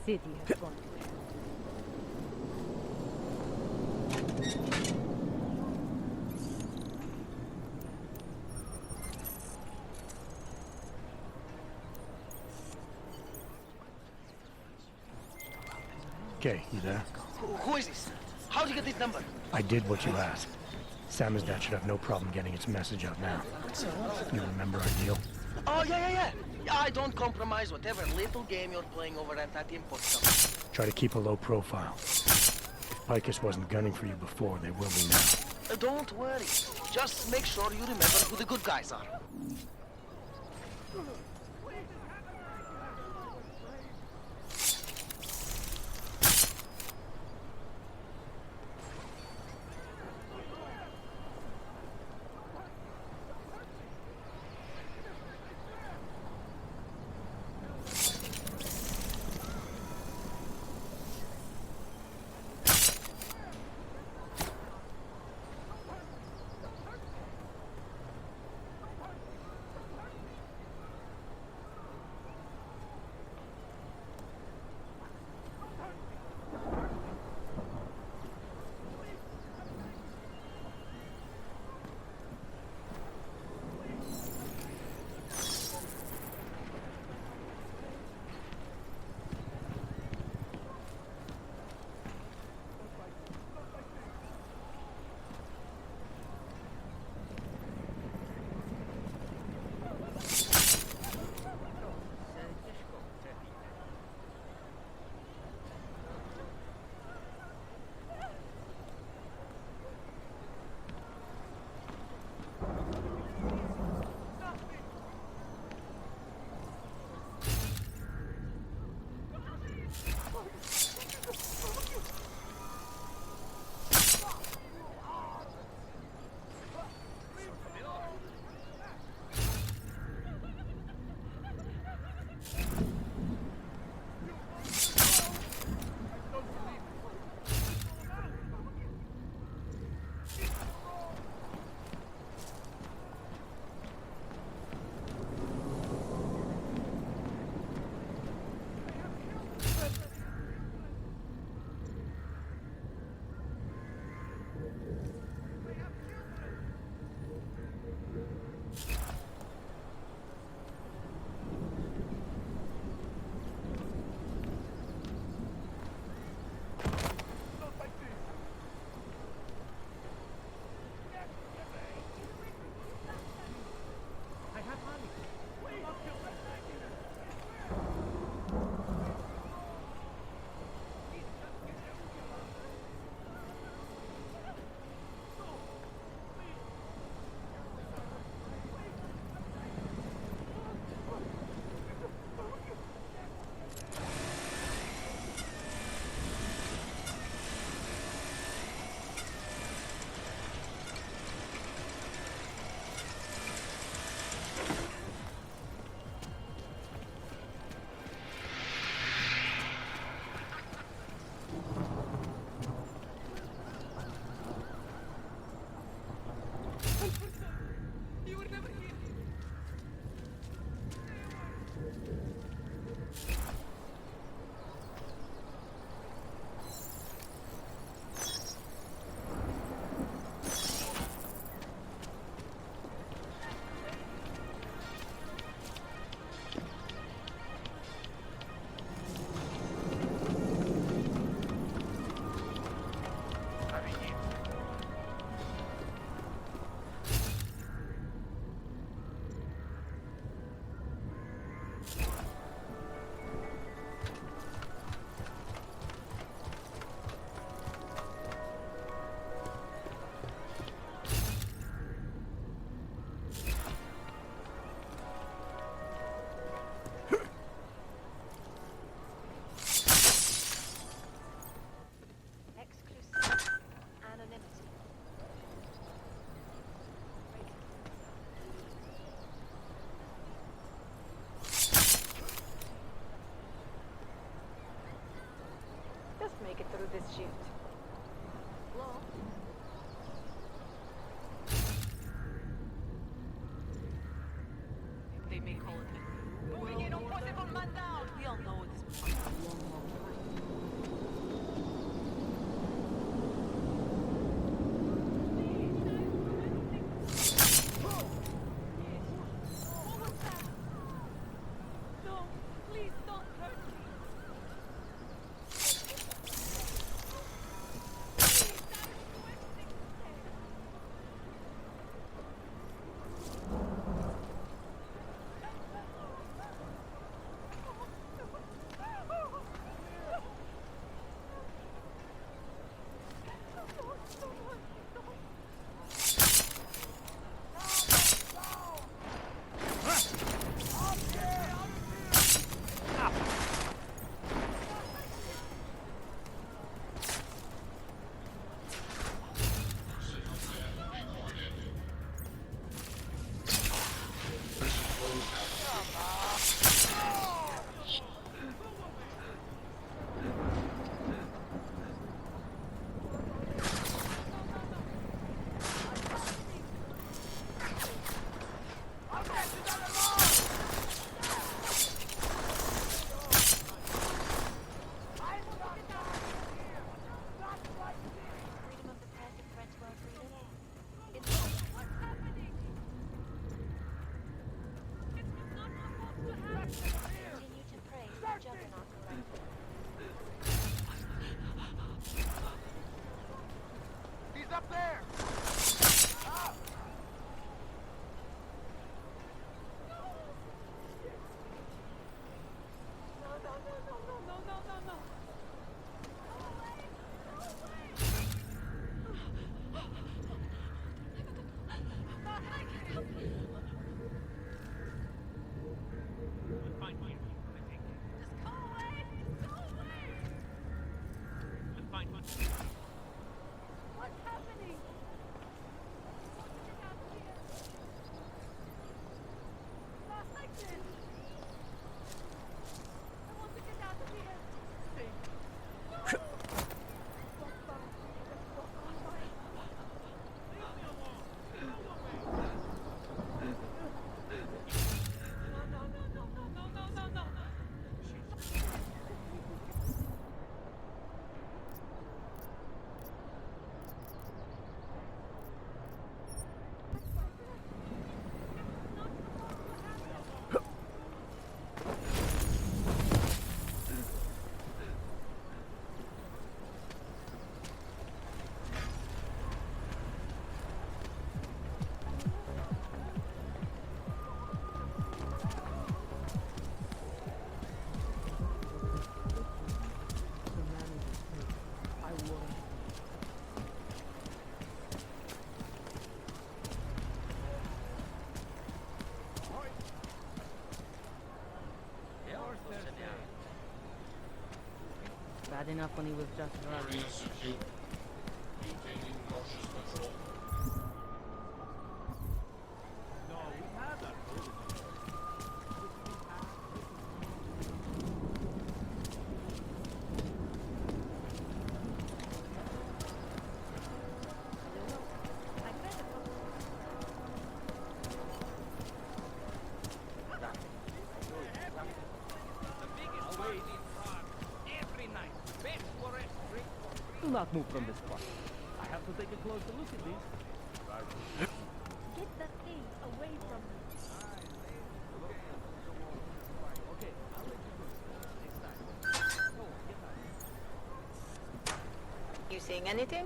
City has gone to hell. Okay, you there? Who is this? How'd you get this number? I did what you asked. Sam's dad should have no problem getting its message out now. You remember our deal? Oh, yeah. I don't compromise whatever little game you're playing over at that import company. Try to keep a low profile. If Picus wasn't gunning for you before, they will be now. Don't worry. Just make sure you remember who the good guys are. Make it through this shift. Hello? They may call it the... We all know this was for a long, long time. No, please don't hurt me. bad enough when he was just running. Do not move from this spot. I have to take a closer look at these. Get that thing away from me. Okay, I'll let you go. Next time. Go on, get out. You seeing anything?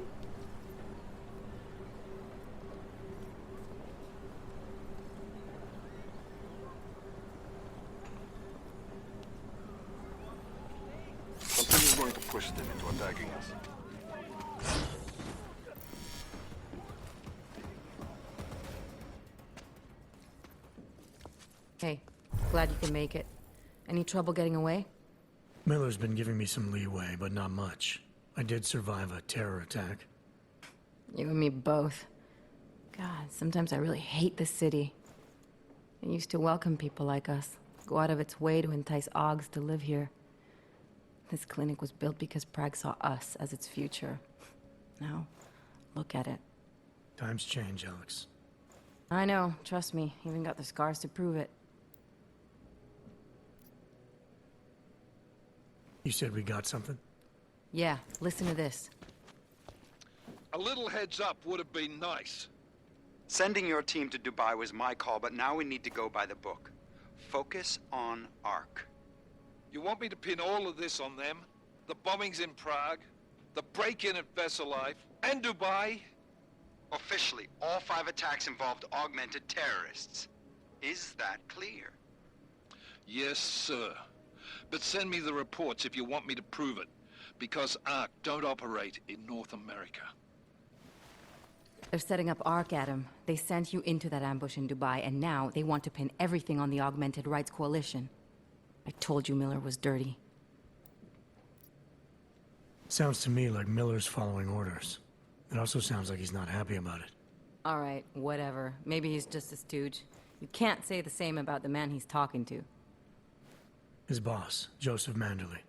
Something is going to push them into attacking us. Hey, glad you can make it. Any trouble getting away? Miller's been giving me some leeway, but not much. I did survive a terror attack. You and me both. God, sometimes I really hate this city. It used to welcome people like us, go out of its way to entice Augs to live here. This clinic was built because Prague saw us as its future. Now, look at it. Times change, Alex. I know, trust me, even got the scars to prove it. You said we got something? Yeah, listen to this. A little heads up would have been nice. Sending your team to Dubai was my call, but now we need to go by the book. Focus on Ark. You want me to pin all of this on them? The bombings in Prague, the break-in at Vesellife, and Dubai? Officially, all 5 attacks involved augmented terrorists. Is that clear? Yes, sir. But send me the reports if you want me to prove it, because Ark don't operate in North America. They're setting up Ark, Adam. They sent you into that ambush in Dubai, and now they want to pin everything on the Augmented Rights Coalition. I told you Miller was dirty. Sounds to me like Miller's following orders. It also sounds like he's not happy about it. All right, whatever. Maybe he's just a stooge. You can't say the same about the man he's talking to. His boss, Joseph Manderley.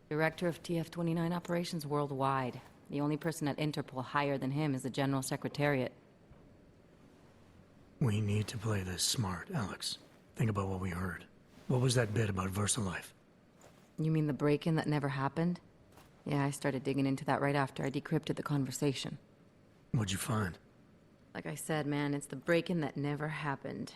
Director of TF-29 operations worldwide. The only person at Interpol higher than him is the General Secretariat. We need to play this smart, Alex. Think about what we heard. What was that bit about VersaLife? You mean the break-in that never happened? Yeah, I started digging into that right after I decrypted the conversation. What'd you find? Like I said, man, it's the break-in that never happened.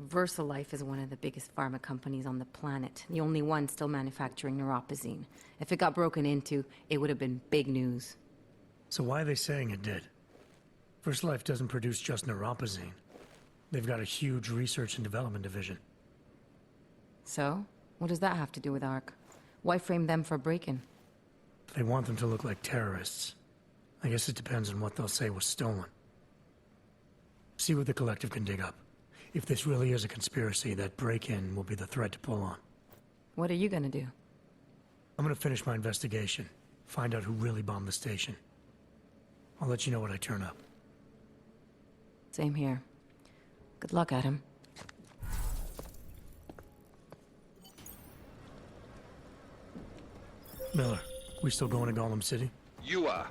VersaLife is one of the biggest pharma companies on the planet. The only one still manufacturing neuropozyne. If it got broken into, it would have been big news. So why are they saying it did? VersaLife doesn't produce just neuropozyne. They've got a huge research and development division. So? What does that have to do with Ark? Why frame them for break-in? They want them to look like terrorists. I guess it depends on what they'll say was stolen. See what the collective can dig up. If this really is a conspiracy, that break-in will be the thread to pull on. What are you gonna do? I'm gonna finish my investigation. Find out who really bombed the station. I'll let you know when I turn up. Same here. Good luck, Adam. Miller, we still going to Gollum City? You are.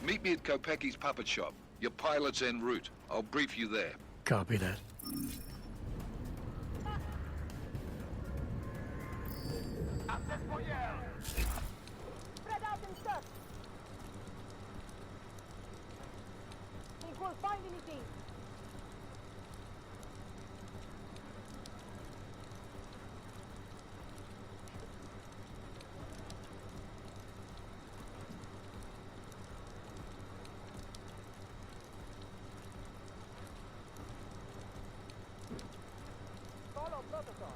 Meet me at Kopecki's puppet shop. Your pilot's en route. I'll brief you there. Copy that. Spread out and search. Think we'll find anything. Follow protocol.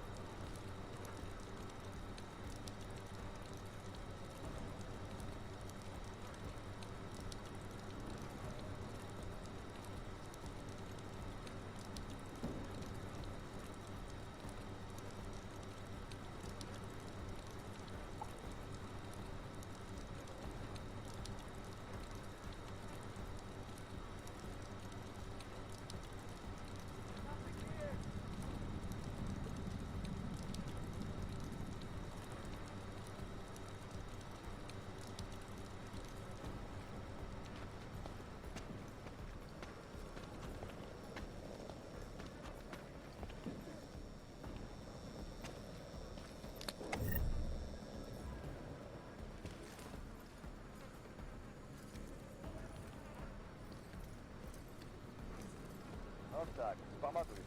Так, поматывай.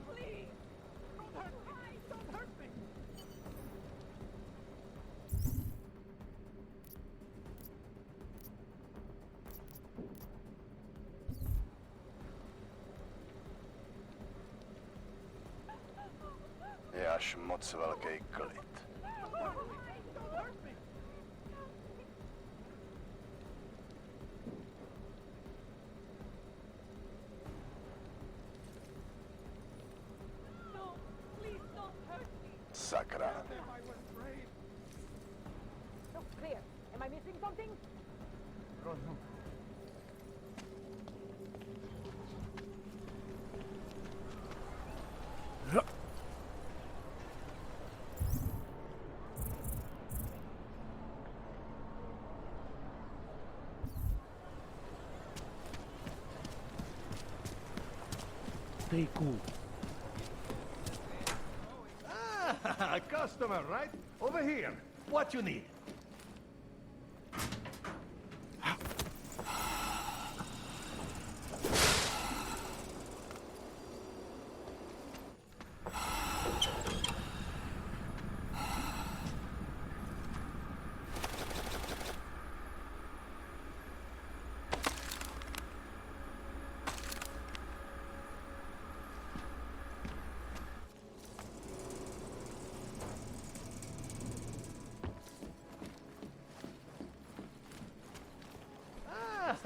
Please! Don't hurt me! Don't hurt me! Je až moc velký klid. Don't hurt me! No! Please don't hurt me! Sakra. I was brave! No, clear. Am I missing something? Stay cool. Ah, customer, right? Over here. What you need?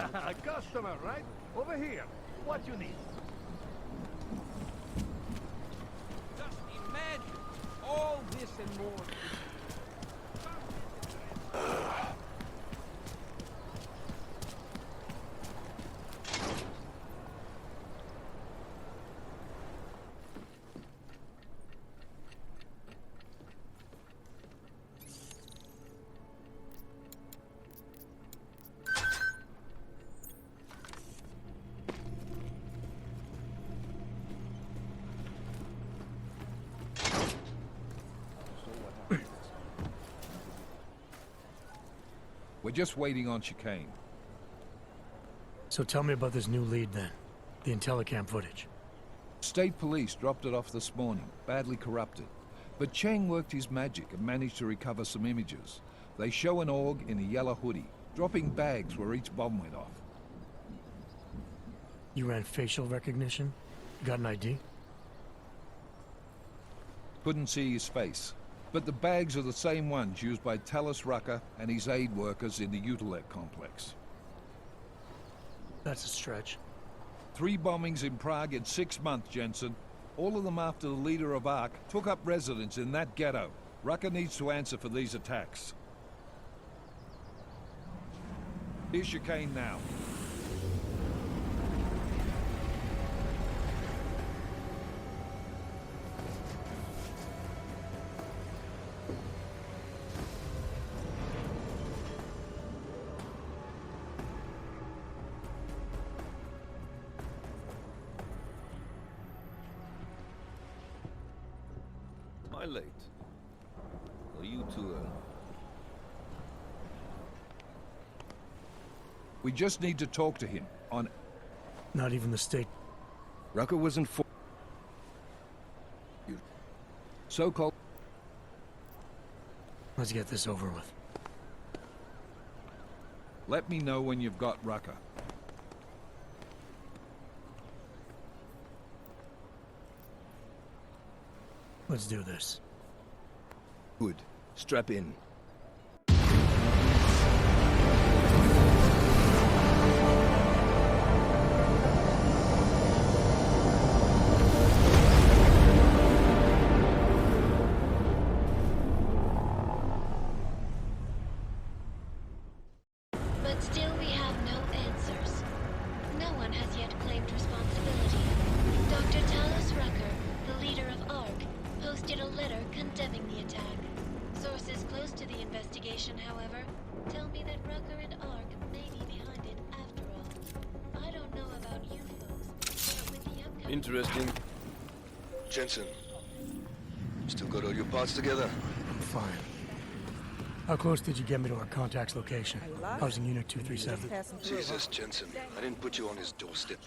Ah, customer, right? Over here. What you need? Just imagine all this and more. We're just waiting on chicane. So tell me about this new lead then. The Intellicam footage. State police dropped it off this morning, badly corrupted. But Cheng worked his magic and managed to recover some images. They show an org in a yellow hoodie, dropping bags where each bomb went off. You ran facial recognition? Got an ID? Couldn't see his face. But the bags are the same ones used by Talus Rucker and his aid workers in the Utilec complex. That's a stretch. 3 bombings in Prague in 6 months, Jensen. All of them after the leader of ARC took up residence in that ghetto. Rucker needs to answer for these attacks. Here's chicane now. Am I late? Are you too early? We just need to talk to him on... Not even the state. Rucker was informed. So-called... Let's get this over with. Let me know when you've got Rucker. Let's do this. Good. Strap in. But still we have no answers. No one has yet claimed responsibility. Dr. Talus Rucker, the leader of ARC, posted a letter condemning the attack. Sources close to the investigation, however, tell me that Rucker and ARC may be behind it after all. I don't know about you folks, but with the upcoming Interesting. Jensen, still got all your parts together? I'm fine. How close did you get me to our contact's location? Housing Unit 237. Jesus, Jensen, I didn't put you on his doorstep.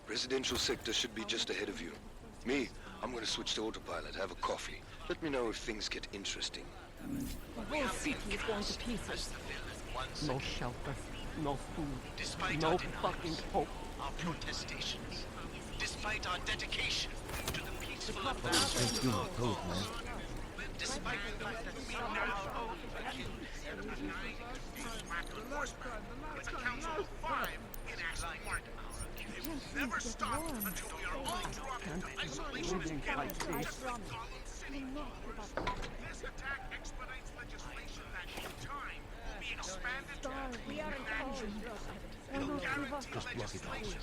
Residential sector should be just ahead of you. Me, I'm gonna switch to autopilot, have a coffee. Let me know if things get interesting. The whole city is going to pieces. No shelter, no food, no fucking hope. Our protestations, despite our dedication to the peaceful despite the fact that we now own the Q7 with a council of 5 in Asgard. They will never stop until we are all dropped into isolationist camps. This attack expedites legislation that in time will be expanded to We are in action. it'll guarantee legislation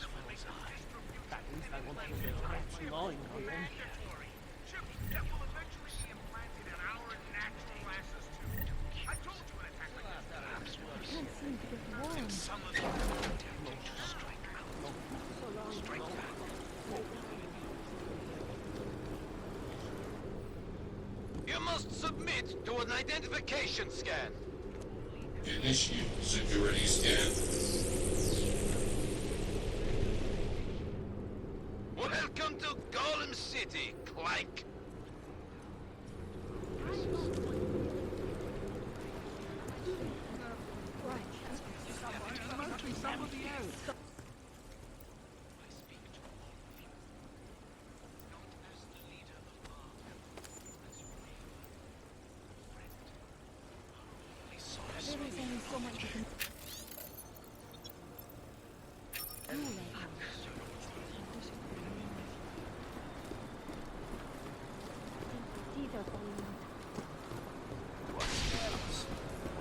At least I won't be gnawing on them. that will eventually be implanted in our next classes too. I told you an attack like this perhaps was. And some of you attempted to strike out. Strike back. You must submit to an identification scan. Initiate security scan. Welcome to Golem City, Clank. There is only so much you can...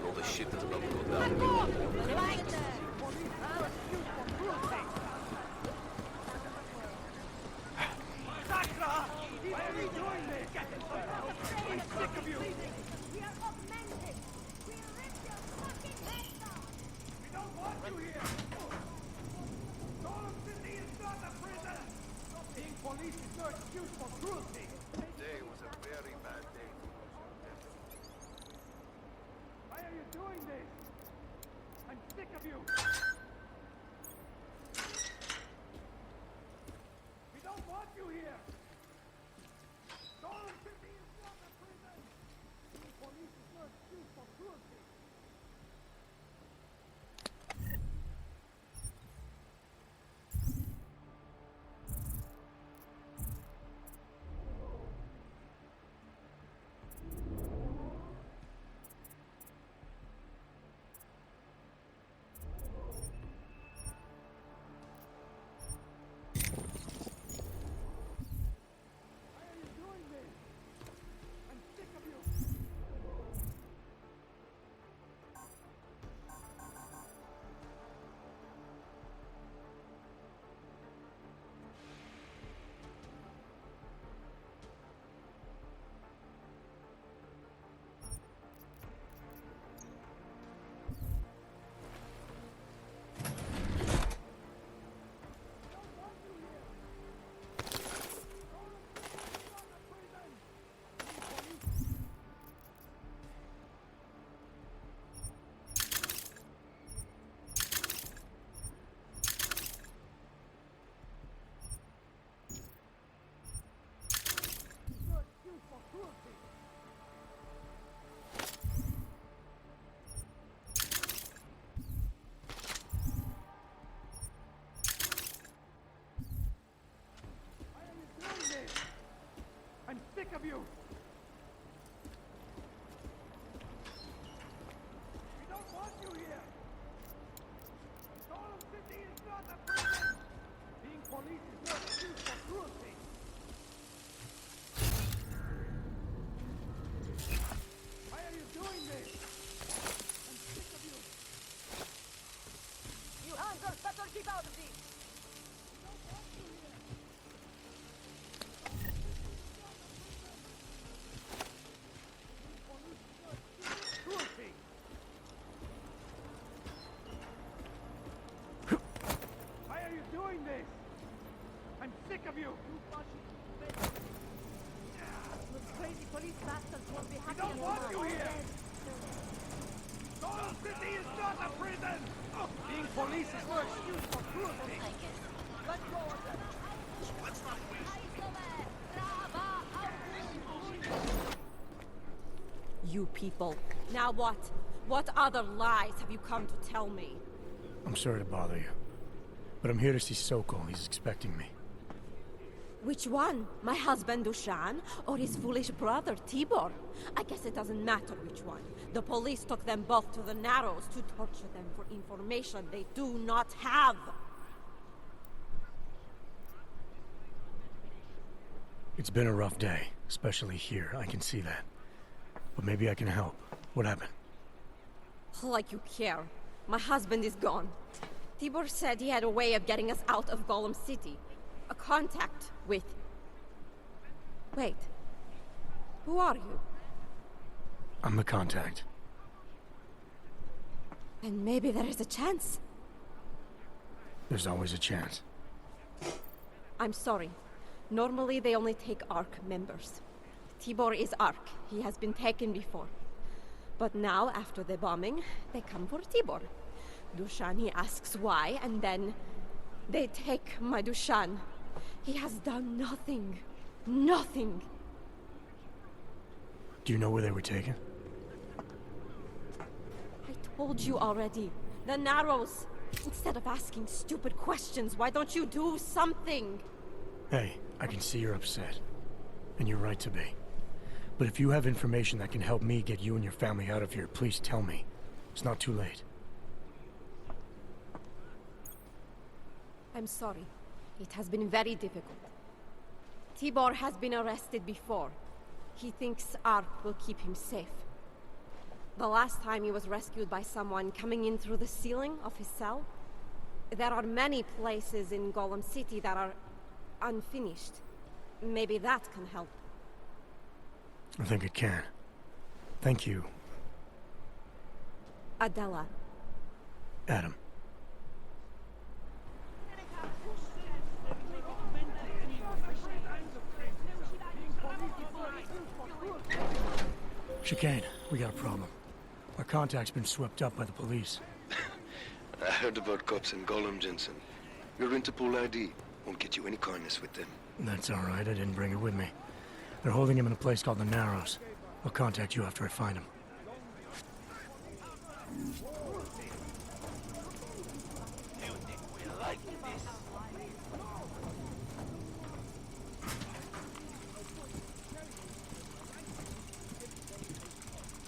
All the shit that's about to go down. Why are you doing this? I'm sick of you! We are augmented! We'll rip your fucking heads off! We don't want you here! Golem City is not a prison! Being police is no excuse for cruelty! Today was a very bad day. Why are you doing this? I'm sick of you! We don't want you here! Golem City is not a prison! Being police is no excuse for cruelty! Why are you doing this? I'm sick of you! No excuse for cruelty! Why are you doing this? I'm sick of you! We don't want you here! Golem City is not a prison! Being police is no excuse for cruelty! Why are you doing this? I'm sick of you! You hunger, better keep out of this! We don't want you here! Cruelty! Why are you doing this? I'm sick of you! Those crazy police bastards won't be happy. We don't want you here! Gotham City is not a prison! Being police is no excuse for cruelty! Let go of them! Let's not You people. Now what? What other lies have you come to tell me? I'm sorry to bother you, but I'm here to see Sokol. He's expecting me. Which one? My husband Dushan or his foolish brother Tibor? I guess it doesn't matter which one. The police took them both to the Narrows to torture them for information they do not have. It's been a rough day, especially here. I can see that. But maybe I can help. What happened? Like you care. My husband is gone. Tibor said he had a way of getting us out of Golem City. A contact with... Wait. Who are you? I'm the contact. And maybe there is a chance. There's always a chance. I'm sorry. Normally they only take ARC members. Tibor is ARC. He has been taken before. But now, after the bombing, they come for Tibor. Dushan, he asks why, and then they take my Dushan. He has done nothing. Nothing. Do you know where they were taken? I told you already. The Narrows. Instead of asking stupid questions, why don't you do something? Hey, I can see you're upset. And you're right to be. But if you have information that can help me get you and your family out of here, please tell me. It's not too late. I'm sorry. It has been very difficult. Tibor has been arrested before. He thinks ARC will keep him safe. The last time he was rescued by someone coming in through the ceiling of his cell. There are many places in Golem City that are unfinished. Maybe that can help. I think it can. Thank you, Adela. Adam. Chicane, we got a problem. Our contact's been swept up by the police. I heard about cops in Gollum, Jensen. Your Interpol ID won't get you any kindness with them. That's all right, I didn't bring it with me. They're holding him in a place called the Narrows. I'll contact you after I find him.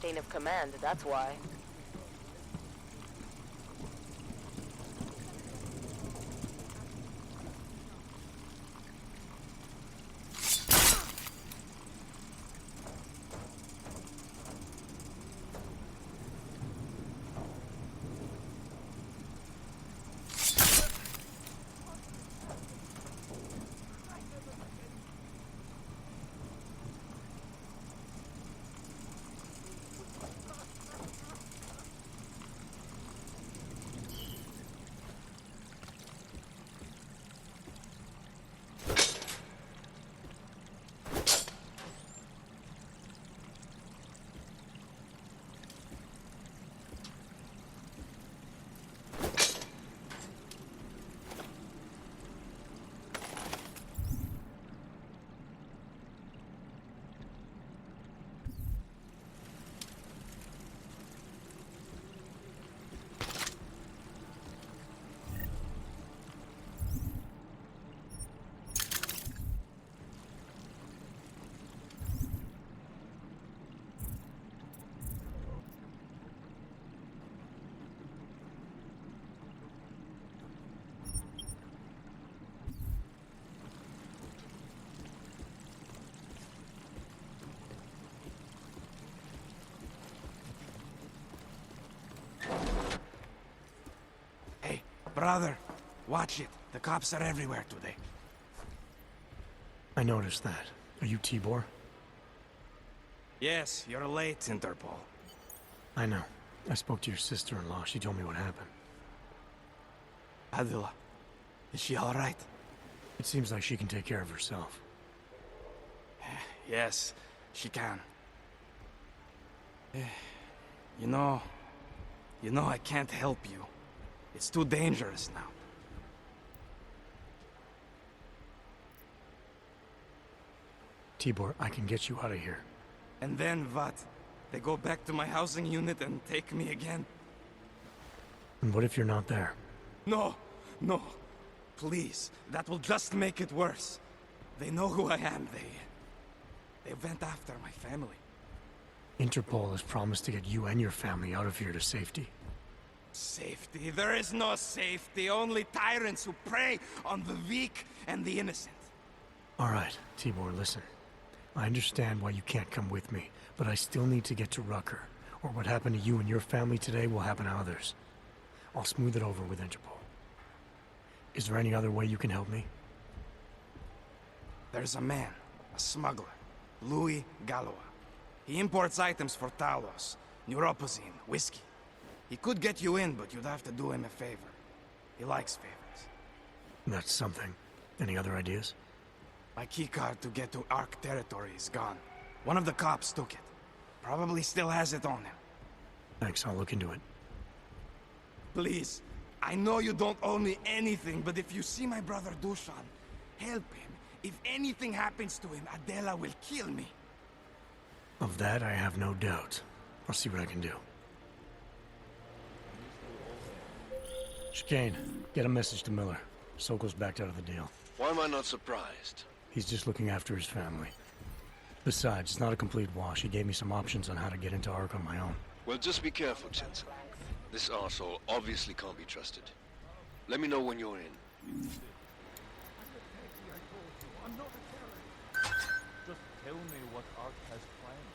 Chain of command, that's why. Brother, watch it. The cops are everywhere today. I noticed that. Are you Tibor? Yes, you're late, Interpol. I know. I spoke to your sister-in-law. She told me what happened. Adela, is she all right? It seems like she can take care of herself. Yes, she can. You know, I can't help you. It's too dangerous now. Tibor, I can get you out of here. And then what? They go back to my housing unit and take me again? And what if you're not there? No, no. Please, that will just make it worse. They know who I am. They went after my family. Interpol has promised to get you and your family out of here to safety. Safety? There is no safety. Only tyrants who prey on the weak and the innocent. All right, Tibor, listen. I understand why you can't come with me, but I still need to get to Rucker, or what happened to you and your family today will happen to others. I'll smooth it over with Interpol. Is there any other way you can help me? There's a man, a smuggler, Louis Galois. He imports items for Talos, neuropozyne, whiskey. He could get you in, but you'd have to do him a favor. He likes favors. That's something. Any other ideas? My keycard to get to Ark territory is gone. One of the cops took it. Probably still has it on him. Thanks, I'll look into it. Please, I know you don't owe me anything, but if you see my brother Dushan, help him. If anything happens to him, Adela will kill me. Of that, I have no doubt. I'll see what I can do. Chicane, get a message to Miller. Sokol's backed out of the deal. Why am I not surprised? He's just looking after his family. Besides, it's not a complete wash. He gave me some options on how to get into Ark on my own. Well, just be careful, Jensen. This arsehole obviously can't be trusted. Let me know when you're in. Just tell me what Ark has planned.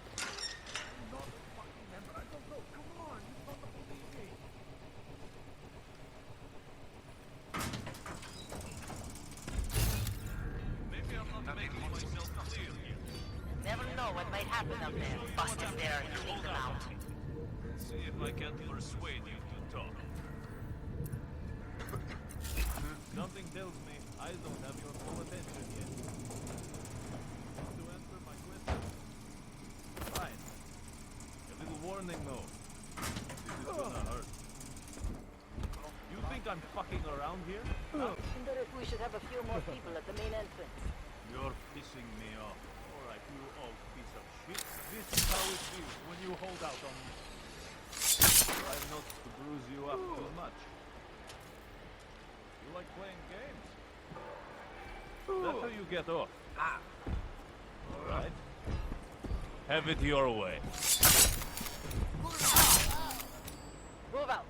I'm not a fucking member. I don't know. Come on. You don't believe me. Maybe I'm not making myself clear here. Never know what might happen up there. Bust in there and clean them out. See if I can persuade you to talk. Something tells me I don't have your full attention yet. Want to answer my question? Fine. A little warning though. This is gonna hurt. You think I'm fucking around here? Huh? Wonder if we should have a few more people at the main entrance. You're pissing me off. Alright, you old piece of shit. This is how it feels when you hold out on me. Try not to bruise you up too much. You like playing games? That's how you get off. Alright. Have it your way. Move out.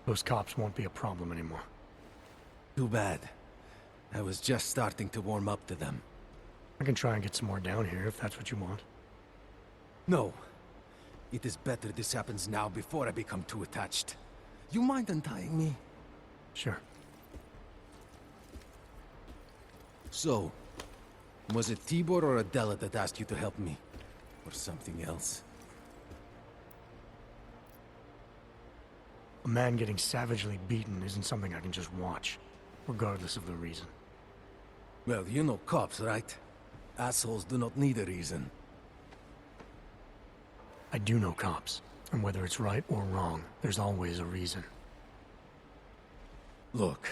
Those cops won't be a problem anymore. Too bad. I was just starting to warm up to them. I can try and get some more down here if that's what you want. No. It is better this happens now before I become too attached. You mind untying me? Sure. So, was it Tibor or Adela that asked you to help me? Or something else? A man getting savagely beaten isn't something I can just watch, regardless of the reason. Well, you know cops, right? Assholes do not need a reason. I do know cops, and whether it's right or wrong, there's always a reason. Look,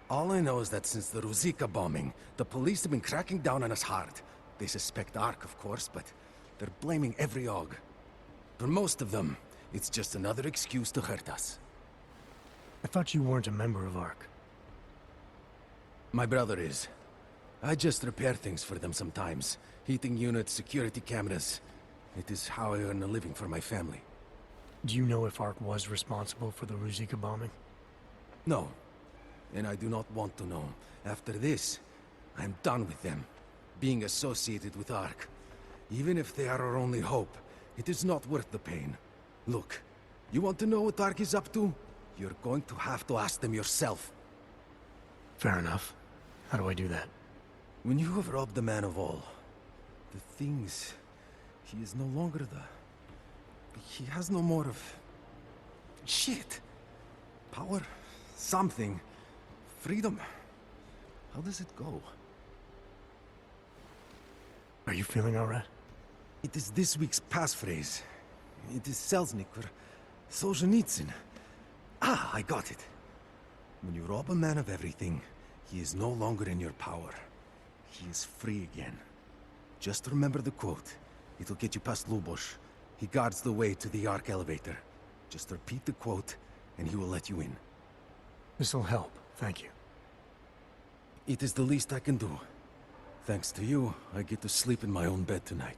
all I know is that since the Ruzicka bombing, the police have been cracking down on us hard. They suspect Ark, of course, but they're blaming every AUG. For most of them, it's just another excuse to hurt us. I thought you weren't a member of ARC. My brother is. I just repair things for them sometimes. Heating units, security cameras. It is how I earn a living for my family. Do you know if ARC was responsible for the Ruzicka bombing? No. And I do not want to know. After this, I'm done with them. Being associated with ARC. Even if they are our only hope, it is not worth the pain. Look, you want to know what ARC is up to? You're going to have to ask them yourself. Fair enough. How do I do that? When you have robbed the man of all, the things... He is no longer the... He has no more of... Shit! Power? Something. Freedom. How does it go? Are you feeling alright? It is this week's passphrase. It is Selznick or Solzhenitsyn. Ah, I got it. When you rob a man of everything, he is no longer in your power. He is free again. Just remember the quote. It'll get you past Lubosh. He guards the way to the Ark elevator. Just repeat the quote, and he will let you in. This'll help, thank you. It is the least I can do. Thanks to you, I get to sleep in my own bed tonight.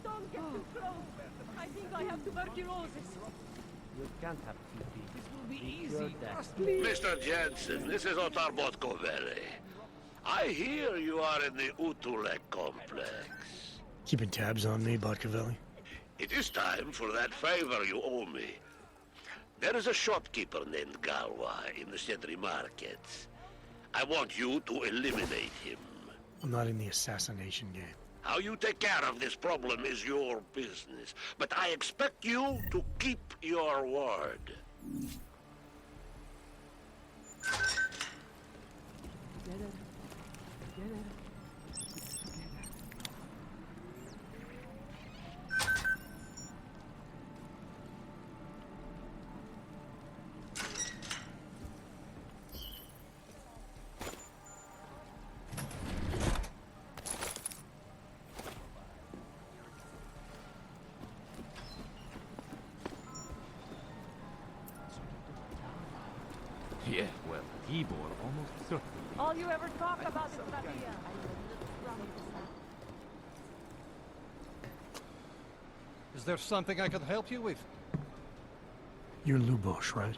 Don't get too close. I think I have tuberculosis. You can't have TB. This will be You're easy. dead. Trust me. Mr. Jensen, this is Otar Botkovere. I hear you are in the Utulek complex. Keeping tabs on me, Botkovelli? It is time for that favor you owe me. There is a shopkeeper named Galwa in the Sedri markets. I want you to eliminate him. I'm not in the assassination game. How you take care of this problem is your business, but I expect you to keep your word. Yeah, well, Tibor almost certainly. All you ever talk about is Maria. Is there something I could help you with? You're Lubosh, right?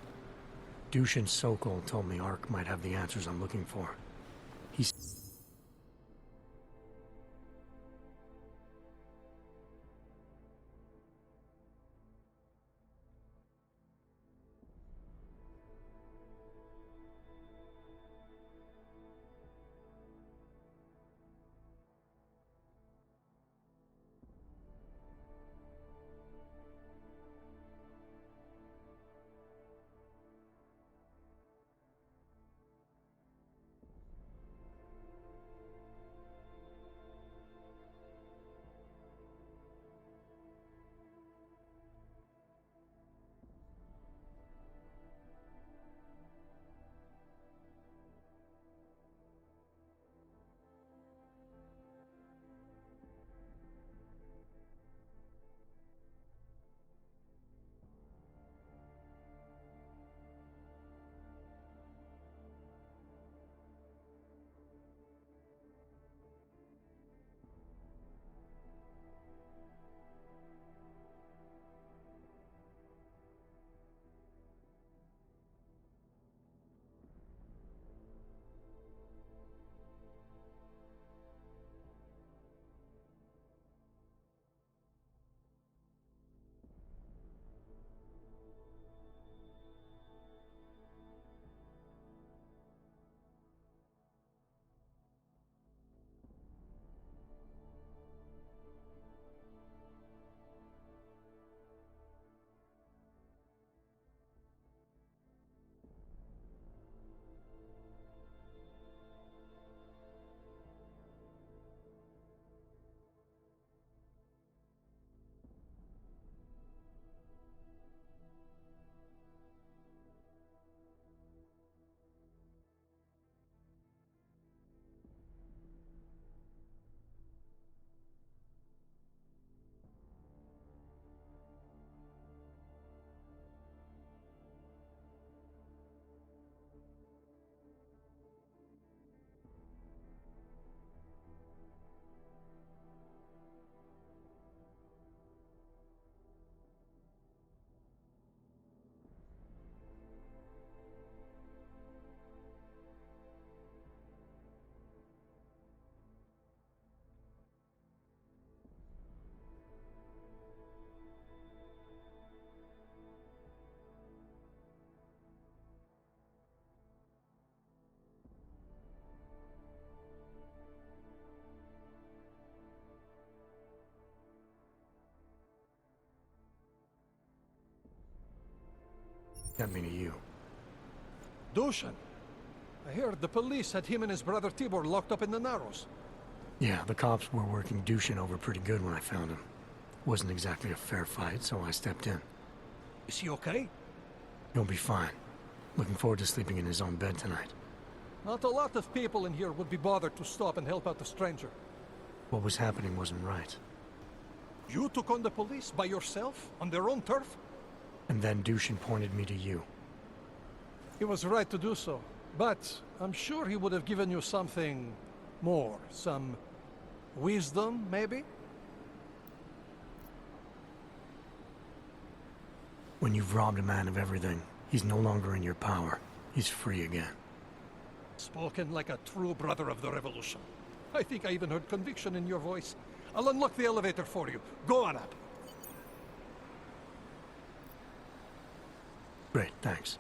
Dushin Sokol told me ARC might have the answers I'm looking for. He's... That mean to you? Dushan. I heard the police had him and his brother Tibor locked up in the Narrows. Yeah, the cops were working Dushin over pretty good when I found him. Wasn't exactly a fair fight, so I stepped in. Is he okay? He'll be fine. Looking forward to sleeping in his own bed tonight. Not a lot of people in here would be bothered to stop and help out the stranger. What was happening wasn't right. You took on the police by yourself, on their own turf? And then Dushin pointed me to you. He was right to do so, but I'm sure he would have given you something more. Some wisdom, maybe? When you've robbed a man of everything, he's no longer in your power. He's free again. Spoken like a true brother of the revolution. I think I even heard conviction in your voice. I'll unlock the elevator for you. Go on up. Great, thanks.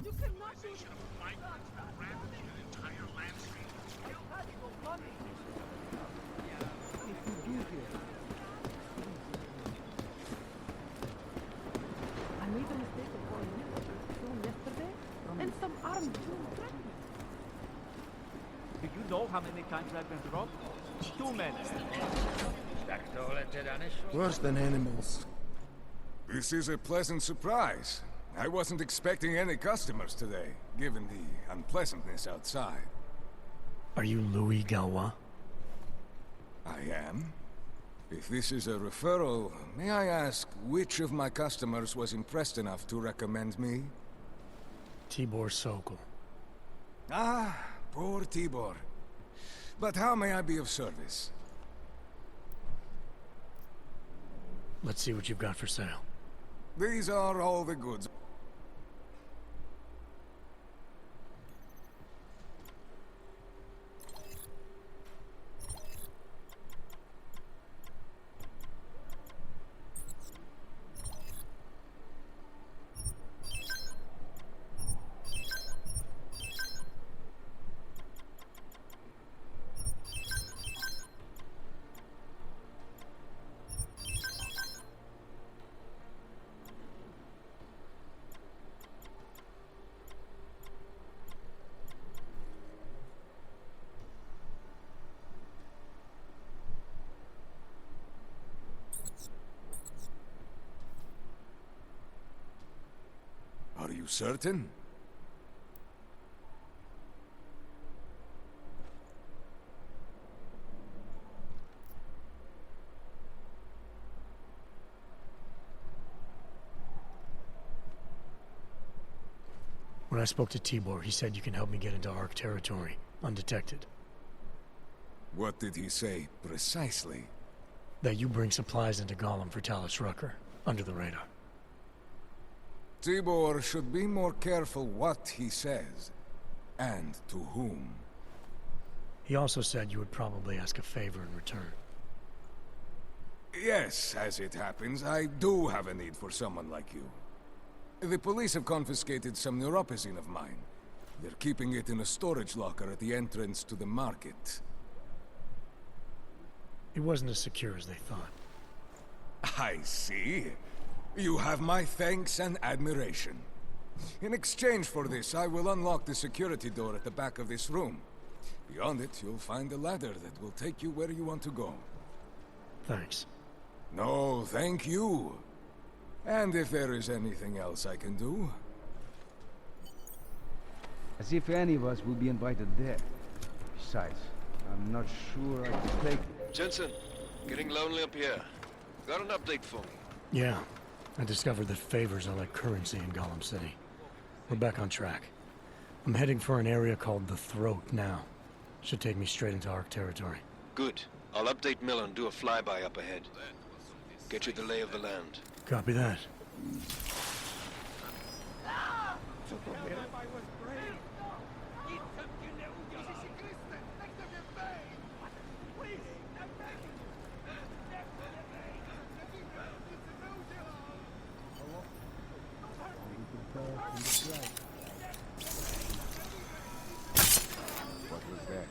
You cannot do this. Ravaged an entire landscape. Still valuable money. If you do here. I made a mistake of calling you phone yesterday, and some armed Jew threatened me. Do you know how many times I've been robbed? Too many. Worse than animals. This is a pleasant surprise. I wasn't expecting any customers today, given the unpleasantness outside. Are you Louis Galois? I am. If this is a referral, may I ask which of my customers was impressed enough to recommend me? Tibor Sokol. Ah, poor Tibor. But how may I be of service? Let's see what you've got for sale. These are all the goods. Are you certain? When I spoke to Tibor, he said you can help me get into Ark territory, undetected. What did he say, precisely? That you bring supplies into Gollum for Talus Rucker, under the radar. Tibor should be more careful what he says, and to whom. He also said you would probably ask a favor in return. Yes, as it happens, I do have a need for someone like you. The police have confiscated some neuropozyne of mine. They're keeping it in a storage locker at the entrance to the market. It wasn't as secure as they thought. I see. You have my thanks and admiration. In exchange for this, I will unlock the security door at the back of this room. Beyond it, you'll find a ladder that will take you where you want to go. Thanks. No, thank you. And if there is anything else I can do... As if any of us will be invited there. Besides, I'm not sure I can take... Jensen, getting lonely up here. Got an update for me. Yeah, I discovered that favors are like currency in Gollum City. We're back on track. I'm heading for an area called the Throat now. Should take me straight into Ark territory. Good. I'll update Miller and do a flyby up ahead. Get you the lay of the land. Copy that. What was that?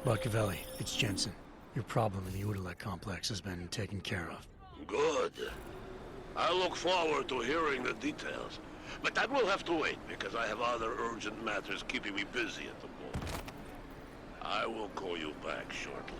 Machiavelli, it's Jensen. Your problem in the Udalek complex has been taken care of. Good. I look forward to hearing the details. But that will have to wait, because I have other urgent matters keeping me busy at the moment. I will call you back shortly.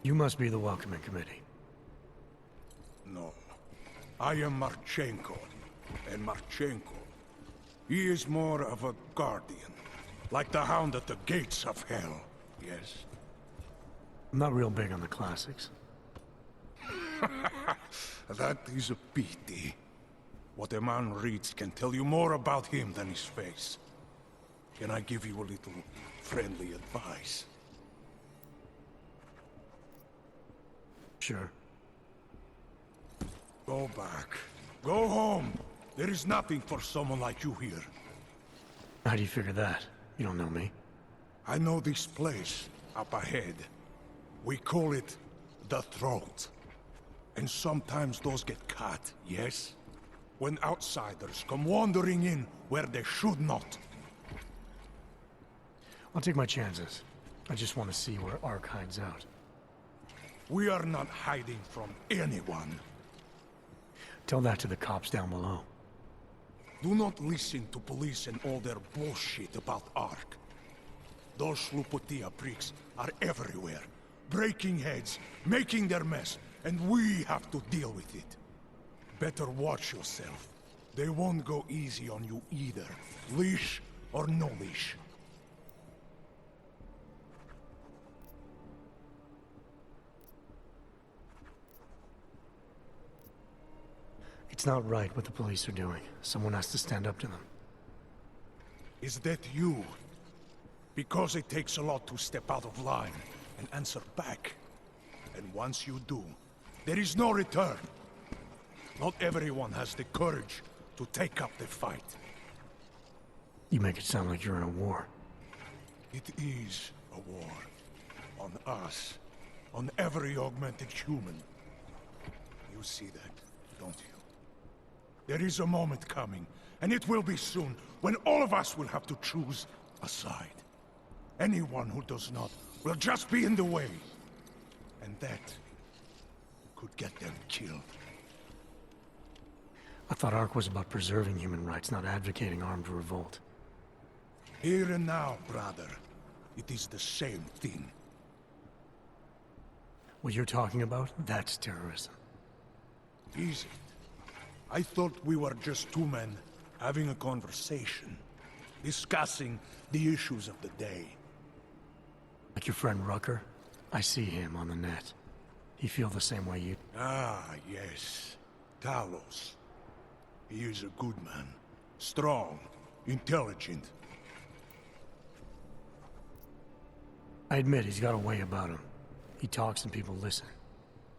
You must be the welcoming committee. No. I am Marchenko. And Marchenko, he is more of a guardian. Like the hound at the gates of hell, yes? I'm not real big on the classics. That is a pity. What a man reads can tell you more about him than his face. Can I give you a little friendly advice? Sure. Go back. Go home. There is nothing for someone like you here. How do you figure that? You don't know me. I know this place, up ahead. We call it the Throat. And sometimes those get cut, yes? When outsiders come wandering in where they should not. I'll take my chances. I just want to see where Ark hides out. We are not hiding from anyone. Tell that to the cops down below. Do not listen to police and all their bullshit about Ark. Those Slupotia pricks are everywhere. Breaking heads, making their mess, and we have to deal with it. Better watch yourself. They won't go easy on you either. Leash or no leash. It's not right what the police are doing. Someone has to stand up to them. Is that you? Because it takes a lot to step out of line and answer back. And once you do, there is no return. Not everyone has the courage to take up the fight. You make it sound like you're in a war. It is a war. On us. On every augmented human. You see that, don't you? There is a moment coming, and it will be soon, when all of us will have to choose a side. Anyone who does not will just be in the way. And that could get them killed. I thought Ark was about preserving human rights, not advocating armed revolt. Here and now, brother. It is the same thing. What you're talking about, that's terrorism. Is it? I thought we were just two men having a conversation, discussing the issues of the day. Like your friend Rucker? I see him on the net. He feel the same way you... Ah, yes. Talos. He is a good man. Strong. Intelligent. I admit he's got a way about him. He talks and people listen.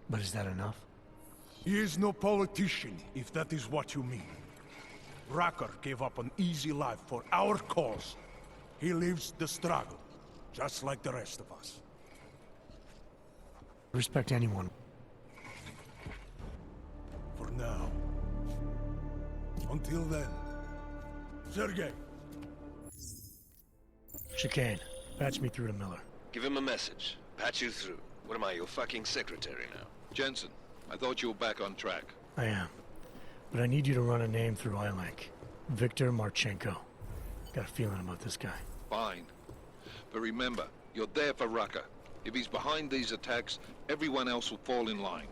But is that enough? He is no politician, if that is what you mean. Rucker gave up an easy life for our cause. He lives the struggle, just like the rest of us. Respect anyone. For now. Until then. Sergei! Chicane, patch me through to Miller. Give him a message. Patch you through. What am I, your fucking secretary now? Jensen, I thought you were back on track. I am. But I need you to run a name through ILANC. Viktor Marchenko. Got a feeling about this guy. Fine. But remember, you're there for Rucker. If he's behind these attacks, everyone else will fall in line.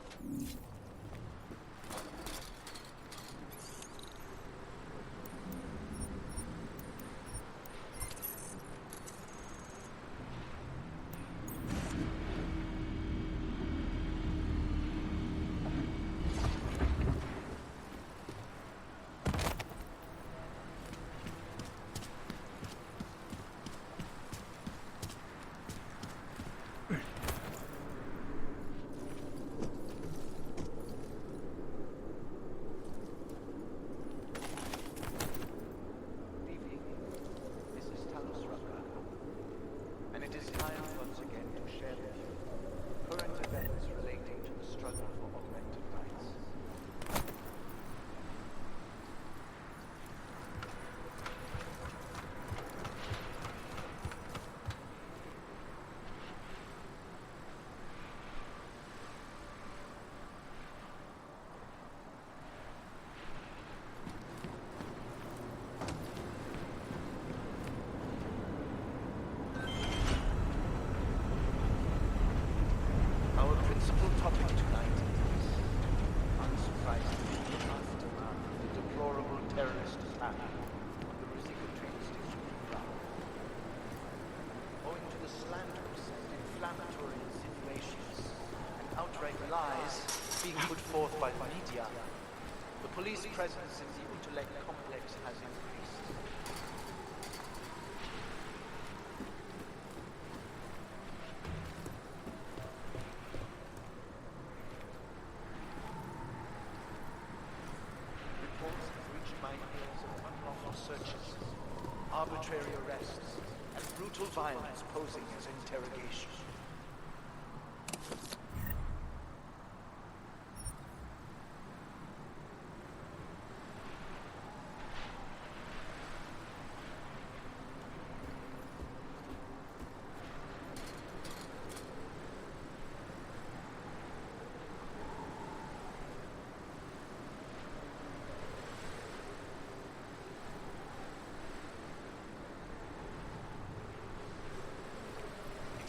Our principal topic tonight is, unsurprisingly, the aftermath of the deplorable terrorist attack on the Ruzicka train station in Prague. Owing to the slanderous and inflammatory insinuations and outright lies being put forth by the media, the police presence in the Utrecht complex has increased. Reports have reached my ears of unlawful searches, arbitrary arrests, and brutal violence posing as interrogation.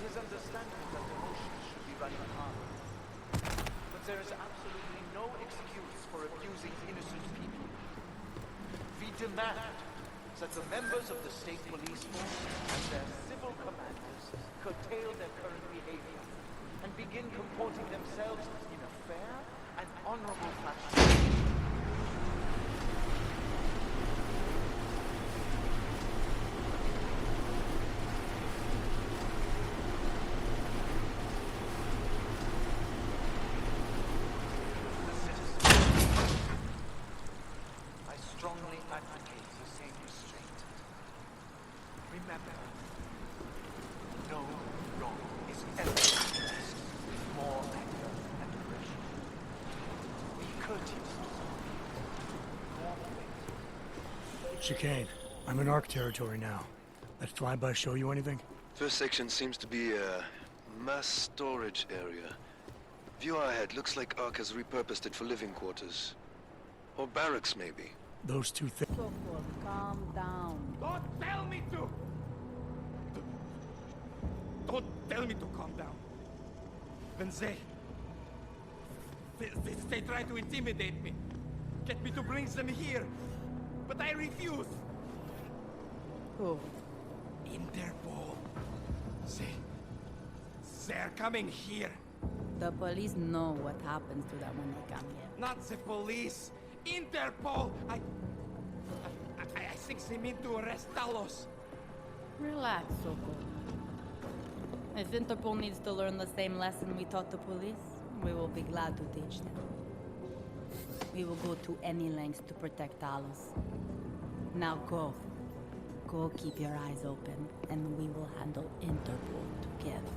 It is understandable that emotions should be running hard. But there is absolutely no excuse for abusing innocent people. We demand that the members of the state police force and their civil commanders curtail their current behavior and begin comporting themselves in a fair and honorable fashion. I strongly advocate the same restraint. Remember, no wrong is ever addressed with more anger and aggression. Be courteous to someone. Cooperate. Chicane, I'm in ARC territory now. That flyby show you anything? First section seems to be a mass storage area. View ahead looks like ARC has repurposed it for living quarters. Or barracks, maybe. Those two things. Sokol, calm down. Don't tell me to! Don't tell me to calm down. When they try to intimidate me, get me to bring them here, but I refuse. Who? Interpol. They're coming here. The police know what happens to them when they come here. Not the police. Interpol. I think they mean to arrest Talos. Relax, Sokol. If Interpol needs to learn the same lesson we taught the police, we will be glad to teach them. We will go to any lengths to protect Talos. Now go. Go keep your eyes open, and we will handle Interpol together.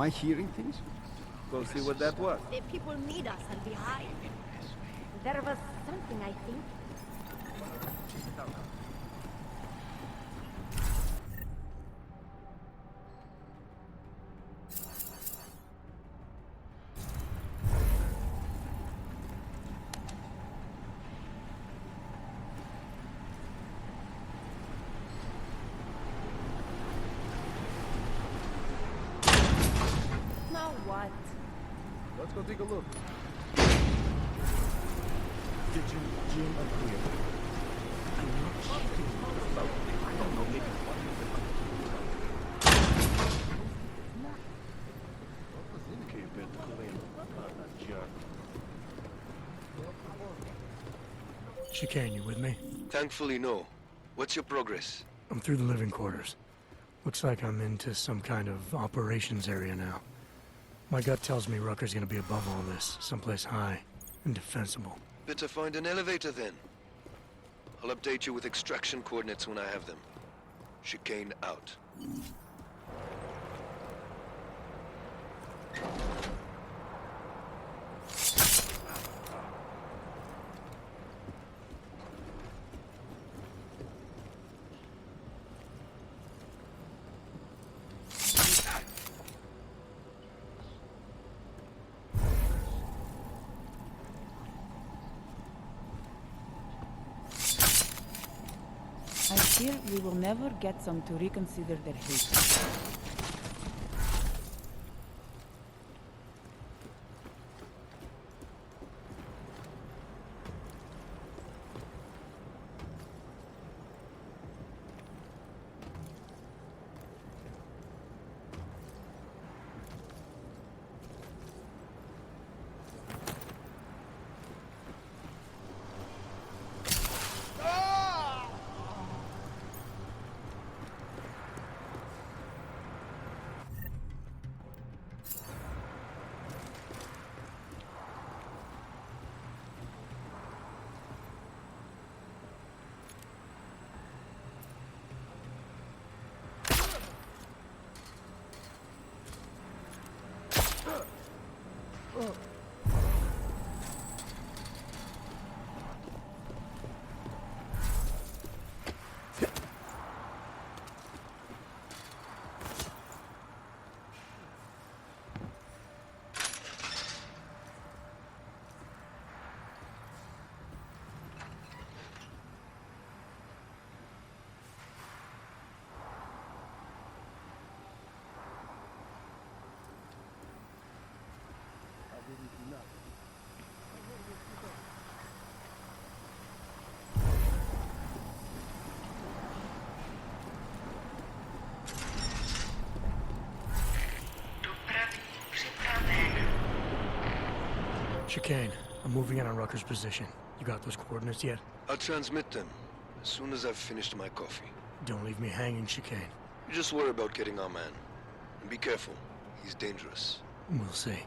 Am I hearing things? Go see what that was. The people need us and we hide. There was something, I think. Now what? Let's go take a look. Did you dream of here? I'm not shooting about I don't know, maybe one of them. Chicane, you with me? Thankfully, no. What's your progress? I'm through the living quarters. Looks like I'm into some kind of operations area now. My gut tells me Rucker's gonna be above all this, someplace high and defensible. Better find an elevator then. I'll update you with extraction coordinates when I have them. Chicane out. I fear we will never get some to reconsider their hate. Chicane, I'm moving in on Rucker's position. You got those coordinates yet? I'll transmit them as soon as I've finished my coffee. Don't leave me hanging, Chicane. You just worry about getting our man. And be careful. He's dangerous. We'll see.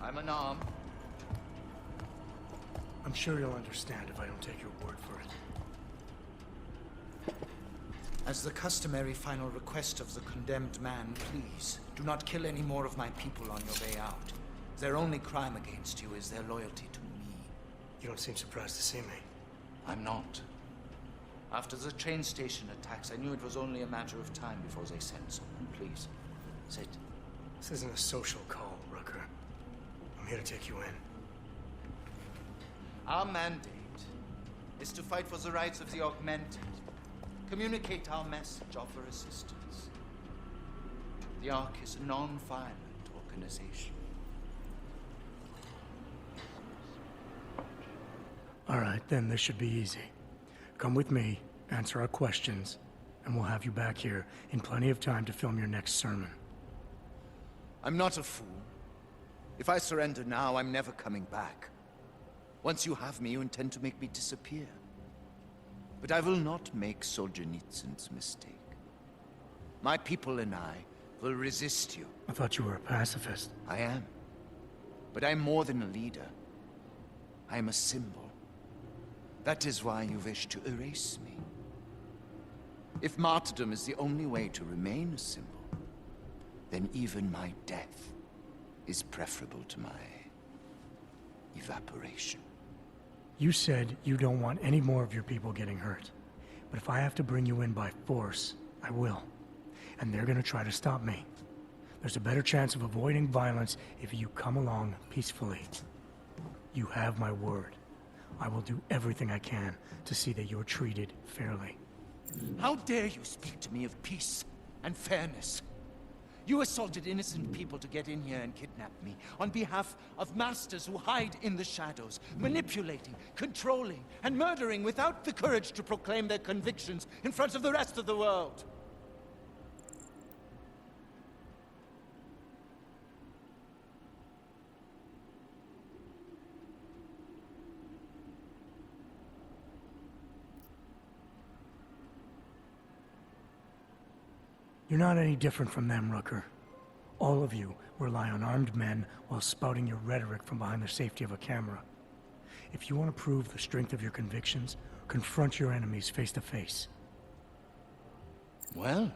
I'm unarmed. I'm sure you'll understand if I don't take your word for it. As the customary final request of the condemned man, please, do not kill any more of my people on your way out. Their only crime against you is their loyalty to me. You don't seem surprised to see me. I'm not. After the train station attacks, I knew it was only a matter of time before they sent someone. Please, sit. This isn't a social call, Rucker. I'm here to take you in. Our mandate is to fight for the rights of the augmented. Communicate our message, offer assistance. The Ark is a non-violent organization. All right, then this should be easy. Come with me, answer our questions, and we'll have you back here in plenty of time to film your next sermon. I'm not a fool. If I surrender now, I'm never coming back. Once you have me, you intend to make me disappear. But I will not make Solzhenitsyn's mistake. My people and I will resist you. I thought you were a pacifist. I am. But I'm more than a leader. I am a symbol. That is why you wish to erase me. If martyrdom is the only way to remain a symbol, then even my death is preferable to my evaporation. You said you don't want any more of your people getting hurt. But if I have to bring you in by force, I will. And they're gonna try to stop me. There's a better chance of avoiding violence if you come along peacefully. You have my word. I will do everything I can to see that you're treated fairly. How dare you speak to me of peace and fairness? You assaulted innocent people to get in here and kidnap me on behalf of masters who hide in the shadows, manipulating, controlling, and murdering without the courage to proclaim their convictions in front of the rest of the world. You're not any different from them, Rooker. All of you rely on armed men while spouting your rhetoric from behind the safety of a camera. If you want to prove the strength of your convictions, confront your enemies face to face. Well,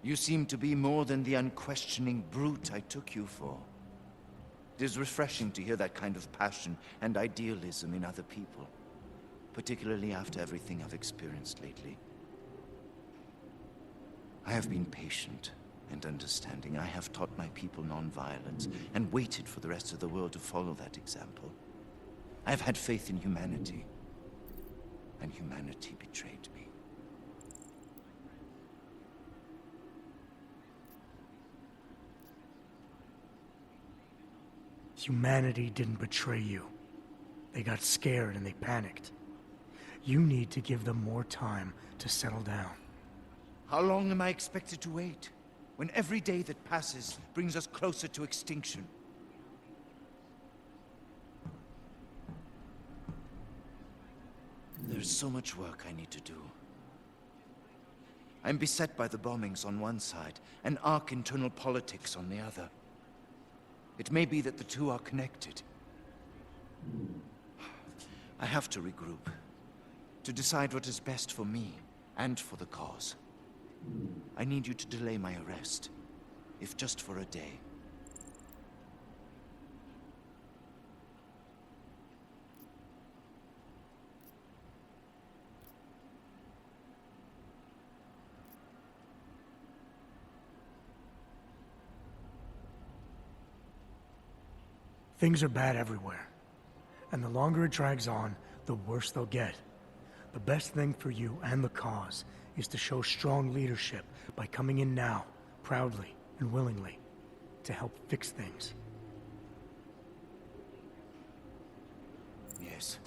you seem to be more than the unquestioning brute I took you for. It is refreshing to hear that kind of passion and idealism in other people, particularly after everything I've experienced lately. I have been patient and understanding. I have taught my people non-violence and waited for the rest of the world to follow that example. I have had faith in humanity, and humanity betrayed me. Humanity didn't betray you. They got scared and they panicked. You need to give them more time to settle down. How long am I expected to wait, when every day that passes brings us closer to extinction? There's so much work I need to do. I'm beset by the bombings on one side, and Ark internal politics on the other. It may be that the two are connected. I have to regroup, to decide what is best for me and for the cause. I need you to delay my arrest, if just for a day. Things are bad everywhere. And the longer it drags on, the worse they'll get. The best thing for you and the cause is to show strong leadership by coming in now, proudly and willingly, to help fix things. Yes.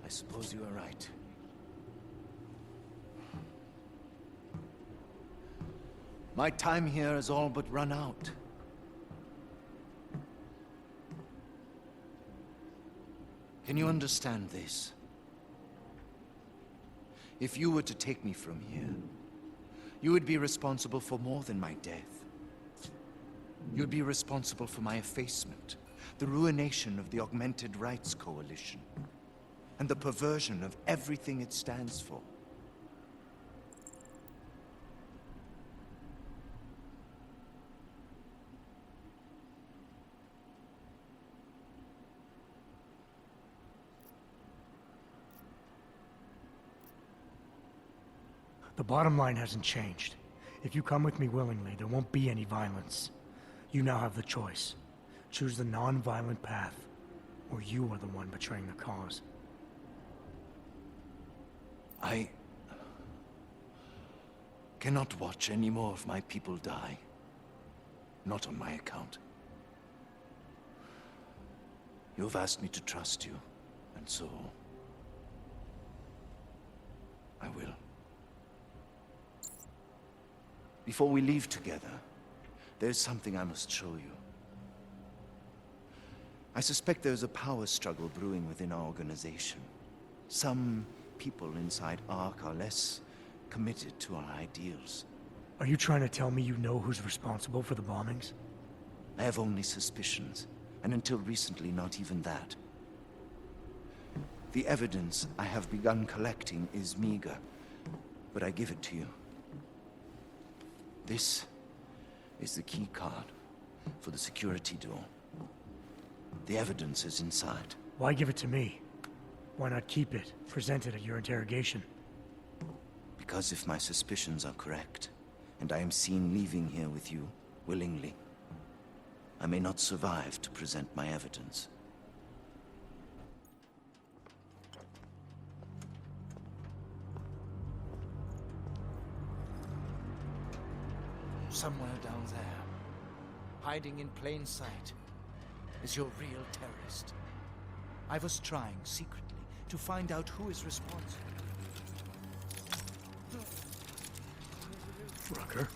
I suppose you are right. My time here has all but run out. Can you understand this? If you were to take me from here, you would be responsible for more than my death. You'd be responsible for my effacement, the ruination of the Augmented Rights Coalition, and the perversion of everything it stands for. The bottom line hasn't changed. If you come with me willingly, there won't be any violence. You now have the choice. Choose the non-violent path, or you are the one betraying the cause. I cannot watch any more of my people die. Not on my account. You have asked me to trust you, and so I will. Before we leave together, there's something I must show you. I suspect there's a power struggle brewing within our organization. Some people inside ARC are less committed to our ideals. Are you trying to tell me you know who's responsible for the bombings? I have only suspicions, and until recently, not even that. The evidence I have begun collecting is meager, but I give it to you. This is the key card for the security door. The evidence is inside. Why give it to me? Why not keep it, present it at your interrogation? Because if my suspicions are correct, and I am seen leaving here with you willingly, I may not survive to present my evidence. Somewhere down there, hiding in plain sight, is your real terrorist. I was trying secretly to find out who is responsible. Rucker?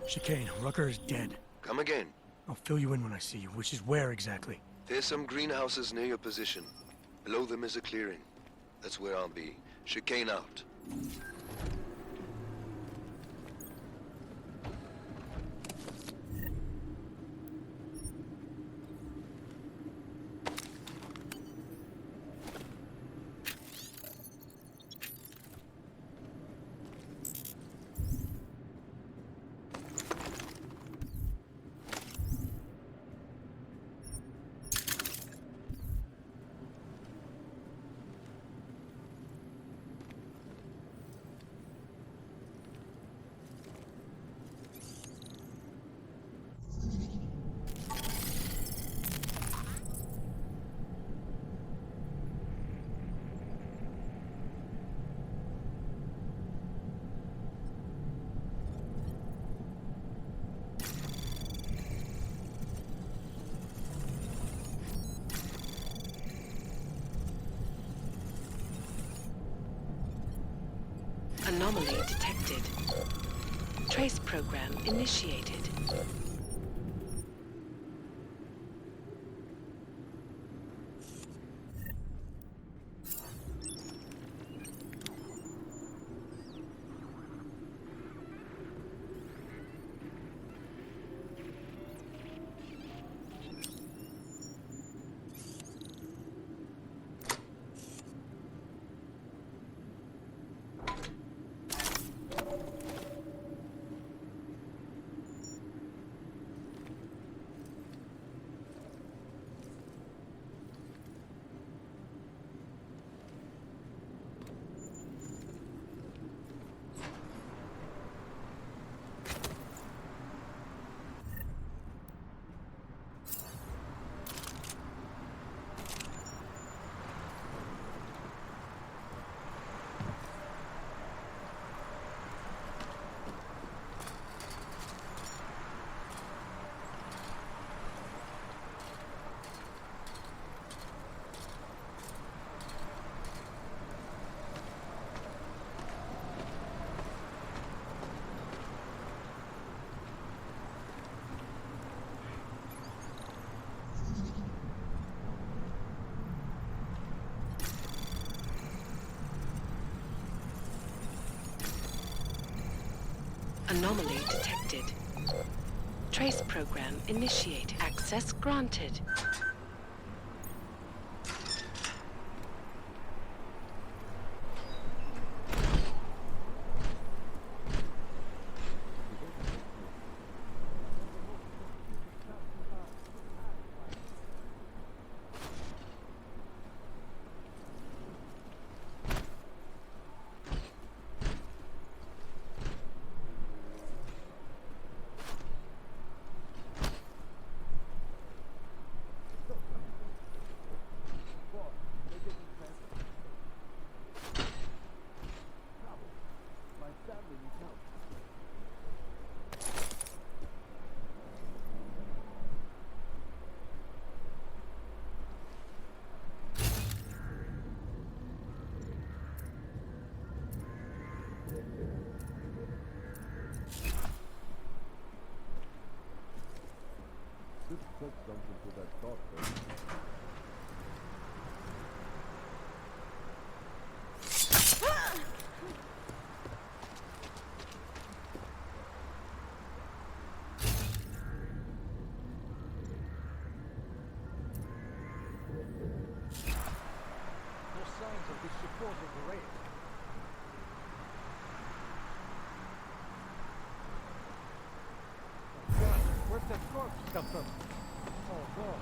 Chicane, Rucker is dead. Come again. I'll fill you in when I see you, which is where exactly? There's some greenhouses near your position. Below them is a clearing. That's where I'll be. Chicane out. Anomaly detected. Trace program initiated. Anomaly detected. Trace program initiate. Access granted. said something to that thought, though. No signs of the supposed raid. God, where'd that corpse come from? Oh, God.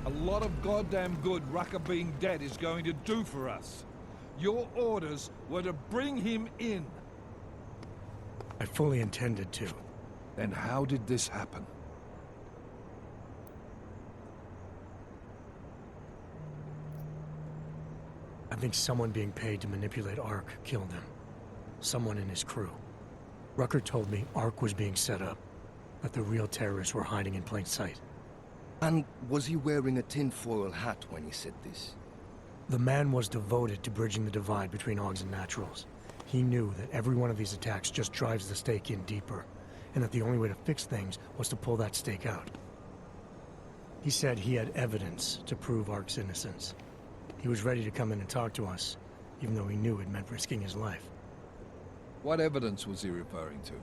A lot of goddamn good Rucker being dead is going to do for us. Your orders were to bring him in. I fully intended to. Then how did this happen? I think someone being paid to manipulate Ark killed him. Someone in his crew. Rucker told me Ark was being set up, that the real terrorists were hiding in plain sight. And was he wearing a tinfoil hat when he said this? The man was devoted to bridging the divide between Augs and Naturals. He knew that every one of these attacks just drives the stake in deeper, and that the only way to fix things was to pull that stake out. He said he had evidence to prove Ark's innocence. He was ready to come in and talk to us, even though he knew it meant risking his life. What evidence was he referring to?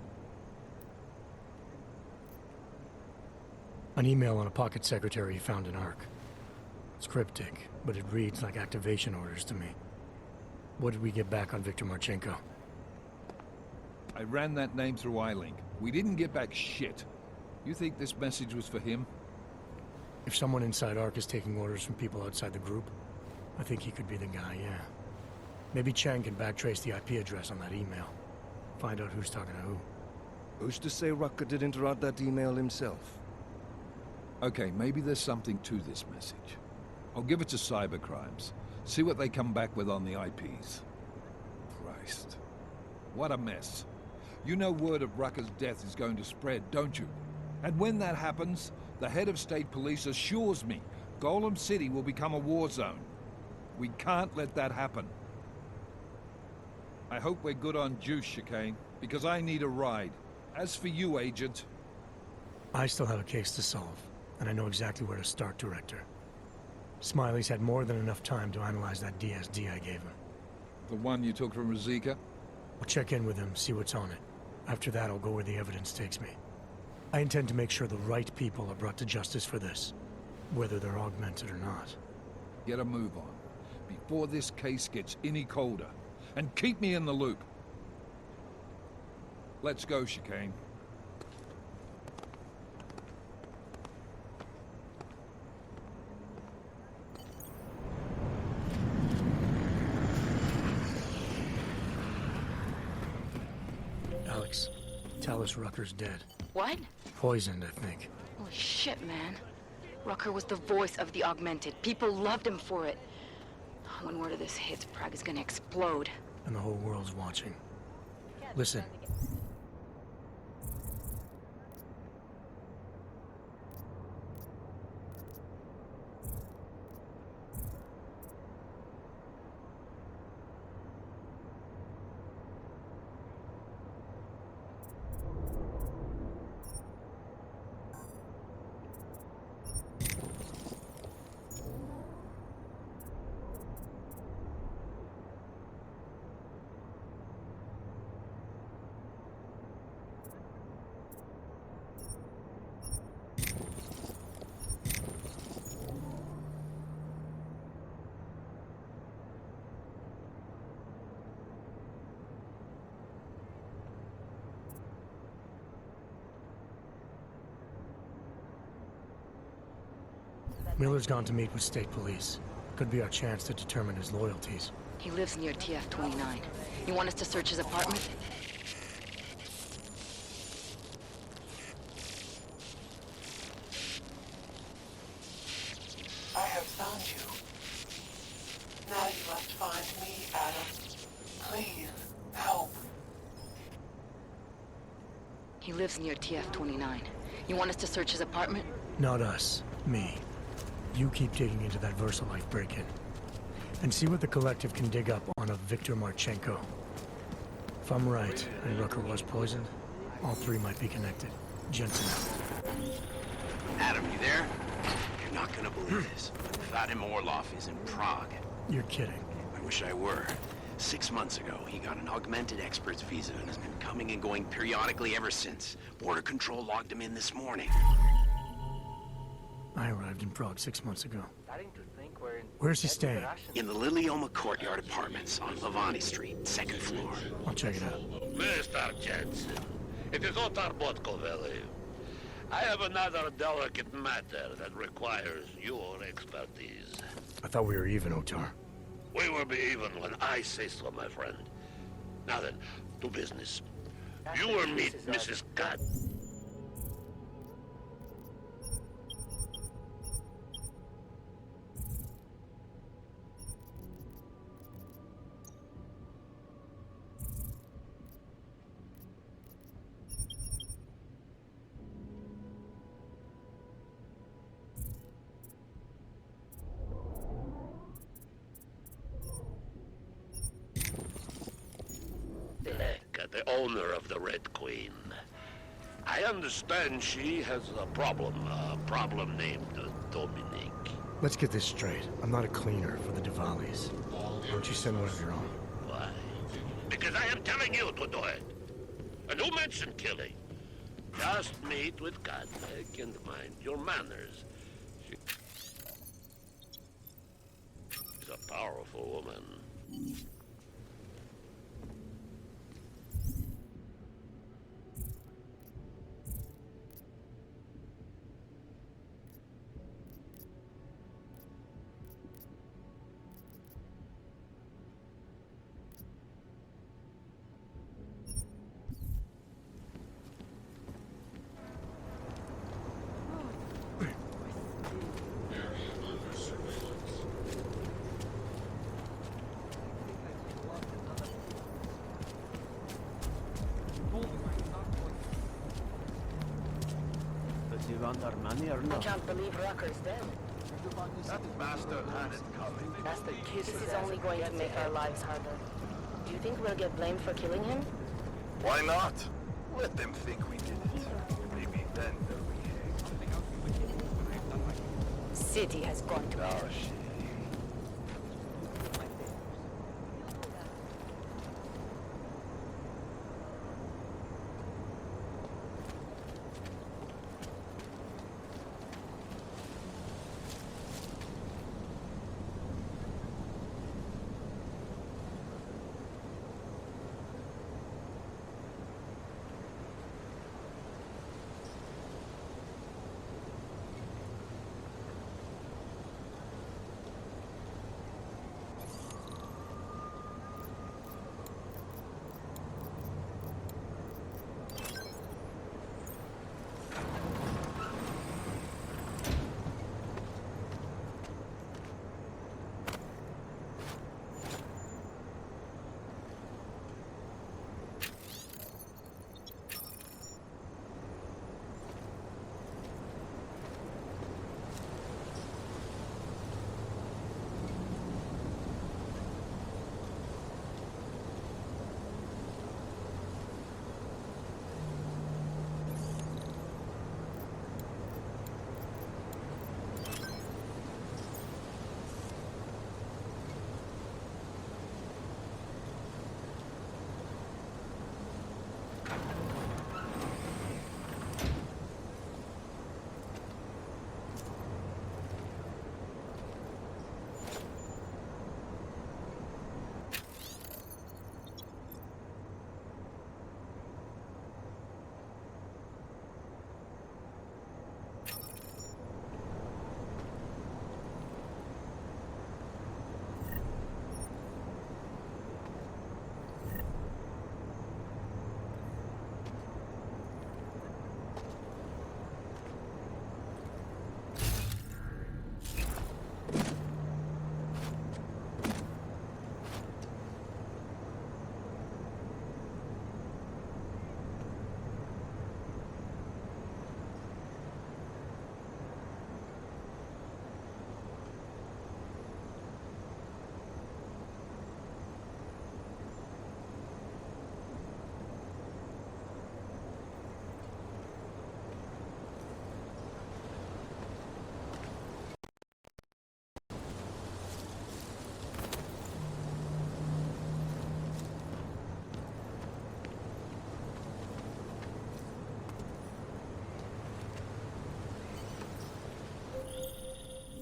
An email on a pocket secretary he found in Ark. It's cryptic, but it reads like activation orders to me. What did we get back on Viktor Marchenko? I ran that name through I-Link. We didn't get back shit. You think this message was for him? If someone inside Ark is taking orders from people outside the group, I think he could be the guy, yeah. Maybe Chang can backtrace the IP address on that email. Find out who's talking to who. Who's to say Rucker didn't write that email himself? Okay, maybe there's something to this message. I'll give it to cybercrimes. See what they come back with on the IPs. Christ. What a mess. You know word of Rucker's death is going to spread, don't you? And when that happens, the head of state police assures me Golem City will become a war zone. We can't let that happen. I hope we're good on juice, Chicane, because I need a ride. As for you, Agent... I still have a case to solve, and I know exactly where to start, Director. Smiley's had more than enough time to analyze that DSD I gave him. The one you took from Ruzika? I'll check in with him, see what's on it. After that, I'll go where the evidence takes me. I intend to make sure the right people are brought to justice for this, whether they're augmented or not. Get a move on, before this case gets any colder. And keep me in the loop. Let's go, Chicane. Alex, tell us Rucker's dead. What? Poisoned, I think. Holy shit, man. Rucker was the voice of the augmented. People loved him for it. When word of this hits, Prague is gonna explode. And the whole world's watching. Listen. Miller's gone to meet with state police. Could be our chance to determine his loyalties. He lives near TF-29. You want us to search his apartment? I have found you. Now you must find me, Adam. Please, help. He lives near TF-29. You want us to search his apartment? Not us. Me. You keep digging into that VersaLife break-in. And see what the Collective can dig up on a Viktor Marchenko. If I'm right, and Rucker was poisoned, all three might be connected. Jensen out. Adam, you there? You're not gonna believe this. Vadim Orlov is in Prague. You're kidding. I wish I were. 6 months ago, he got an augmented expert's visa and has been coming and going periodically ever since. Border Control logged him in this morning. I arrived in Prague 6 months ago. Where's he staying? In the Lilioma Courtyard Apartments on Lavani Street, second floor. I'll check it out. Mr. Jensen, it is Otar Botkoveli. I have another delicate matter that requires your expertise. I thought we were even, Otar. We will be even when I say so, my friend. Now then, to business. You will meet Mrs. Gadd. The owner of the Red Queen. I understand she has a problem named Dominique. Let's get this straight. I'm not a cleaner for the Diwalis. Why don't you send one of your own? Why? Because I am telling you to do it. And who mentioned killing? Just meet with Godbeck and mind your manners. She's a powerful woman. You want our money or I not? can't believe Rucker's dead. That bastard had it coming. Master, this is only going to make our lives harder. Do you think we'll get blamed for killing him? Why not? Let them think we did it. Maybe then they'll behave. City has gone to hell. Shit.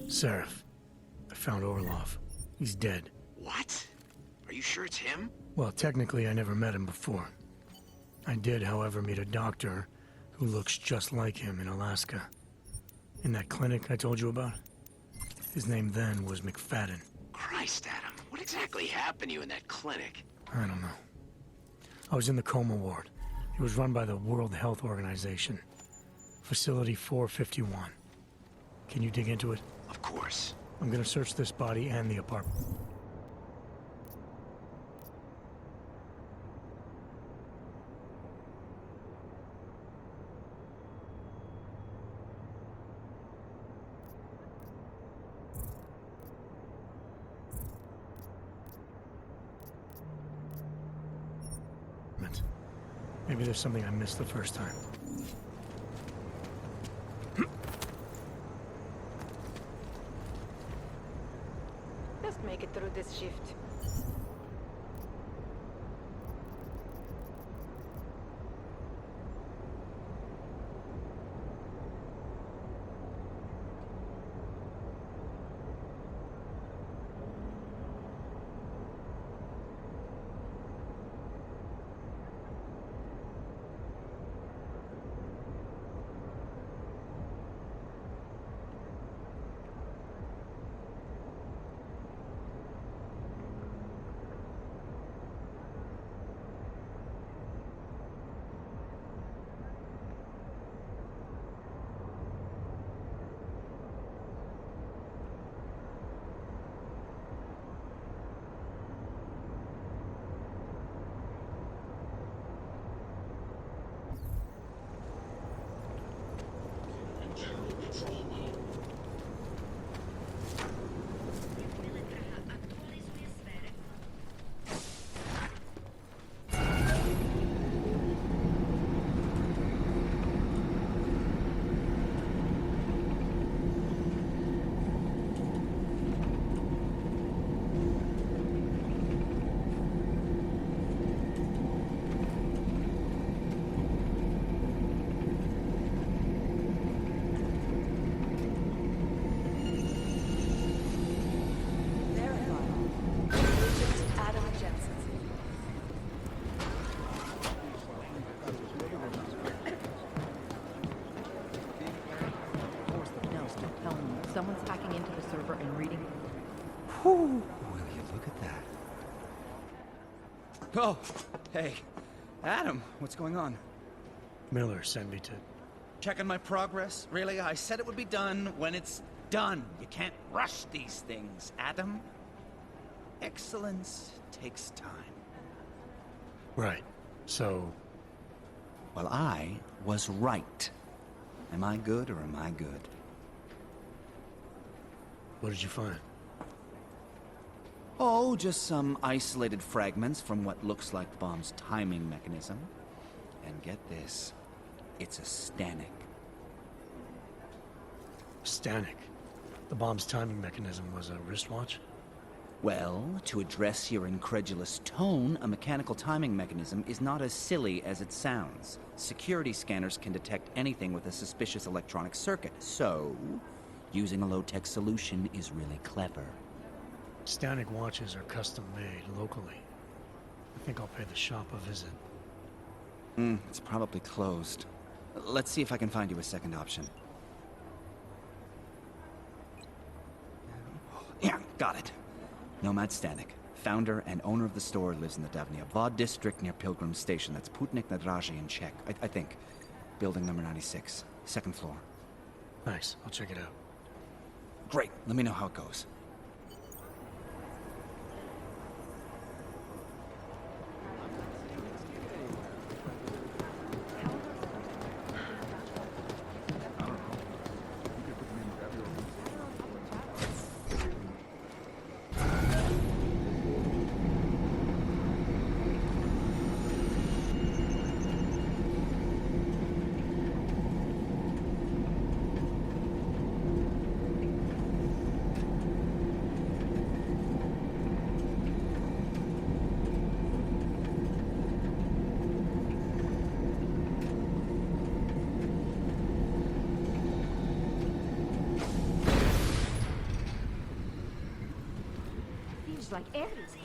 Seraph, I found Orlov. He's dead. What? Are you sure it's him? Well, technically I never met him before. I did, however, meet a doctor who looks just like him in Alaska. In that clinic I told you about. His name then was McFadden. Christ, Adam. What exactly happened to you in that clinic? I don't know. I was in the coma ward. It was run by the World Health Organization. Facility 451. Can you dig into it? Of course. I'm gonna search this body and the apartment. Maybe there's something I missed the first time. Just make it through this shift. Oh, hey. Adam, what's going on? Miller sent me to... Checking my progress? Really? I said it would be done when it's done. You can't rush these things, Adam. Excellence takes time. Right. So... Well, I was right. Am I good or am I good? What did you find? Oh, just some isolated fragments from what looks like the bomb's timing mechanism. And get this, it's a Stanek. Stanek? The bomb's timing mechanism was a wristwatch? Well, to address your incredulous tone, a mechanical timing mechanism is not as silly as it sounds. Security scanners can detect anything with a suspicious electronic circuit, so using a low-tech solution is really clever. Stanek watches are custom-made locally. I think I'll pay the shop a visit. It's probably closed. Let's see if I can find you a second option. Yeah, got it. Nomad Stanek, founder and owner of the store, lives in the Davnia Vod district near Pilgrim Station. That's Putnik Nadraji in Czech, I think. Building number 96, second floor. Nice, I'll check it out. Great, let me know how it goes. Like everything.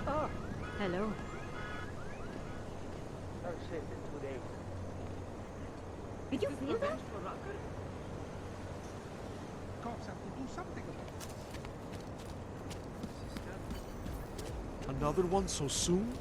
Oh, hello. Did you feel that? Cops have to do something about it. Another one so soon?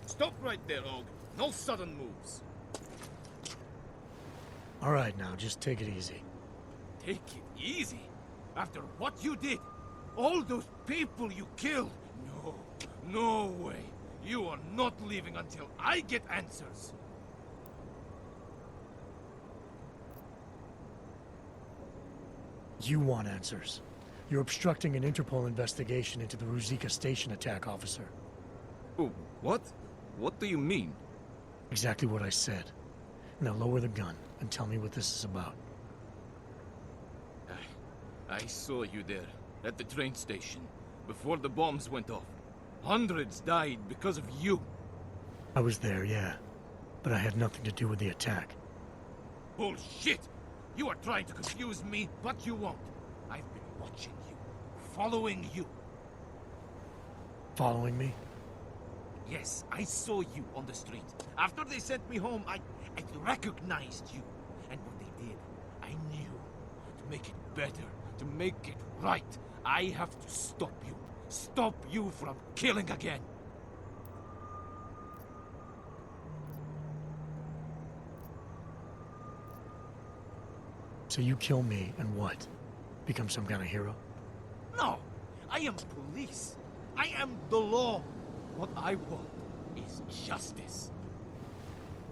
Stop right there, Og. No sudden moves. All right, now, just take it easy. Take it easy? After what you did? All those people you killed? No, no way. You are not leaving until I get answers. You want answers. You're obstructing an Interpol investigation into the Ruzika station attack, officer. Oh, what? What do you mean? Exactly what I said. Now lower the gun and tell me what this is about. I saw you there, at the train station, before the bombs went off. Hundreds died because of you. I was there, yeah. but I had nothing to do with the attack. Bullshit! You are trying to confuse me, but you won't. I've been watching you, following you. Following me? Yes, I saw you on the street. After they sent me home, I recognized you. And when they did, I knew. To make it better, to make it right, I have to stop you. Stop you from killing again. So you kill me, and what? Become some kind of hero? No! I am police. I am the law. What I want is justice.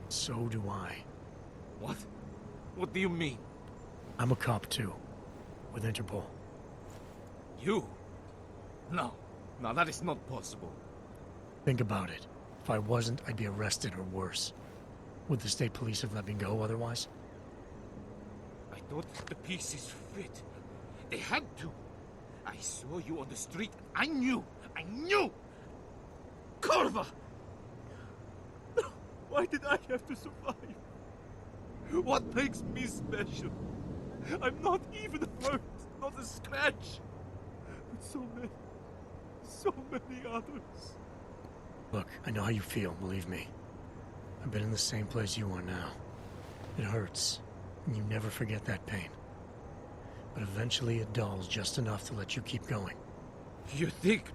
So do I. What? What do you mean? I'm a cop too, with Interpol. You? No. No, that is not possible. Think about it. If I wasn't, I'd be arrested or worse. Would the state police have let me go otherwise? I thought the pieces fit. They had to. I saw you on the street. I knew. I knew! Corva! Why did I have to survive? What makes me special? I'm not even hurt. Not a scratch. But so many others. Look, I know how you feel, believe me. I've been in the same place you are now. It hurts, and you never forget that pain. But eventually it dulls just enough to let you keep going. You think?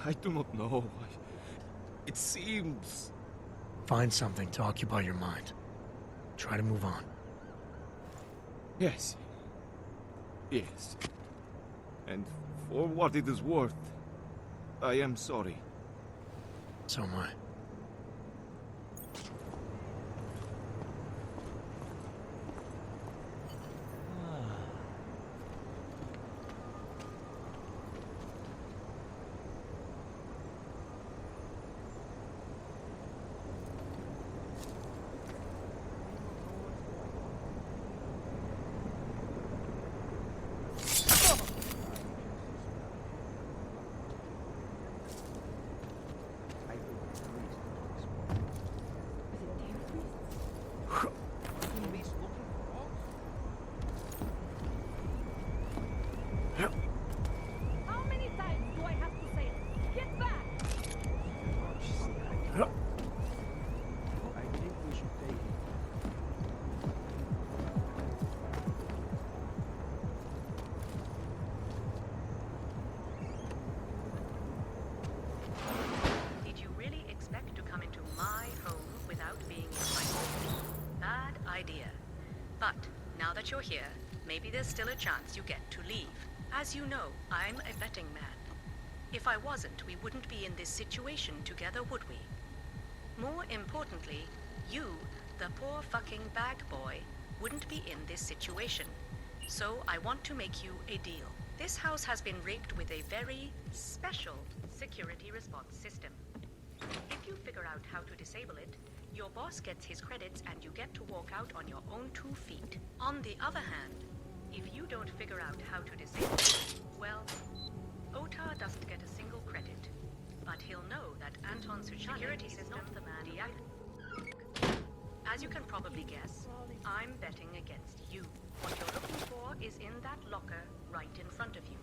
I do not know. It seems... Find something to occupy your mind. Try to move on. Yes. Yes. And for what it is worth, I am sorry. So am I. How many times do I have to say it? Get back! I think we should take it. Did you really expect to come into my home without being invited? Bad idea. But now that you're here, maybe there's still a chance you get to leave. As you know, I'm a betting man. If I wasn't, we wouldn't be in this situation together, would we? More importantly, you, the poor fucking bag boy, wouldn't be in this situation. So I want to make you a deal. This house has been rigged with a very special security response system. If you figure out how to disable it, your boss gets his credits and you get to walk out on your own 2 feet. On the other hand, if you don't figure out how to disable it, well, Otar doesn't get a single credit. But he'll know that Anton's security system, the man As you can probably guess, I'm betting against you. What you're looking for is in that locker right in front of you.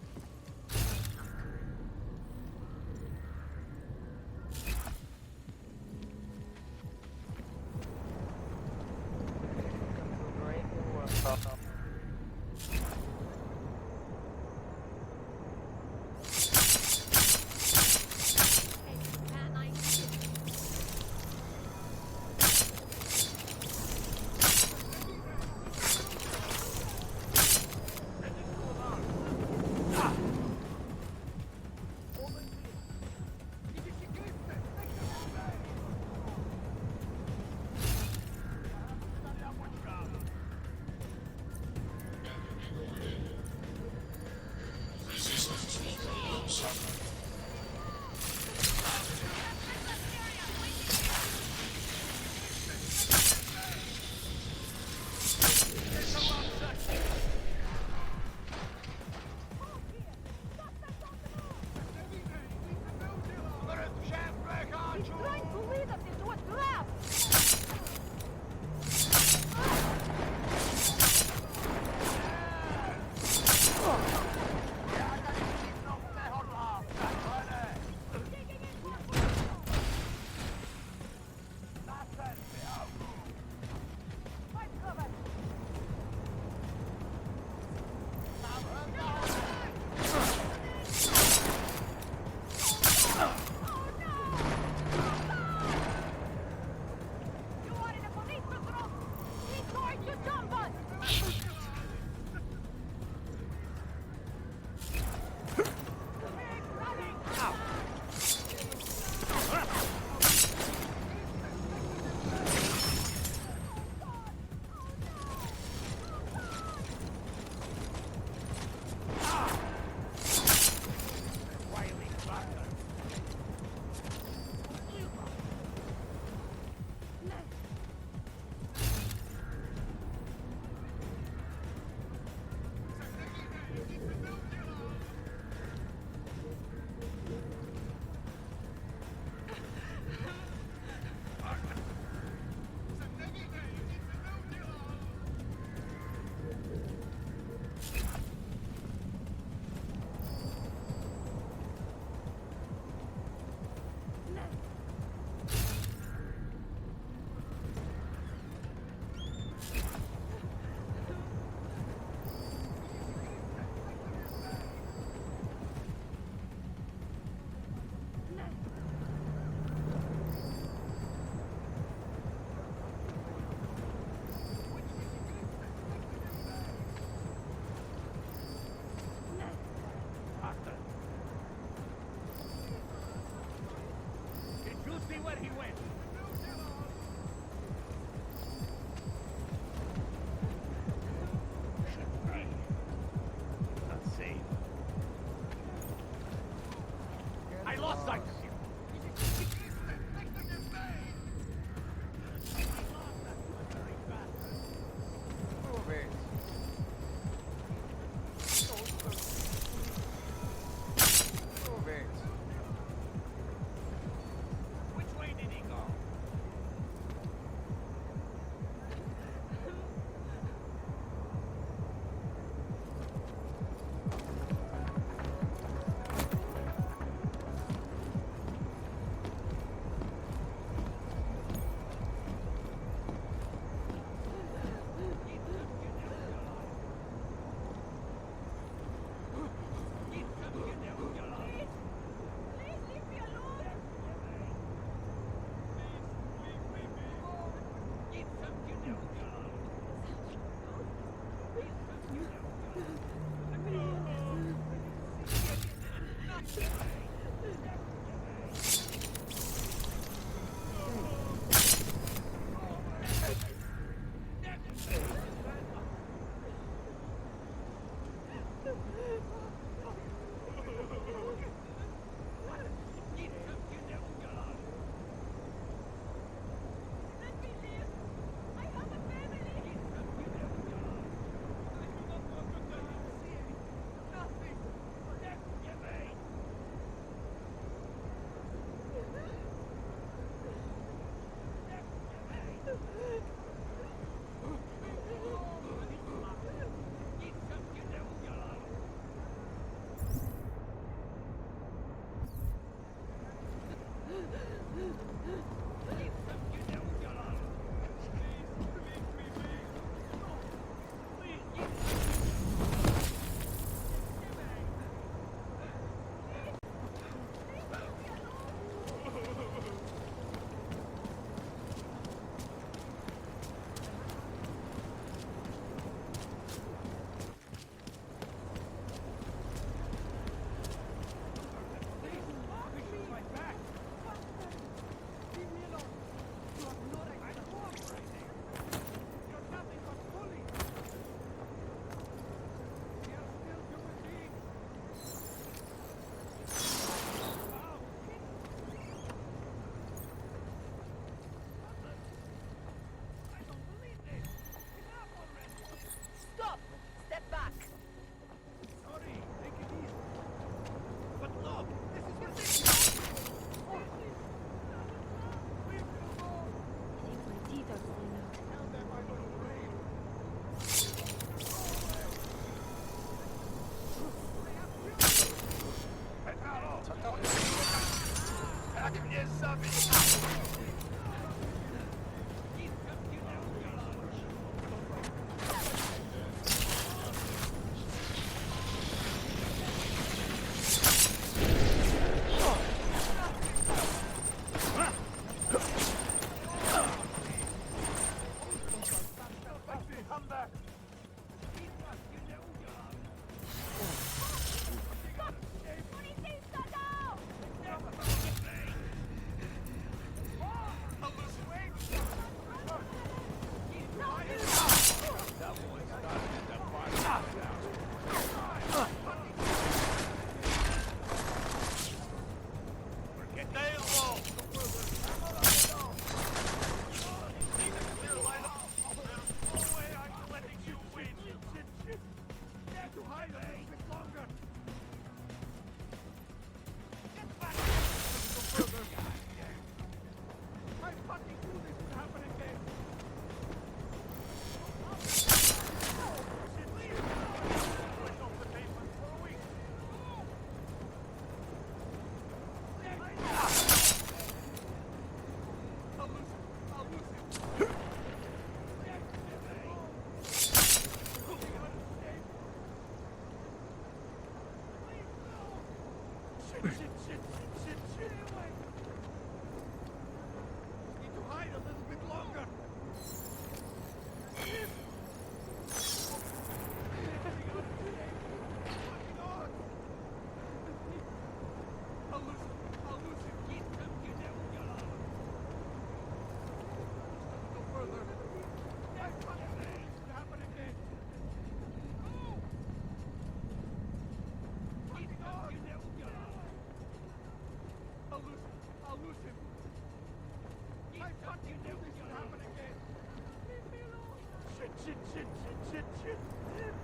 Shit.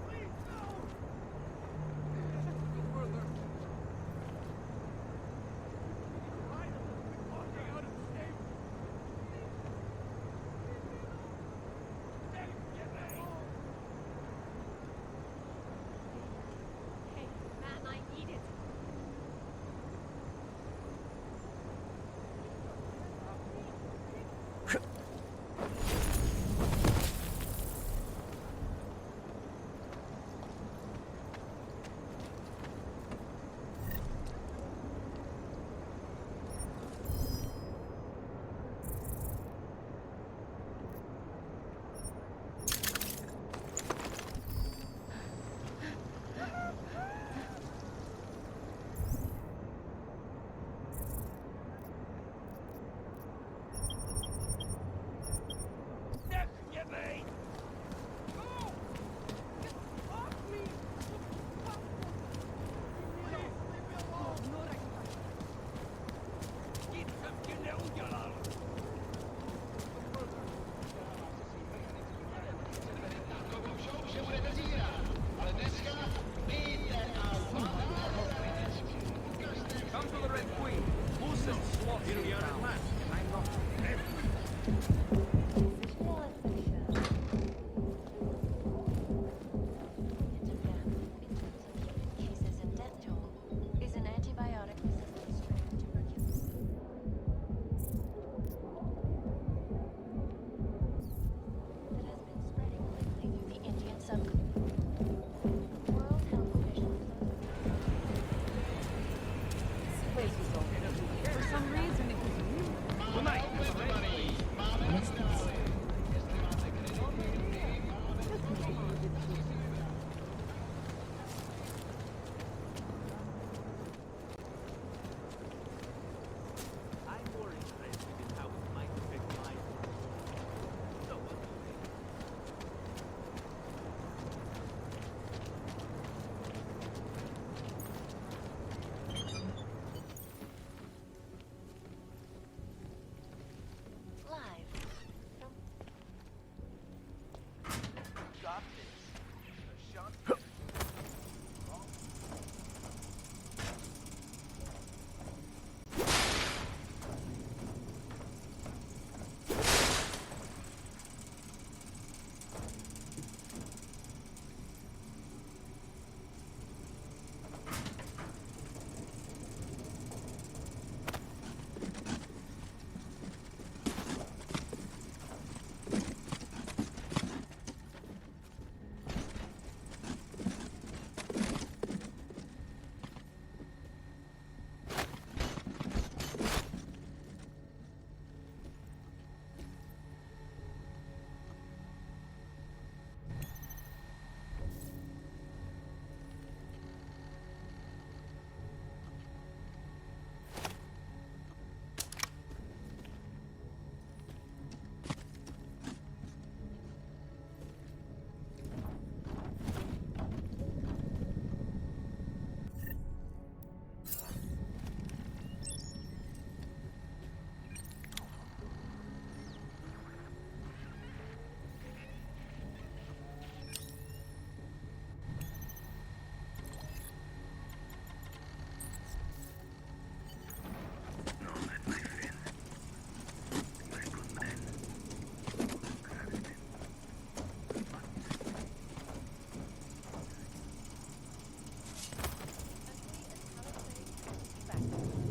Please, no! Go further. Hey, man, I need it. Come to the Red Queen. Who sent slots to the other man? I'm not. Cases in death toll is an antibiotic-resistant strain of tuberculosis. That has been spreading quickly through the Indian subcontinent. World Health officials. For some reason, it was you. Good night, everybody. What's this? I'm more interested in how it might affect my work. So what do you think? Live from Got this. Shot.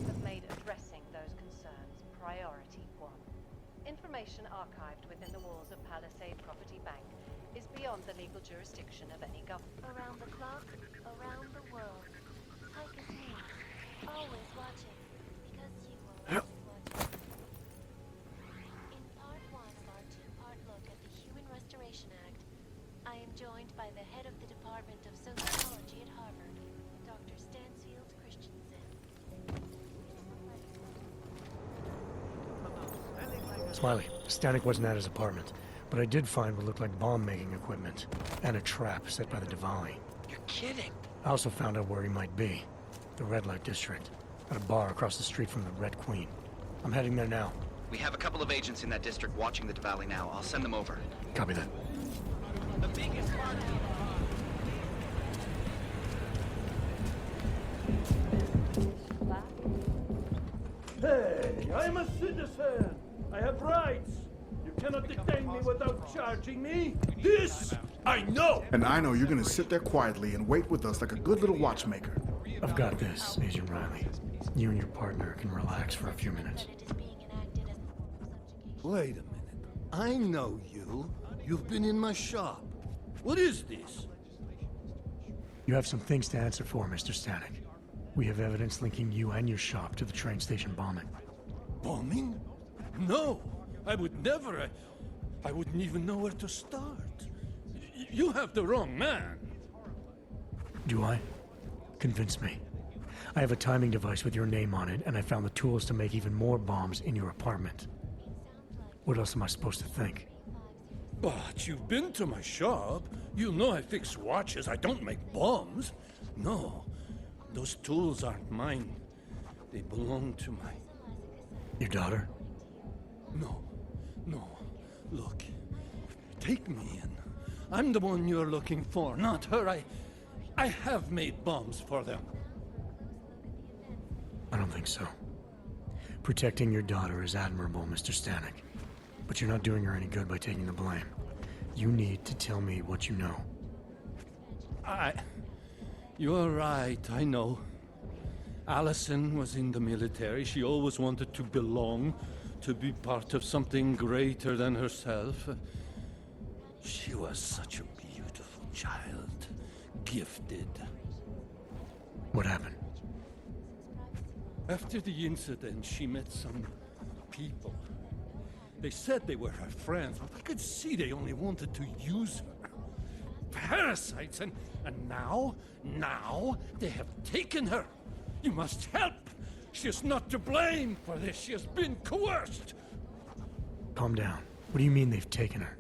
Have made addressing those concerns priority one. Information archived within the walls of Palisade Property Bank is beyond the legal jurisdiction of any government. around the clock, around the world. Pike is me, always watching, because you are always watching. In part one of our two-part look at the Human Restoration Act, I am joined by the head of the Department of Sociology at Harvard, Dr. Stansfield Christensen. Smiley, Stanek wasn't at his apartment, but I did find what looked like bomb-making equipment, and a trap set by the Diwali. You're kidding. I also found out where he might be. The Red Light District, at a bar across the street from the Red Queen. I'm heading there now. We have a couple of agents in that district watching the Diwali now. I'll send them over. Copy that. The biggest party Hey, I'm a citizen. I have rights. You cannot detain me without charging me. This I know. And I know you're gonna sit there quietly and wait with us like a good little watchmaker. I've got this, Agent Riley. You and your partner can relax for a few minutes. Wait a minute. I know you. You've been in my shop. What is this? You have some things to answer for, Mr. Stanek. We have evidence linking you and your shop to the train station bombing. Bombing? No, I would never. I wouldn't even know where to start. You have the wrong man. Do I? Convince me. I have a timing device with your name on it, and I found the tools to make even more bombs in your apartment. What else am I supposed to think? But you've been to my shop. You know I fix watches. I don't make bombs. No, those tools aren't mine. They belong to my... Your daughter? No. Look, take me in. I'm the one you're looking for, not her. I have made bombs for them. I don't think so. Protecting your daughter is admirable, Mr. Stanek. But you're not doing her any good by taking the blame. You need to tell me what you know. You're right, I know. Allison was in the military. She always wanted to belong, to be part of something greater than herself. She was such a beautiful child. Gifted. What happened? After the incident, she met some people. They said they were her friends, but I could see they only wanted to use her. Parasites, and now they have taken her. You must help. She is not to blame for this. She has been coerced. Calm down. What do you mean they've taken her?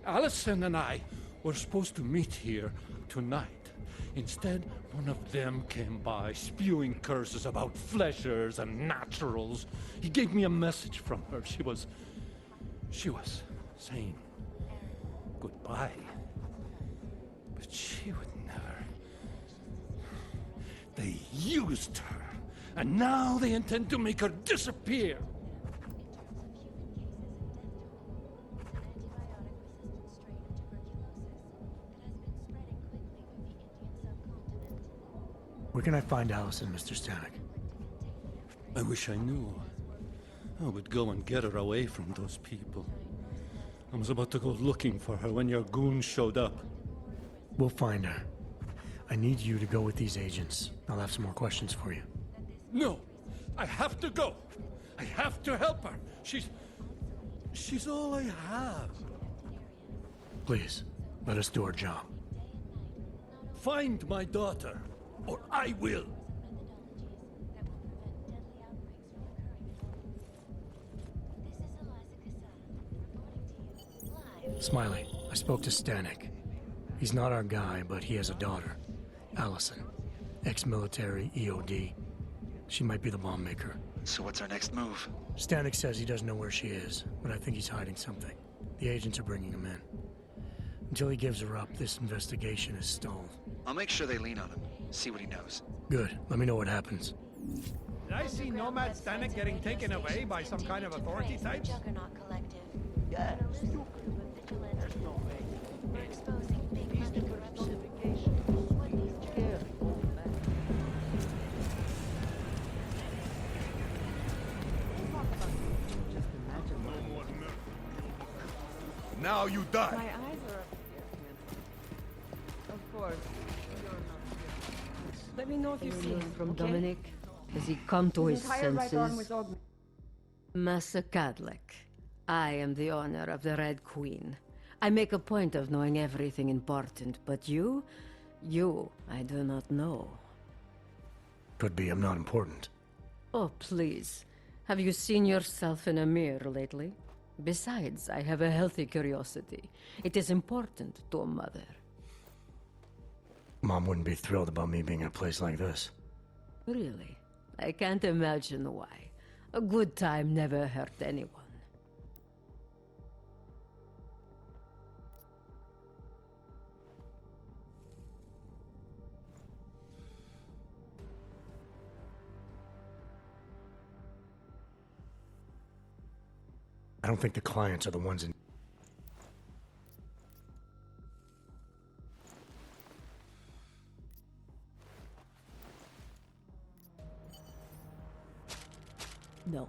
Allison and I were supposed to meet here tonight. Instead, one of them came by, spewing curses about fleshers and naturals. He gave me a message from her. She was saying goodbye. But she would never. They used her, and now they intend to make her disappear. Where can I find Allison, Mr. Stanek? I wish I knew. I would go and get her away from those people. I was about to go looking for her when your goons showed up. We'll find her. I need you to go with these agents. I'll have some more questions for you. No! I have to go! I have to help her! She's all I have. Please, let us do our job. Find my daughter, or I will! Smiley, I spoke to Stanek. He's not our guy, but he has a daughter, Allison. Ex-military, EOD. She might be the bomb maker. So what's our next move? Stanek says he doesn't know where she is, but I think he's hiding something. The agents are bringing him in. Until he gives her up, this investigation is stalled. I'll make sure they lean on him. See what he knows. Good. Let me know what happens. Did I see Nomad Stanek getting taken away by some kind of authority types? Juggernaut Collective. Yeah. There's no way. We're exposing big money corruption. What these journalists Now you die. My eyes are up here. Of course. You're not. Let me know if you see him, From okay? Dominic, has he come to his entire right arm senses? was augmented. Master Cadlick, I am the owner of the Red Queen. I make a point of knowing everything important, but you, I do not know. Could be I'm not important. Oh, please. Have you seen yourself in a mirror lately? Besides, I have a healthy curiosity. It is important to a mother. Mom wouldn't be thrilled about me being in a place like this. Really? I can't imagine why. A good time never hurt anyone. I don't think the clients are the ones in... No.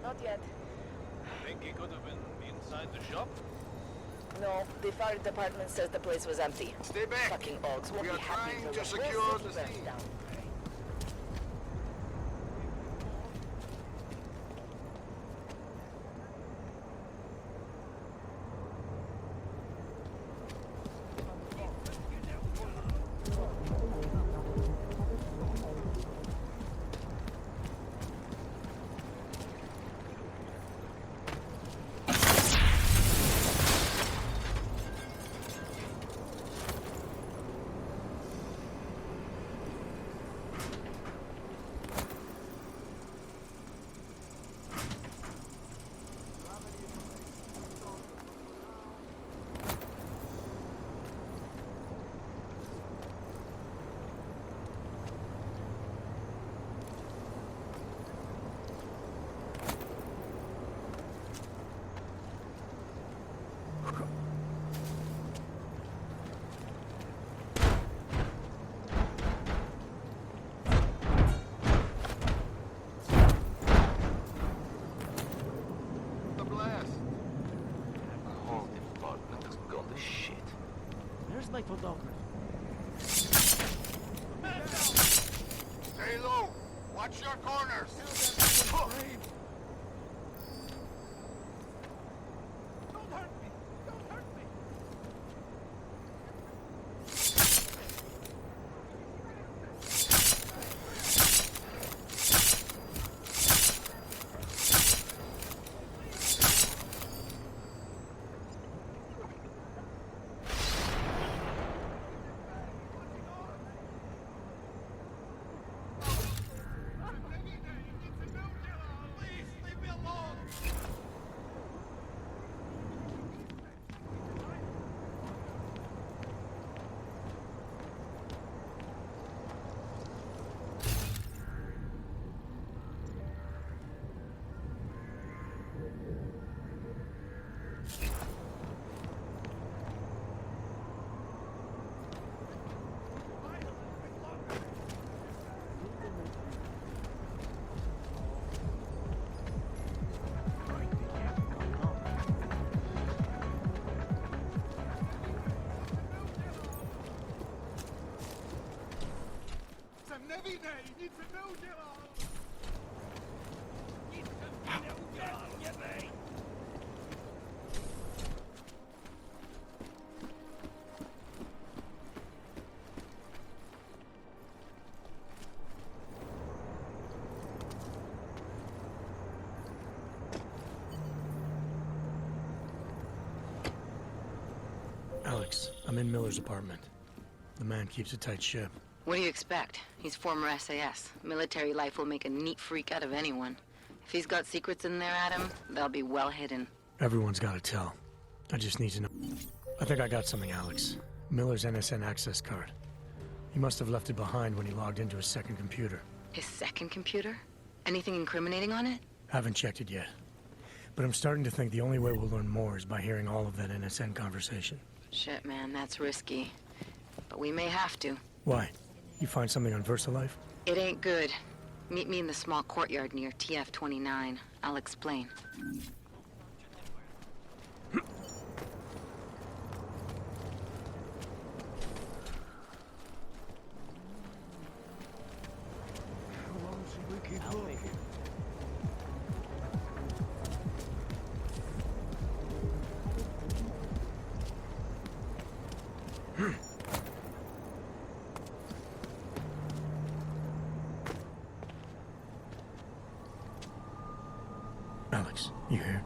Not yet. Think he could have been inside the shop? No, the fire department says the place was empty. Stay back. Fucking Augs won't We be are happy trying till to the secure whole the city burns scene. down. The blast. Holy fuck, let us go to shit. Where's my photographer? Stay low. Watch your corners. Don't hurt me! Don't hurt me! Please, leave me alone! Alex, I'm in Miller's apartment. The man keeps a tight ship. What do you expect? He's former SAS. Military life will make a neat freak out of anyone. If he's got secrets in there, Adam, they'll be well hidden. Everyone's got to tell. I just need to know. I think I got something, Alex. Miller's NSN access card. He must have left it behind when he logged into his second computer. His second computer? Anything incriminating on it? Haven't checked it yet. But I'm starting to think the only way we'll learn more is by hearing all of that NSN conversation. Shit, man, that's risky. But we may have to. Why? You find something on VersaLife? It ain't good. Meet me in the small courtyard near TF-29. I'll explain. Alex, you here?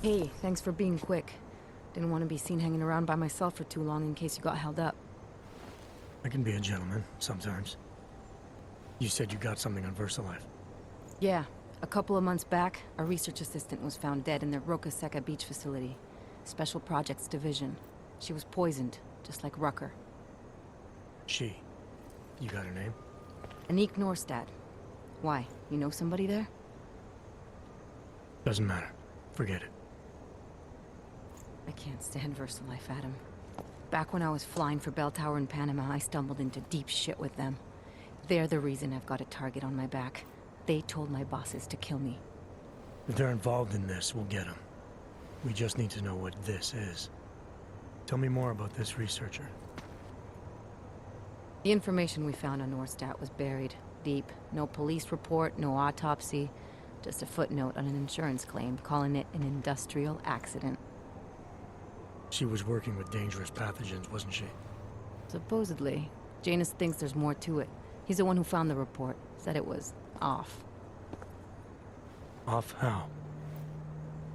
Hey, thanks for being quick. Didn't want to be seen hanging around by myself for too long in case you got held up. I can be a gentleman, sometimes. You said you got something on VersaLife. Yeah, a couple of months back, a research assistant was found dead in the Roca Seca beach facility. Special Projects Division. She was poisoned, just like Rucker. She. You got her name? Anique Norstad. Why? You know somebody there? Doesn't matter. Forget it. I can't stand VersaLife, Adam. Back when I was flying for Bell Tower in Panama, I stumbled into deep shit with them. They're the reason I've got a target on my back. They told my bosses to kill me. If they're involved in this, we'll get them. We just need to know what this is. Tell me more about this researcher. The information we found on Norstad was buried deep. No police report, no autopsy. Just a footnote on an insurance claim, calling it an industrial accident. She was working with dangerous pathogens, wasn't she? Supposedly. Janus thinks there's more to it. He's the one who found the report. Said it was off. Off how?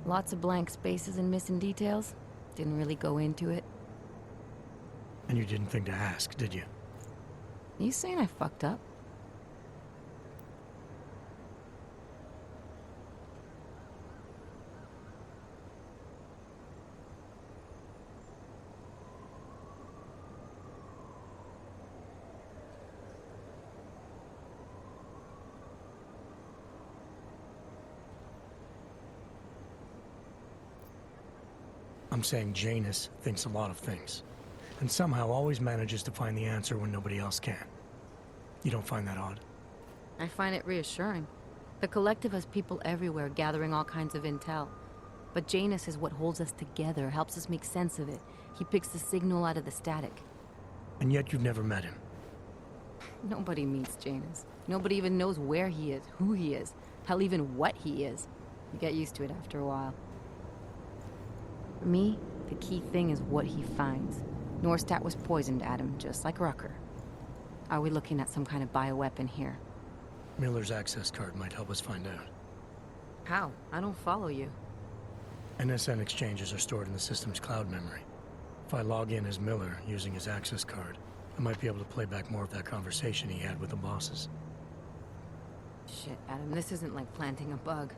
Lots of blank spaces and missing details. Didn't really go into it. And you didn't think to ask, did you? You saying I fucked up? I'm saying Janus thinks a lot of things, and somehow always manages to find the answer when nobody else can. You don't find that odd? I find it reassuring. The Collective has people everywhere gathering all kinds of intel. But Janus is what holds us together, helps us make sense of it. He picks the signal out of the static. And yet you've never met him. Nobody meets Janus. Nobody even knows where he is, who he is, hell, even what he is. You get used to it after a while. For me, the key thing is what he finds. Norstad was poisoned, Adam, just like Rucker. Are we looking at some kind of bioweapon here? Miller's access card might help us find out. How? I don't follow you. NSN exchanges are stored in the system's cloud memory. If I log in as Miller using his access card, I might be able to play back more of that conversation he had with the bosses. Shit, Adam, this isn't like planting a bug.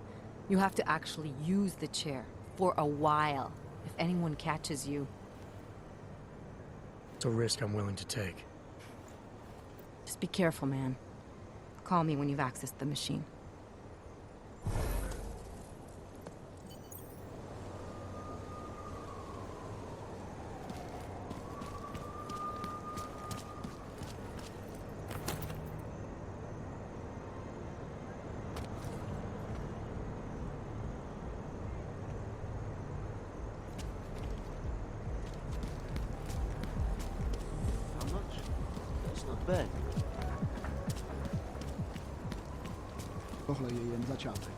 You have to actually use the chair. For a while. If anyone catches you. It's a risk I'm willing to take. Just be careful, man. Call me when you've accessed the machine. How much? That's not bad. Tohle je jen začátek.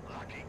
Lucky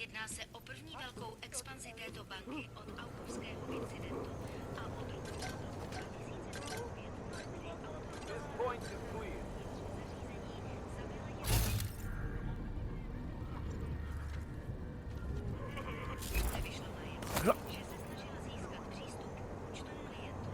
Jedná se o první velkou expanzi této banky od autorského incidentu a od roku 2025. This point is clear. Nevyšlo najevo, že se snažila získat přístup k účtům klientů.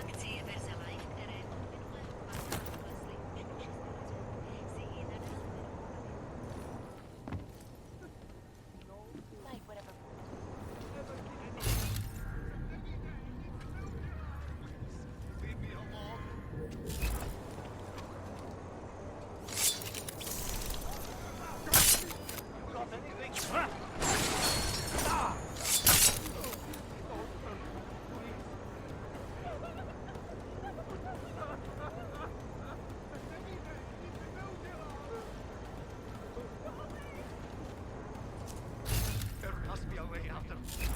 Akcie verze Live, které od minulého kvartálu klesly už o 6%, si i nadále Like whatever. Leave me alone. You got anything? There must be a way out of this.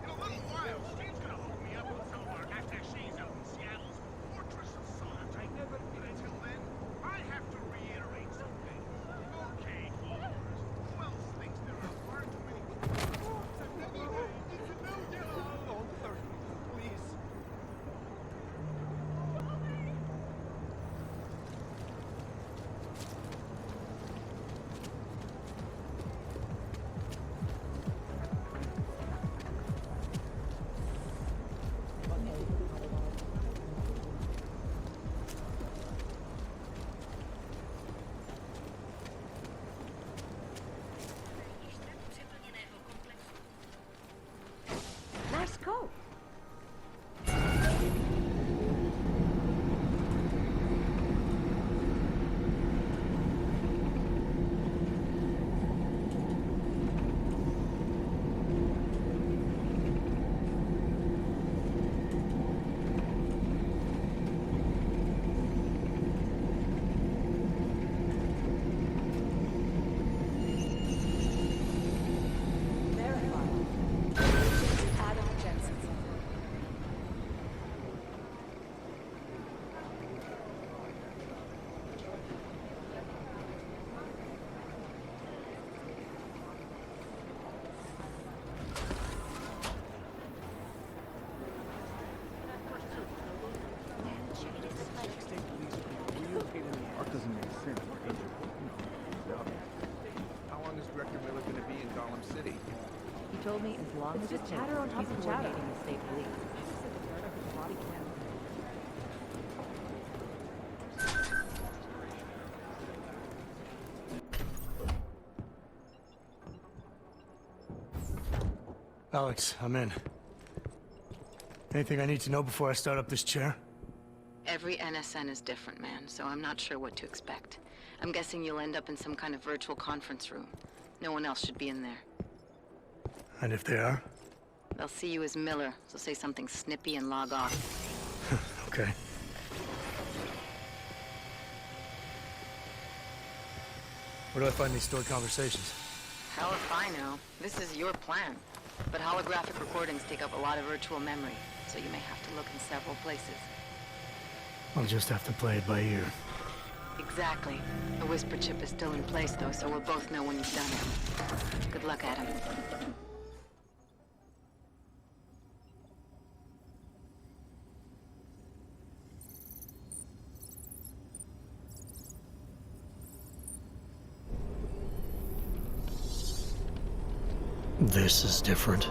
In a little while, Steve's gonna hook me up with some of our attaches out in Seattle's Fortress of Solitude. But until then, I have to reiterate something. Okay, followers, who else thinks there are far too many people? Please. Let's go. Art doesn't make sense because How long is Director Miller going to be in Gollum City? He told me as long as It's it just chatter on takes, top he's of chatter. coordinating the state police. Alex, I'm in. Anything I need to know before I start up this chair? Every NSN is different, man, so I'm not sure what to expect. I'm guessing you'll end up in some kind of virtual conference room. No one else should be in there. And if they are? They'll see you as Miller, so say something snippy and log off. Okay. Where do I find these stored conversations? Hell if I know. This is your plan. But holographic recordings take up a lot of virtual memory, so you may have to look in several places. I'll just have to play it by ear. Exactly. The whisper chip is still in place, though, so we'll both know when you've done it. Good luck, Adam. This is different.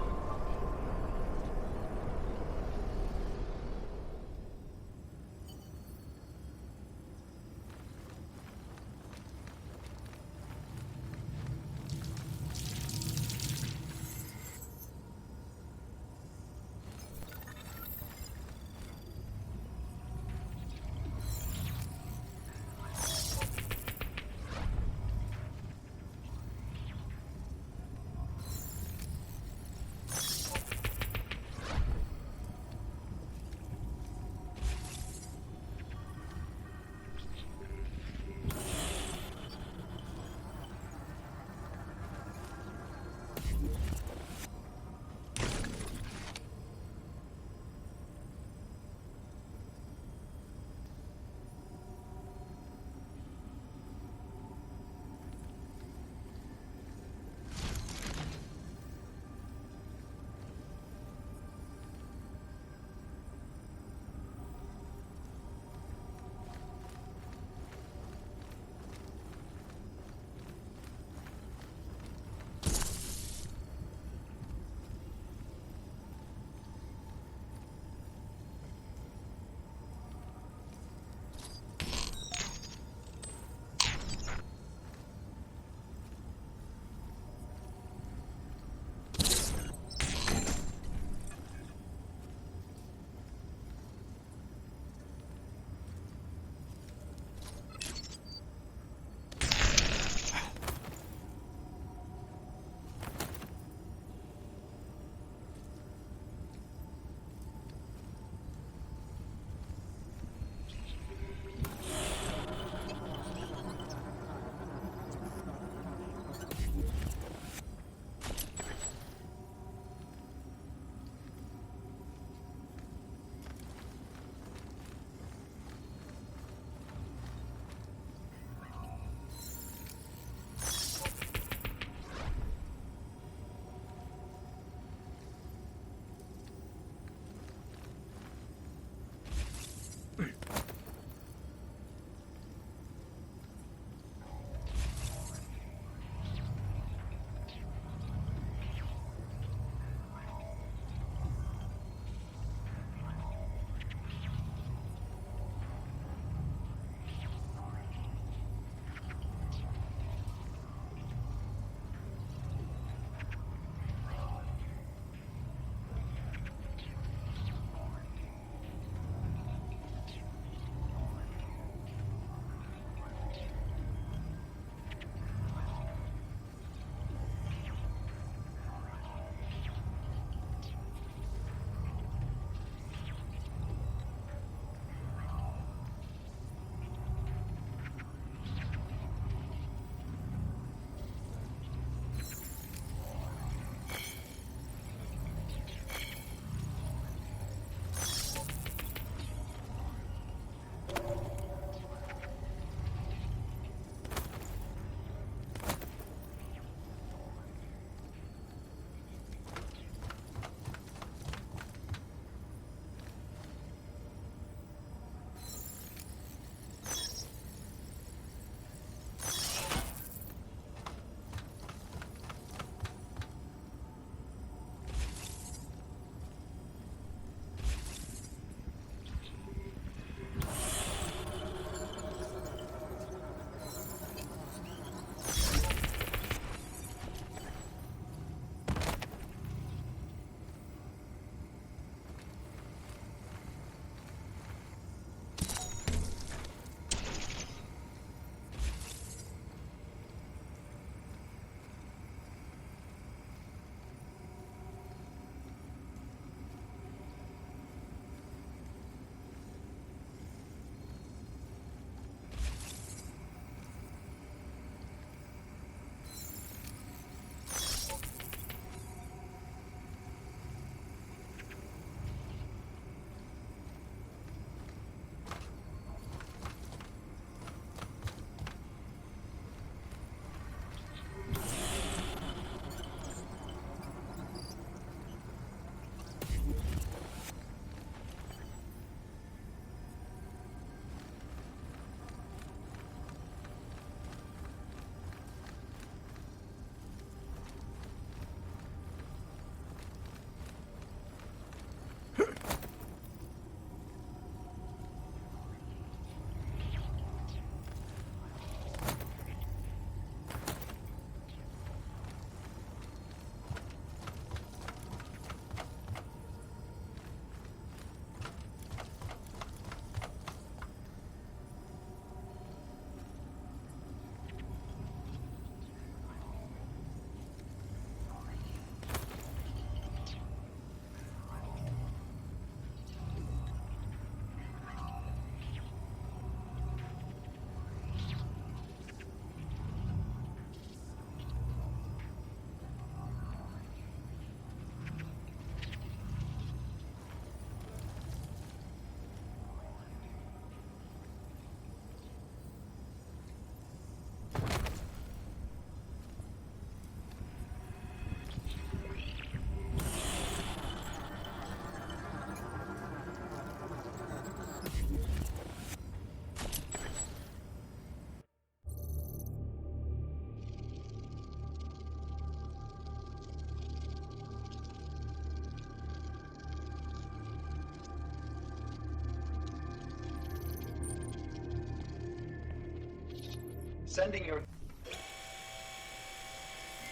Sending your...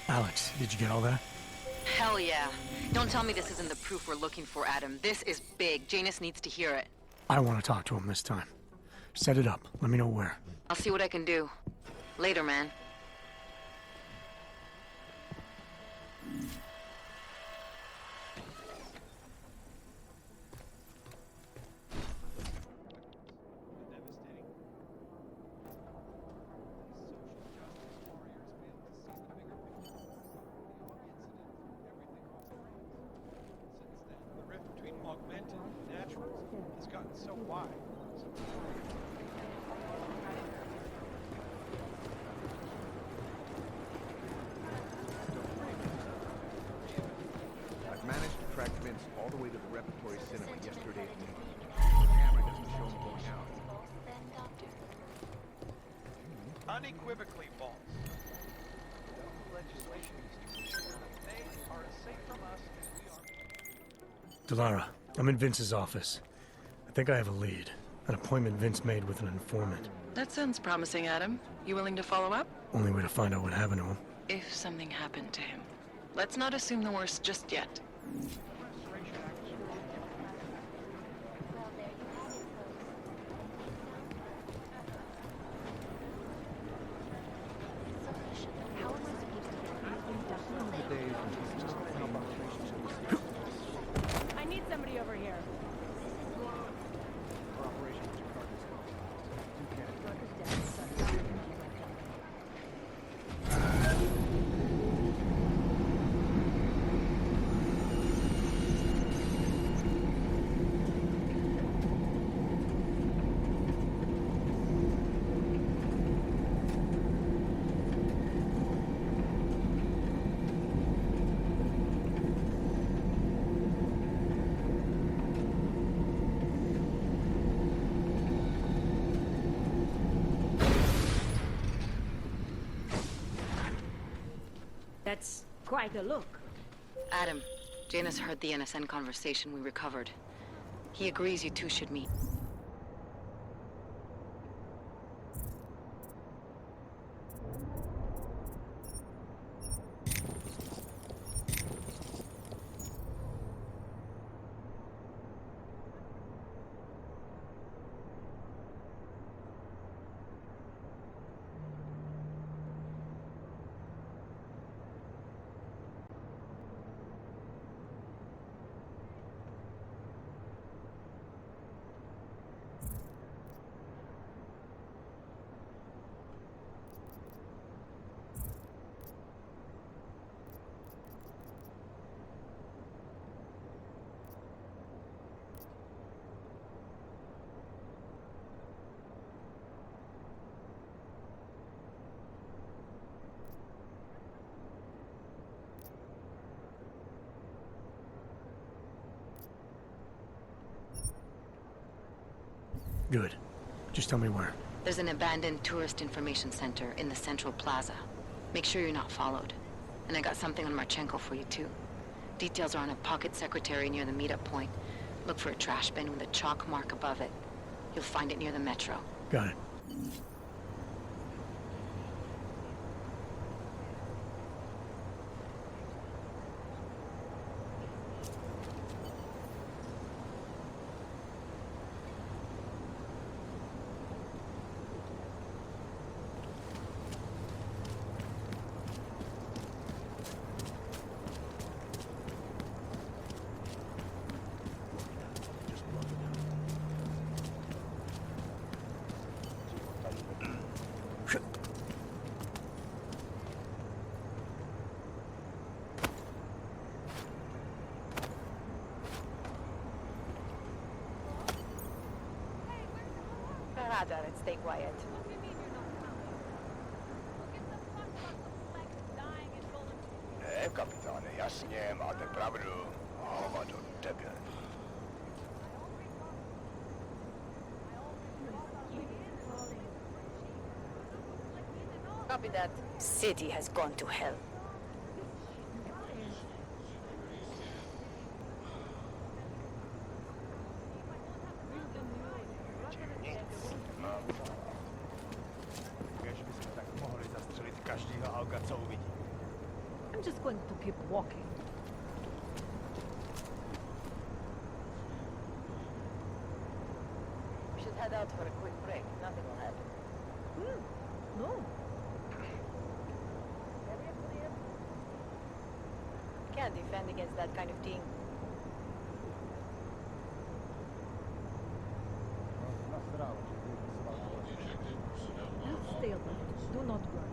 Alex, did you get all that? Hell yeah. Don't tell me this isn't the proof we're looking for, Adam. This is big. Janus needs to hear it. I want to talk to him this time. Set it up. Let me know where. I'll see what I can do. Later, man. The rift between augmented and natural has gotten so wide. I've managed to track Vince all the way to the repertory cinema yesterday evening. The camera doesn't show him going out. Unequivocally false. Legislation they are as safe from us as we are. Delara, I'm in Vince's office. I think I have a lead. An appointment Vince made with an informant. That sounds promising, Adam. You willing to follow up? Only way to find out what happened to him. If something happened to him. Let's not assume the worst just yet. I need somebody over here. That's quite a look. Adam, Janus heard the NSN conversation we recovered. He agrees you two should meet. Good. Just tell me where. There's an abandoned tourist information center in the central plaza. Make sure you're not followed. And I got something on Marchenko for you too. Details are on a pocket secretary near the meetup point. Look for a trash bin with a chalk mark above it. You'll find it near the metro. Got it. Radar and stay quiet. Kapitane, jasně, máte pravdu. Hovado, debil. Copy that. City has gone to hell. I'm just going to keep walking. We should head out for a quick break. Nothing will happen. No. Can't defend against that kind of thing. Just stay alert. Do not run.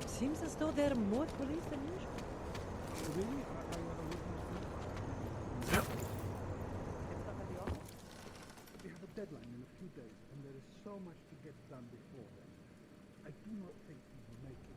Seems as though there are more police than usual. Really? We have a deadline in a few days, and there is so much to get done before then. I do not think we will make it.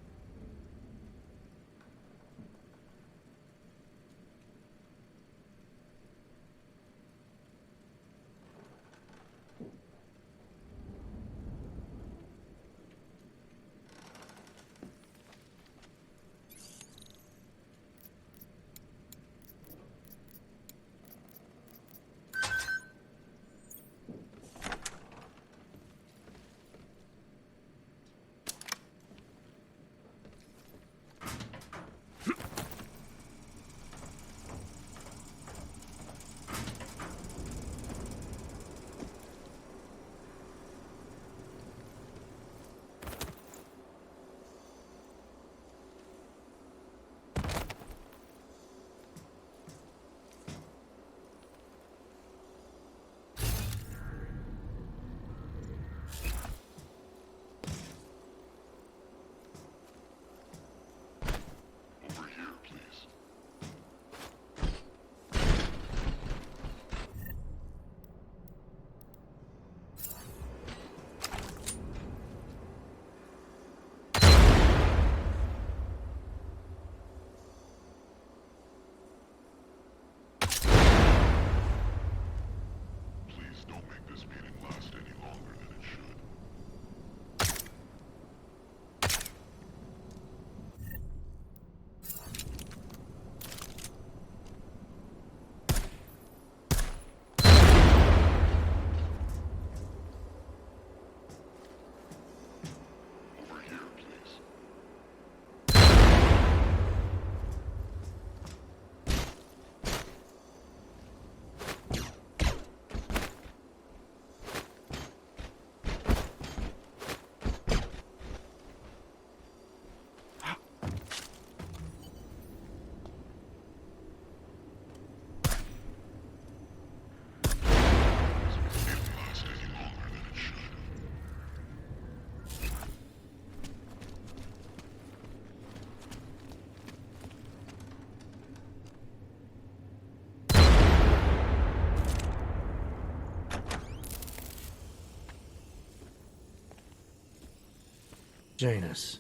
Janus,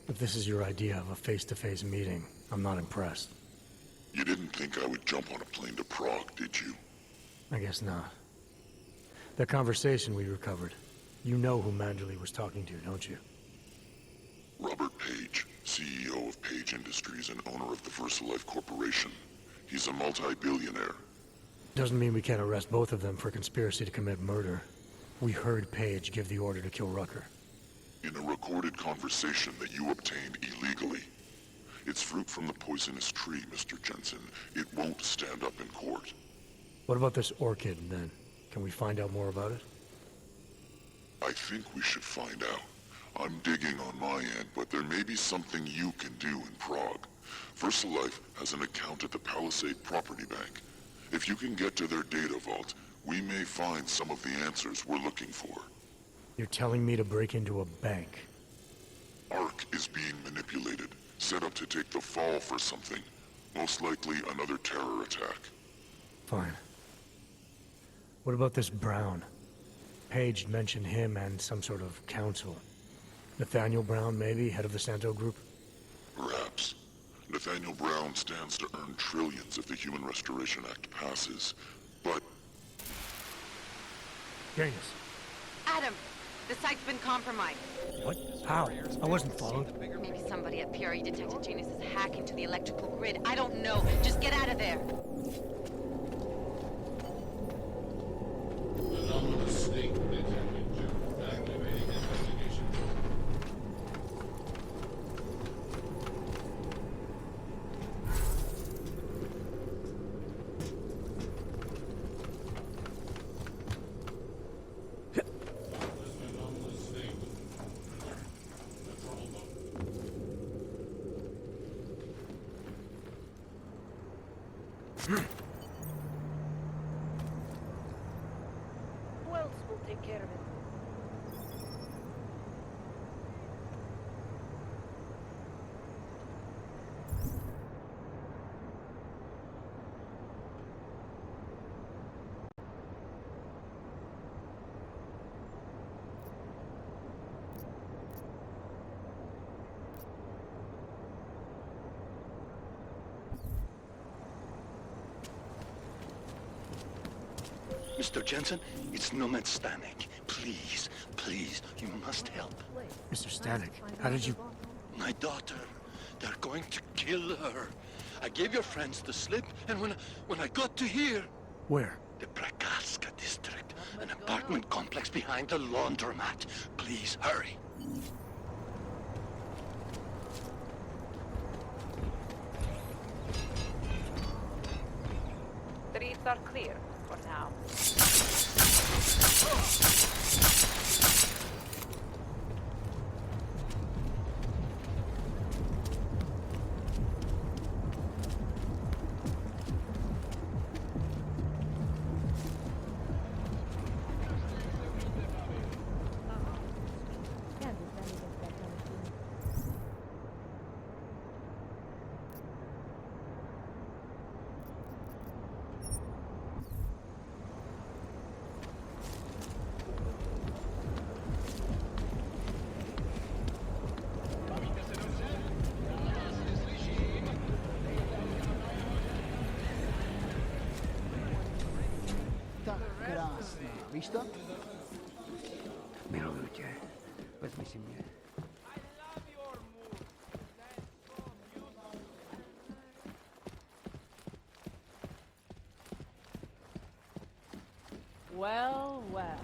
if this is your idea of a face-to-face meeting, I'm not impressed. You didn't think I would jump on a plane to Prague, did you? I guess not. That conversation we recovered, you know who Manderley was talking to, don't you? Robert Page, CEO of Page Industries and owner of the VersaLife Corporation. He's a multi-billionaire. Doesn't mean we can't arrest both of them for conspiracy to commit murder. We heard Page give the order to kill Rucker. In a recorded conversation that you obtained illegally. It's fruit from the poisonous tree, Mr. Jensen. It won't stand up in court. What about this orchid, then? Can we find out more about it? I think we should find out. I'm digging on my end, but there may be something you can do in Prague. VersaLife has an account at the Palisade Property Bank. If you can get to their data vault, we may find some of the answers we're looking for. You're telling me to break into a bank? Ark is being manipulated, set up to take the fall for something. Most likely another terror attack. Fine. What about this Brown? Page mentioned him and some sort of council. Nathaniel Brown, maybe, head of the Santo group? Perhaps. Nathaniel Brown stands to earn trillions if the Human Restoration Act passes, but... Janus. Adam! The site's been compromised. What? How? I wasn't followed. Maybe somebody at PRE detected Janus's hack into the electrical grid. I don't know. Just get out of there. Anomalous state detected. Activating investigation. Who else will take care of it? Mr. Jensen, it's Nomad Stanek. Please, please, you must help. Mr. Stanek, how did you... My daughter, they're going to kill her. I gave your friends the slip, and when I got to here... Where? The Prakarska district, an apartment complex behind the laundromat. Please, hurry. Streets are clear for now. Can't defend against that kind of thing. Tak krásná, víš to? Miluju tě. Vezmi si mě. Well, well.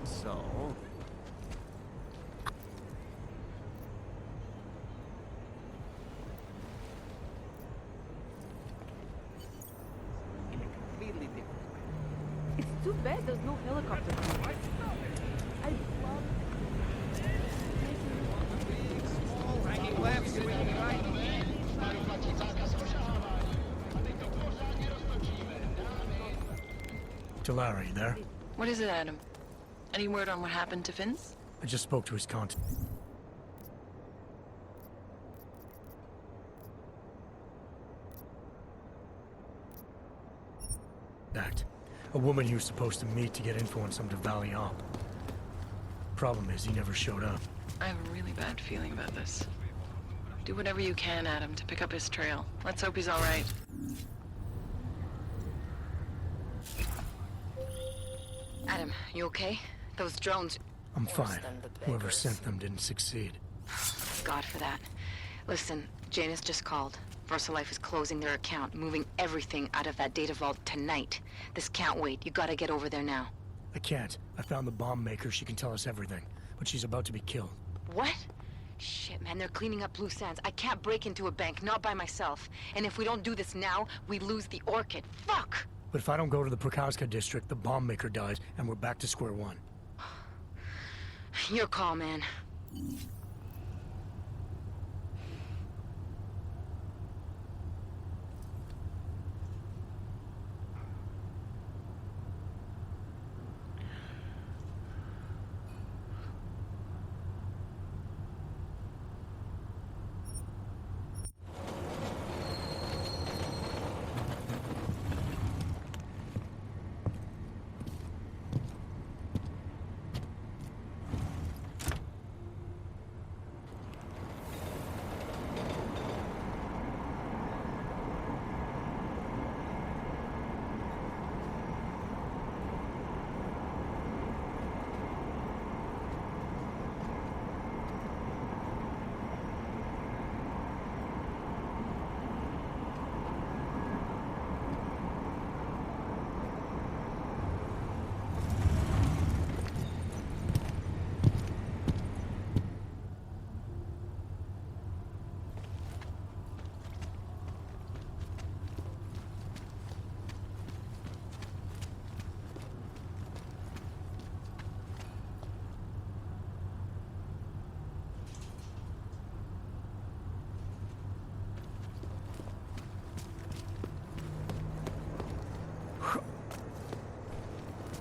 So? In a completely different way. It's too bad there's no helicopter here. I love... Delara, you there? What is it, Adam? Any word on what happened to Vince? I just spoke to his contact. A woman he was supposed to meet to get info on some Valley op. Problem is, he never showed up. I have a really bad feeling about this. Do whatever you can, Adam, to pick up his trail. Let's hope he's all right. Adam, you okay? Those drones... I'm fine. Whoever sent them didn't succeed. God for that. Listen, Janus just called. VersaLife is closing their account, moving everything out of that data vault tonight. This can't wait. You gotta get over there now. I can't. I found the bomb maker. She can tell us everything. But she's about to be killed. What? Shit, man, they're cleaning up loose ends. I can't break into a bank, not by myself. And if we don't do this now, we lose the Orchid. Fuck! But if I don't go to the Prakowska district, the bomb maker dies, and we're back to square one. Your call, man.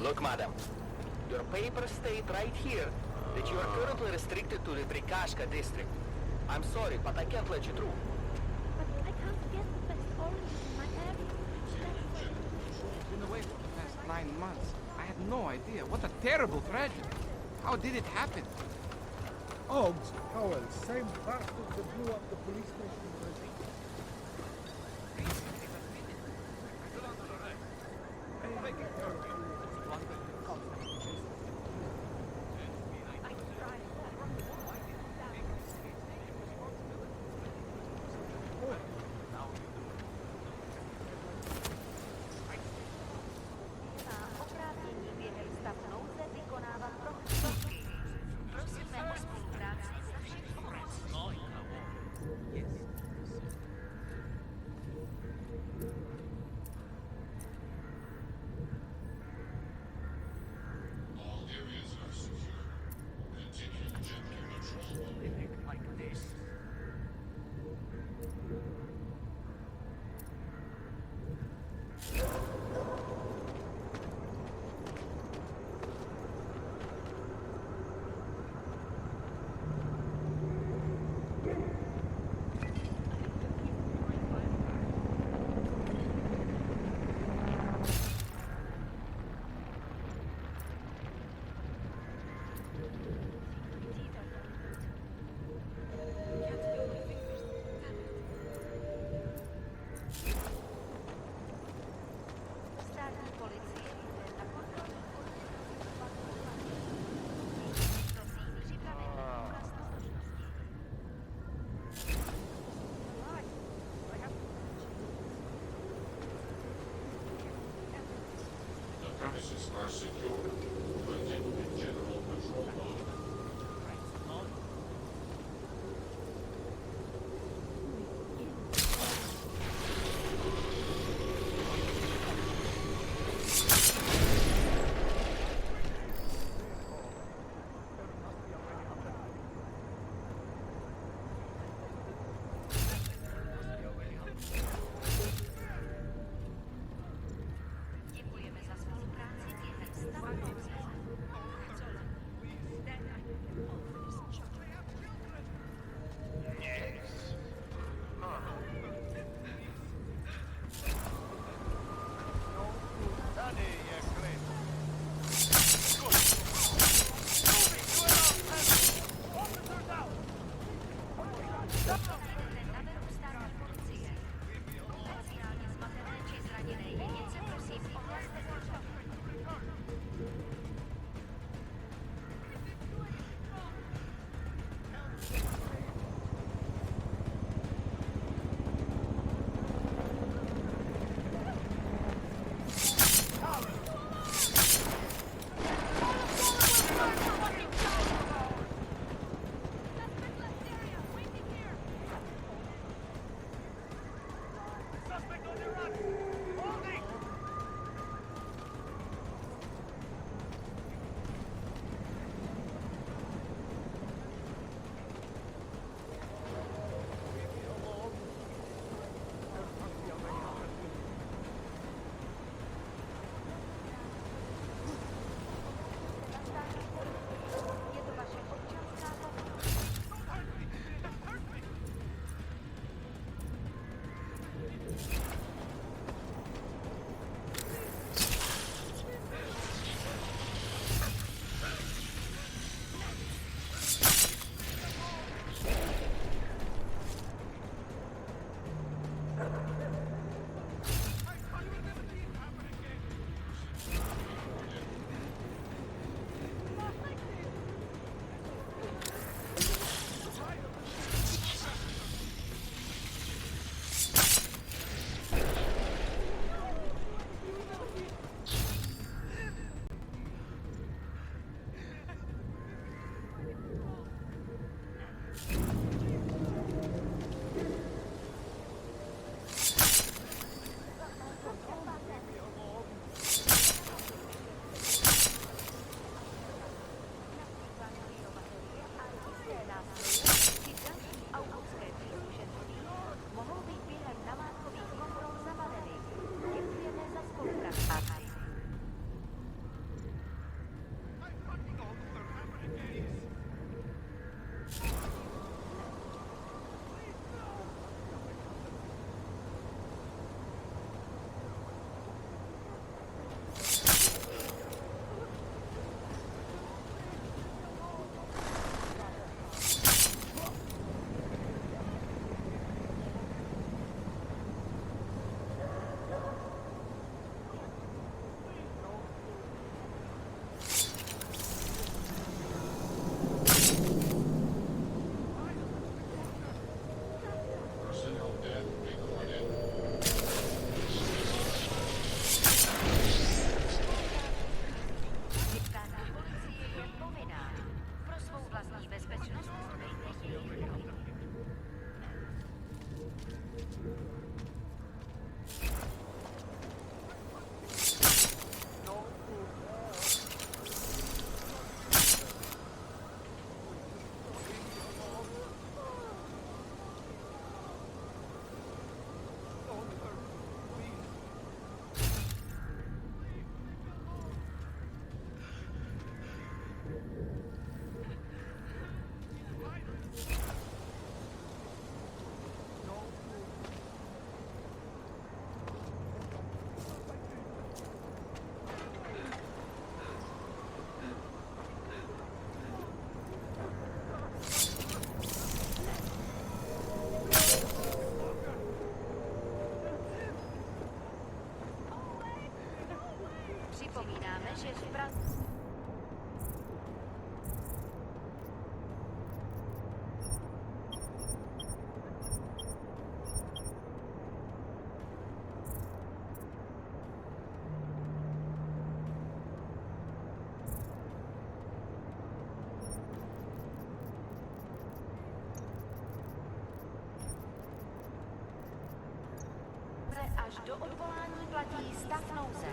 Look, madam. Your papers state right here that you are currently restricted to the Brikashka district. I'm sorry, but I can't let you through. But I can't get the best oranges in my area. I've been away for the past 9 months. I had no idea. What a terrible tragedy. How did it happen? Ogs, Howell, same bastards that blew up the police station in Brazil. Oprávnění během stav nouze vykonává prohlídky. Prosíme o spolupráci za všech okolností. All areas are secure. Continue general patrol. Like this. Státní policie jde na kontrolní Prosím, připravený důkaz totožnosti. The premises are secure. Continue general patrol mode. Děkujeme za spolupráci během stavu nouze. Připomínáme, že v Praze... Až do odvolání platí stav nouze.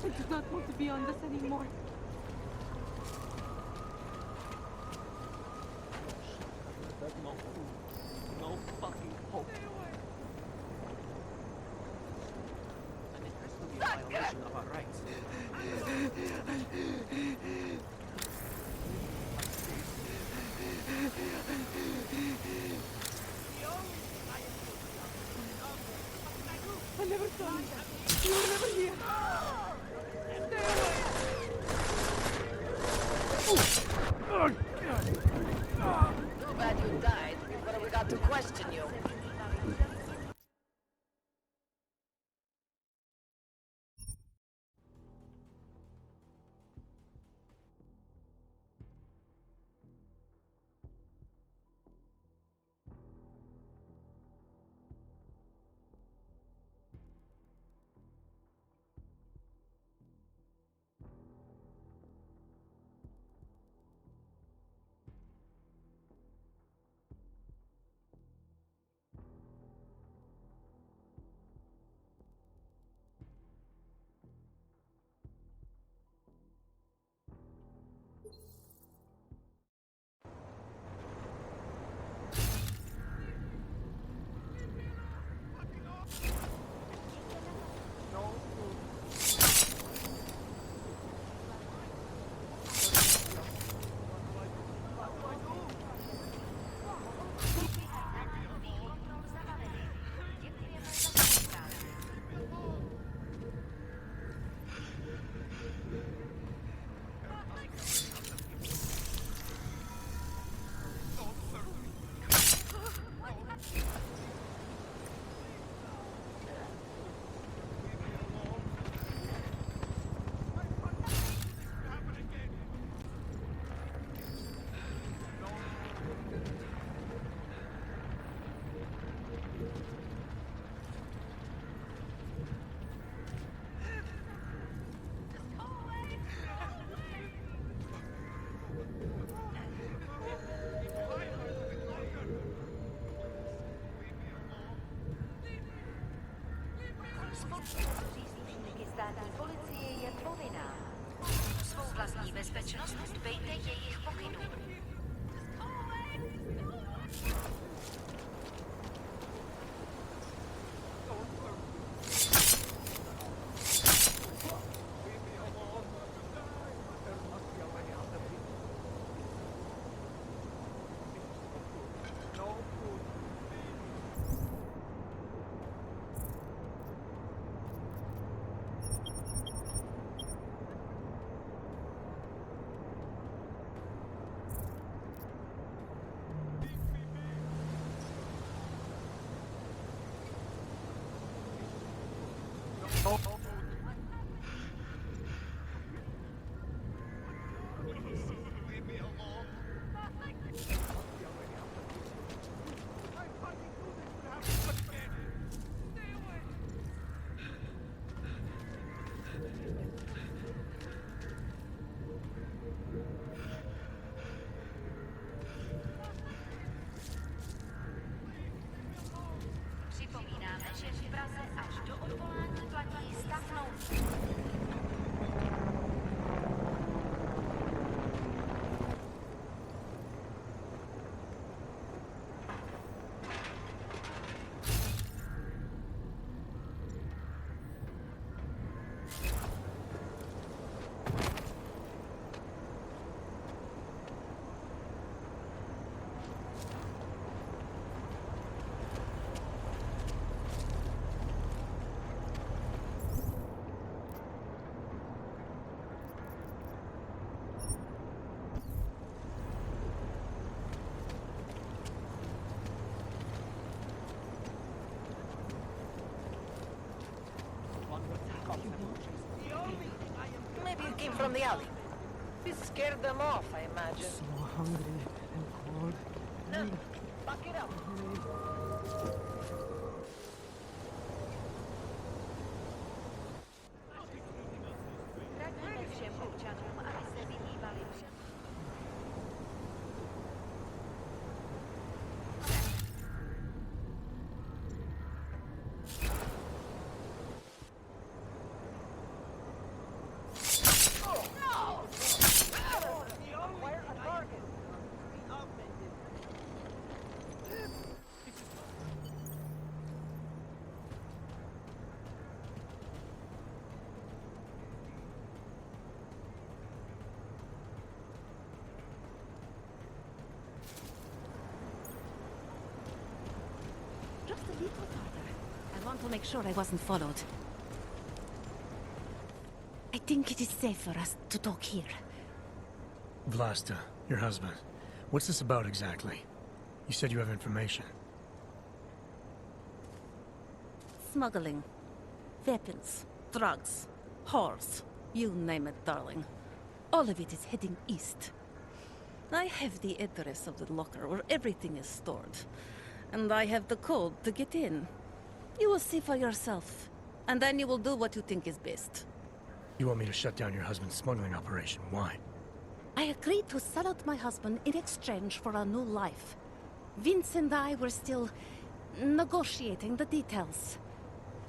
I do not want to be on this anymore. No fucking hope. And it has to be a violation of our rights. I never saw you. You were never here. Too bad you died, but we got to question you. Příslušníky státní policie je povinná. Svou vlastní bezpečnost dbejte jejich pokynů. Připomínáme, že v Praze až do odvolání platí stav from the alley. This scared them off, I imagine. So hungry and cold. No, back it up. Just a little farther. I want to make sure I wasn't followed. I think it is safe for us to talk here. Vlasta, your husband. What's this about exactly? You said you have information. Smuggling. Weapons. Drugs. Whores. You name it, darling. All of it is heading east. I have the address of the locker where everything is stored. And I have the code to get in. You will see for yourself. And then you will do what you think is best. You want me to shut down your husband's smuggling operation. Why? I agreed to sell out my husband in exchange for a new life. Vince and I were still negotiating the details.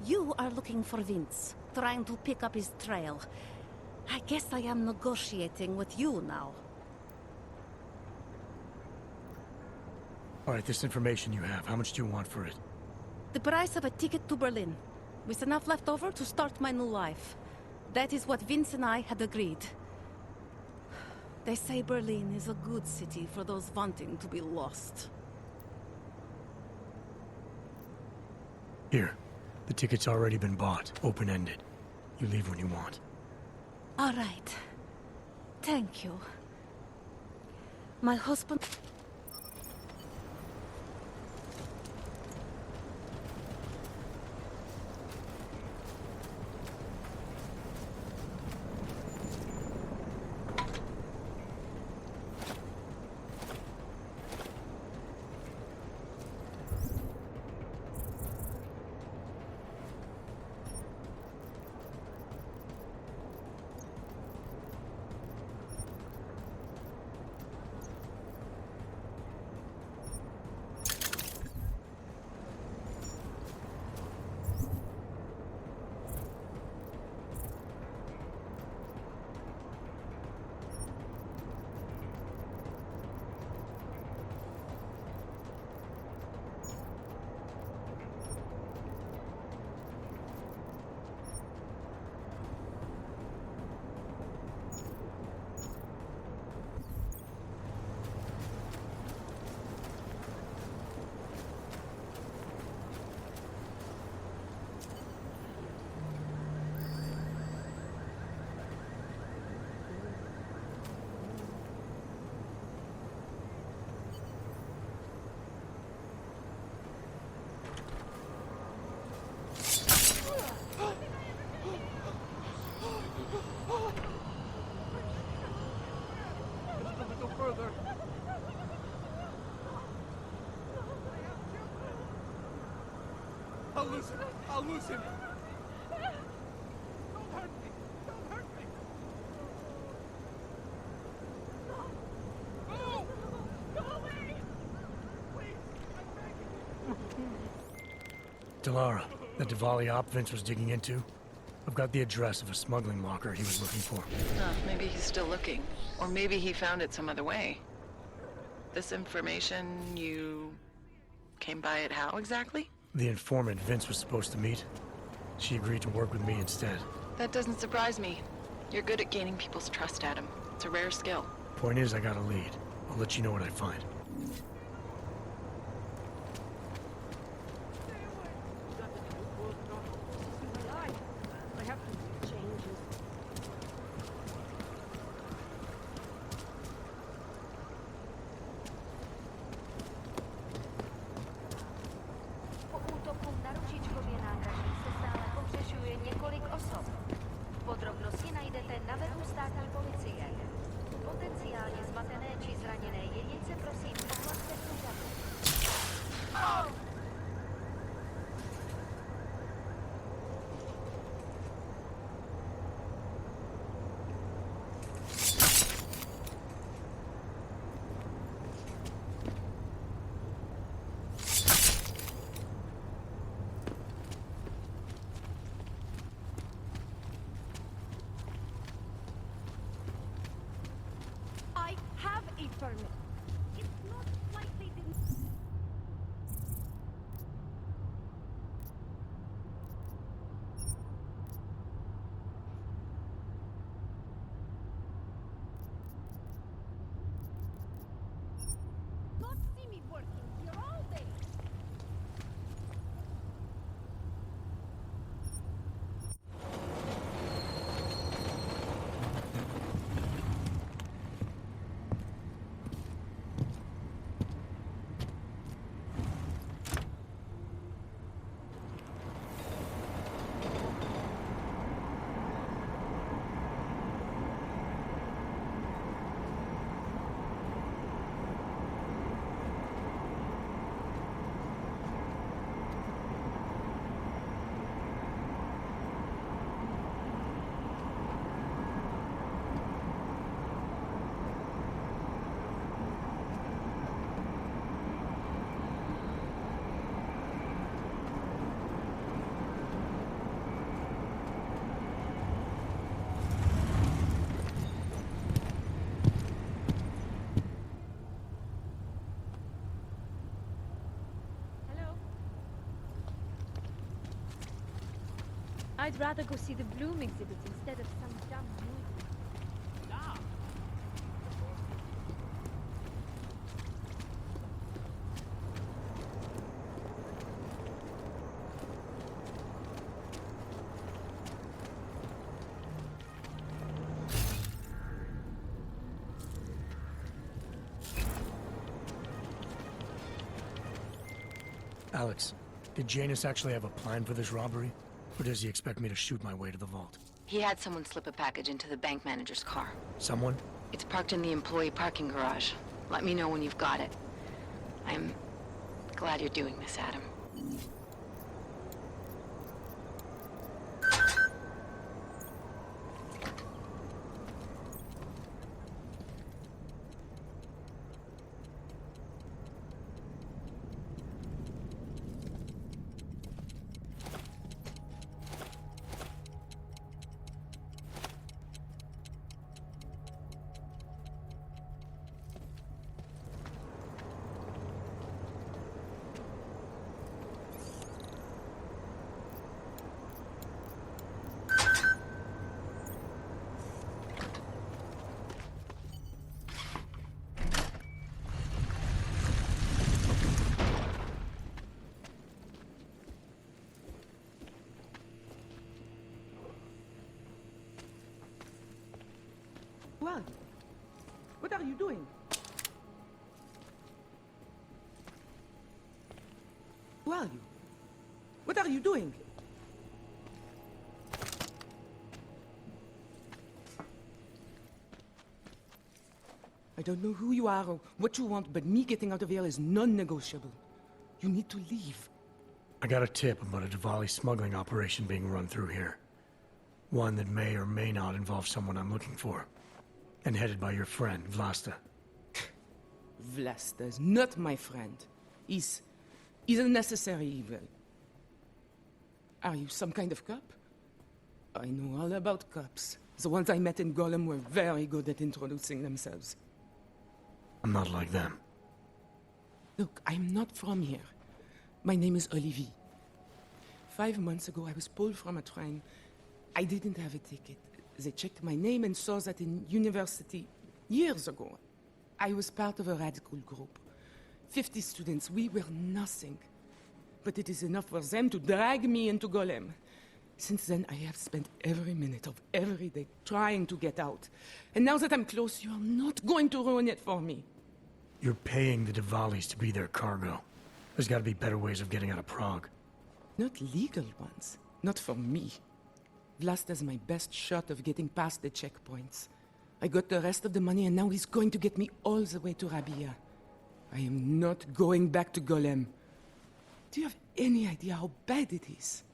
You are looking for Vince, trying to pick up his trail. I guess I am negotiating with you now. All right, this information you have, how much do you want for it? The price of a ticket to Berlin, with enough left over to start my new life. That is what Vince and I had agreed. They say Berlin is a good city for those wanting to be lost. Here, the ticket's already been bought, open-ended. You leave when you want. All right. Thank you. My husband... I'll lose him. Don't hurt me. Don't hurt me. No. Go away. Please, I'm begging you. Delara, the Diwali op Vince was digging into? I've got the address of a smuggling locker he was looking for. Maybe he's still looking. Or maybe he found it some other way. This information, you came by it how exactly? The informant Vince was supposed to meet. She agreed to work with me instead. That doesn't surprise me. You're good at gaining people's trust, Adam. It's a rare skill. Point is, I got a lead. I'll let you know what I find. Po útoku na ručičkově nádraží se stále pohřešuje několik osob. Podrobnosti najdete na webu státní for me. It's not slightly not see me working here all day. I'd rather go see the Bloom exhibit instead of some dumb movie. Alex, did Janus actually have a plan for this robbery? Or does he expect me to shoot my way to the vault? He had someone slip a package into the bank manager's car. Someone? It's parked in the employee parking garage. Let me know when you've got it. I'm glad you're doing this, Adam. What? What are you doing? Who are you? What are you doing? I don't know who you are or what you want, but me getting out of here is non-negotiable. You need to leave. I got a tip about a Diwali smuggling operation being run through here. One that may or may not involve someone I'm looking for. And headed by your friend, Vlasta. Vlasta is not my friend. He's a necessary evil. Are you some kind of cop? I know all about cops. The ones I met in Golem were very good at introducing themselves. I'm not like them. Look, I'm not from here. My name is Olivier. 5 months ago, I was pulled from a train. I didn't have a ticket. They checked my name and saw that in university years ago. I was part of a radical group. 50 students, we were nothing. But it is enough for them to drag me into Golem. Since then, I have spent every minute of every day trying to get out. And now that I'm close, you are not going to ruin it for me. You're paying the Diwalis to be their cargo. There's gotta be better ways of getting out of Prague. Not legal ones. Not for me. Vlasta's my best shot of getting past the checkpoints. I got the rest of the money and now he's going to get me all the way to Rabia. I am not going back to Golem. Do you have any idea how bad it is?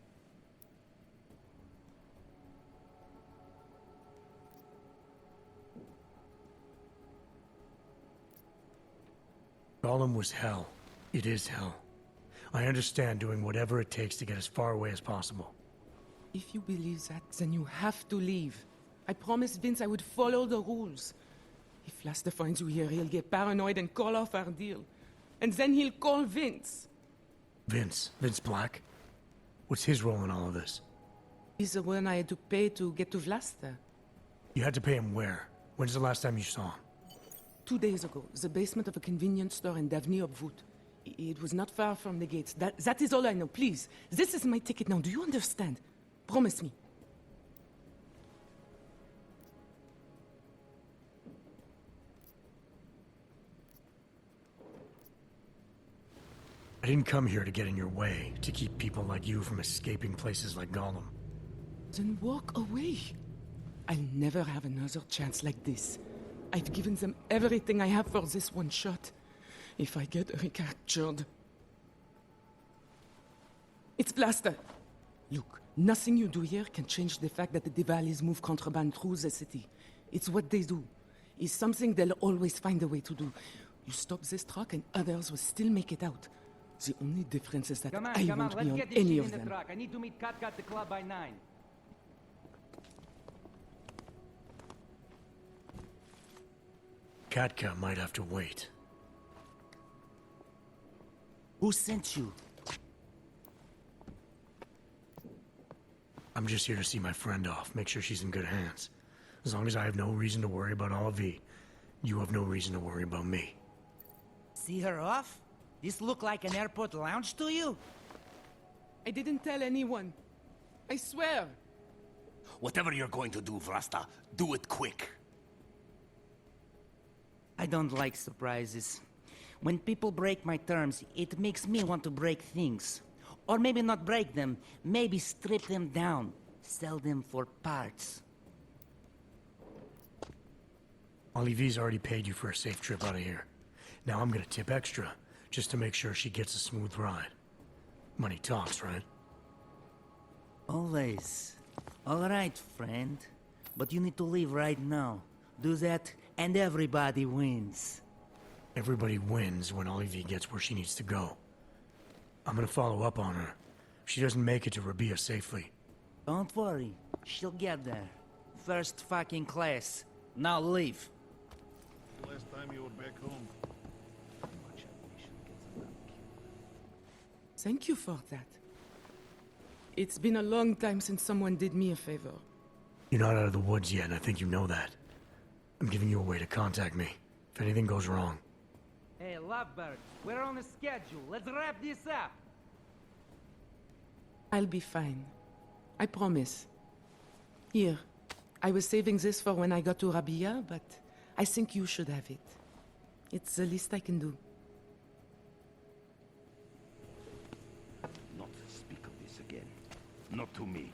Golem was hell. It is hell. I understand doing whatever it takes to get as far away as possible. If you believe that, then you have to leave. I promised Vince I would follow the rules. If Laster finds you here, he'll get paranoid and call off our deal. And then he'll call Vince. Vince? Vince Black? What's his role in all of this? He's the one I had to pay to get to Vlasta. You had to pay him where? When's the last time you saw him? 2 days ago, the basement of a convenience store in Davni Obvut. It was not far from the gates. That is all I know. Please, this is my ticket now. Do you understand? Promise me. I didn't come here to get in your way, to keep people like you from escaping places like Gollum. Then walk away. I'll never have another chance like this. I've given them everything I have for this one shot. If I get recaptured... It's Blaster. Look, nothing you do here can change the fact that the Diwalis move contraband through the city. It's what they do. It's something they'll always find a way to do. You stop this truck and others will still make it out. The only difference is that I won't be on any of them. I need to meet Katka at the club by 9. Katka might have to wait. Who sent you? I'm just here to see my friend off, make sure she's in good hands. As long as I have no reason to worry about Olive, you have no reason to worry about me. See her off? This look like an airport lounge to you? I didn't tell anyone. I swear. Whatever you're going to do, Vrasta, do it quick. I don't like surprises. When people break my terms, it makes me want to break things. Or maybe not break them, maybe strip them down. Sell them for parts. Olive's already paid you for a safe trip out of here. Now I'm gonna tip extra, just to make sure she gets a smooth ride. Money talks, right? Always. All right, friend. But you need to leave right now. Do that, and everybody wins. Everybody wins when Olive gets where she needs to go. I'm gonna follow up on her. If she doesn't make it to Rabia safely. Don't worry. She'll get there. First fucking class. Now leave. Last time you were back home. Thank you for that. It's been a long time since someone did me a favor. You're not out of the woods yet, and I think you know that. I'm giving you a way to contact me, if anything goes wrong. Hey, Lovebird, we're on a schedule. Let's wrap this up. I'll be fine. I promise. Here, I was saving this for when I got to Rabia, but I think you should have it. It's the least I can do. Not speak of this again. Not to me.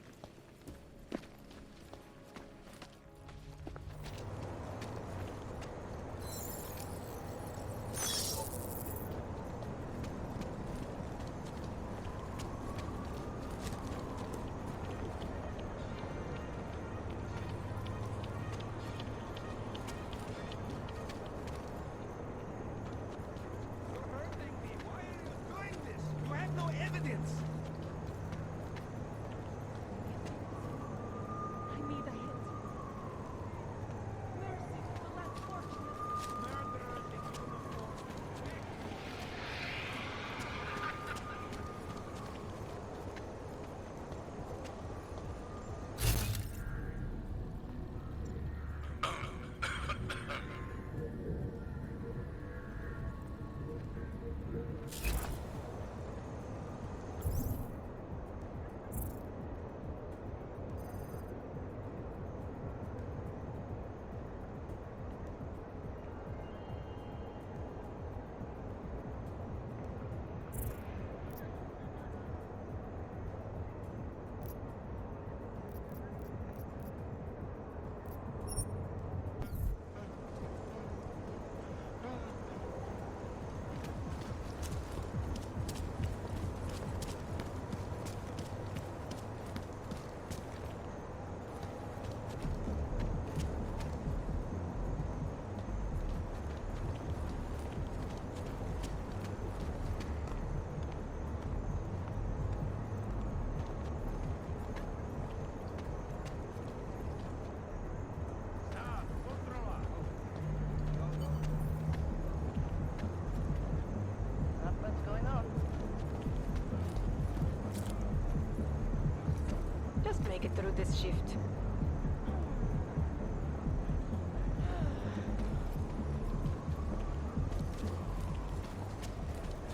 make it through this shift.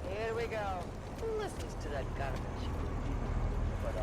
Here we go. Who listens to that garbage? But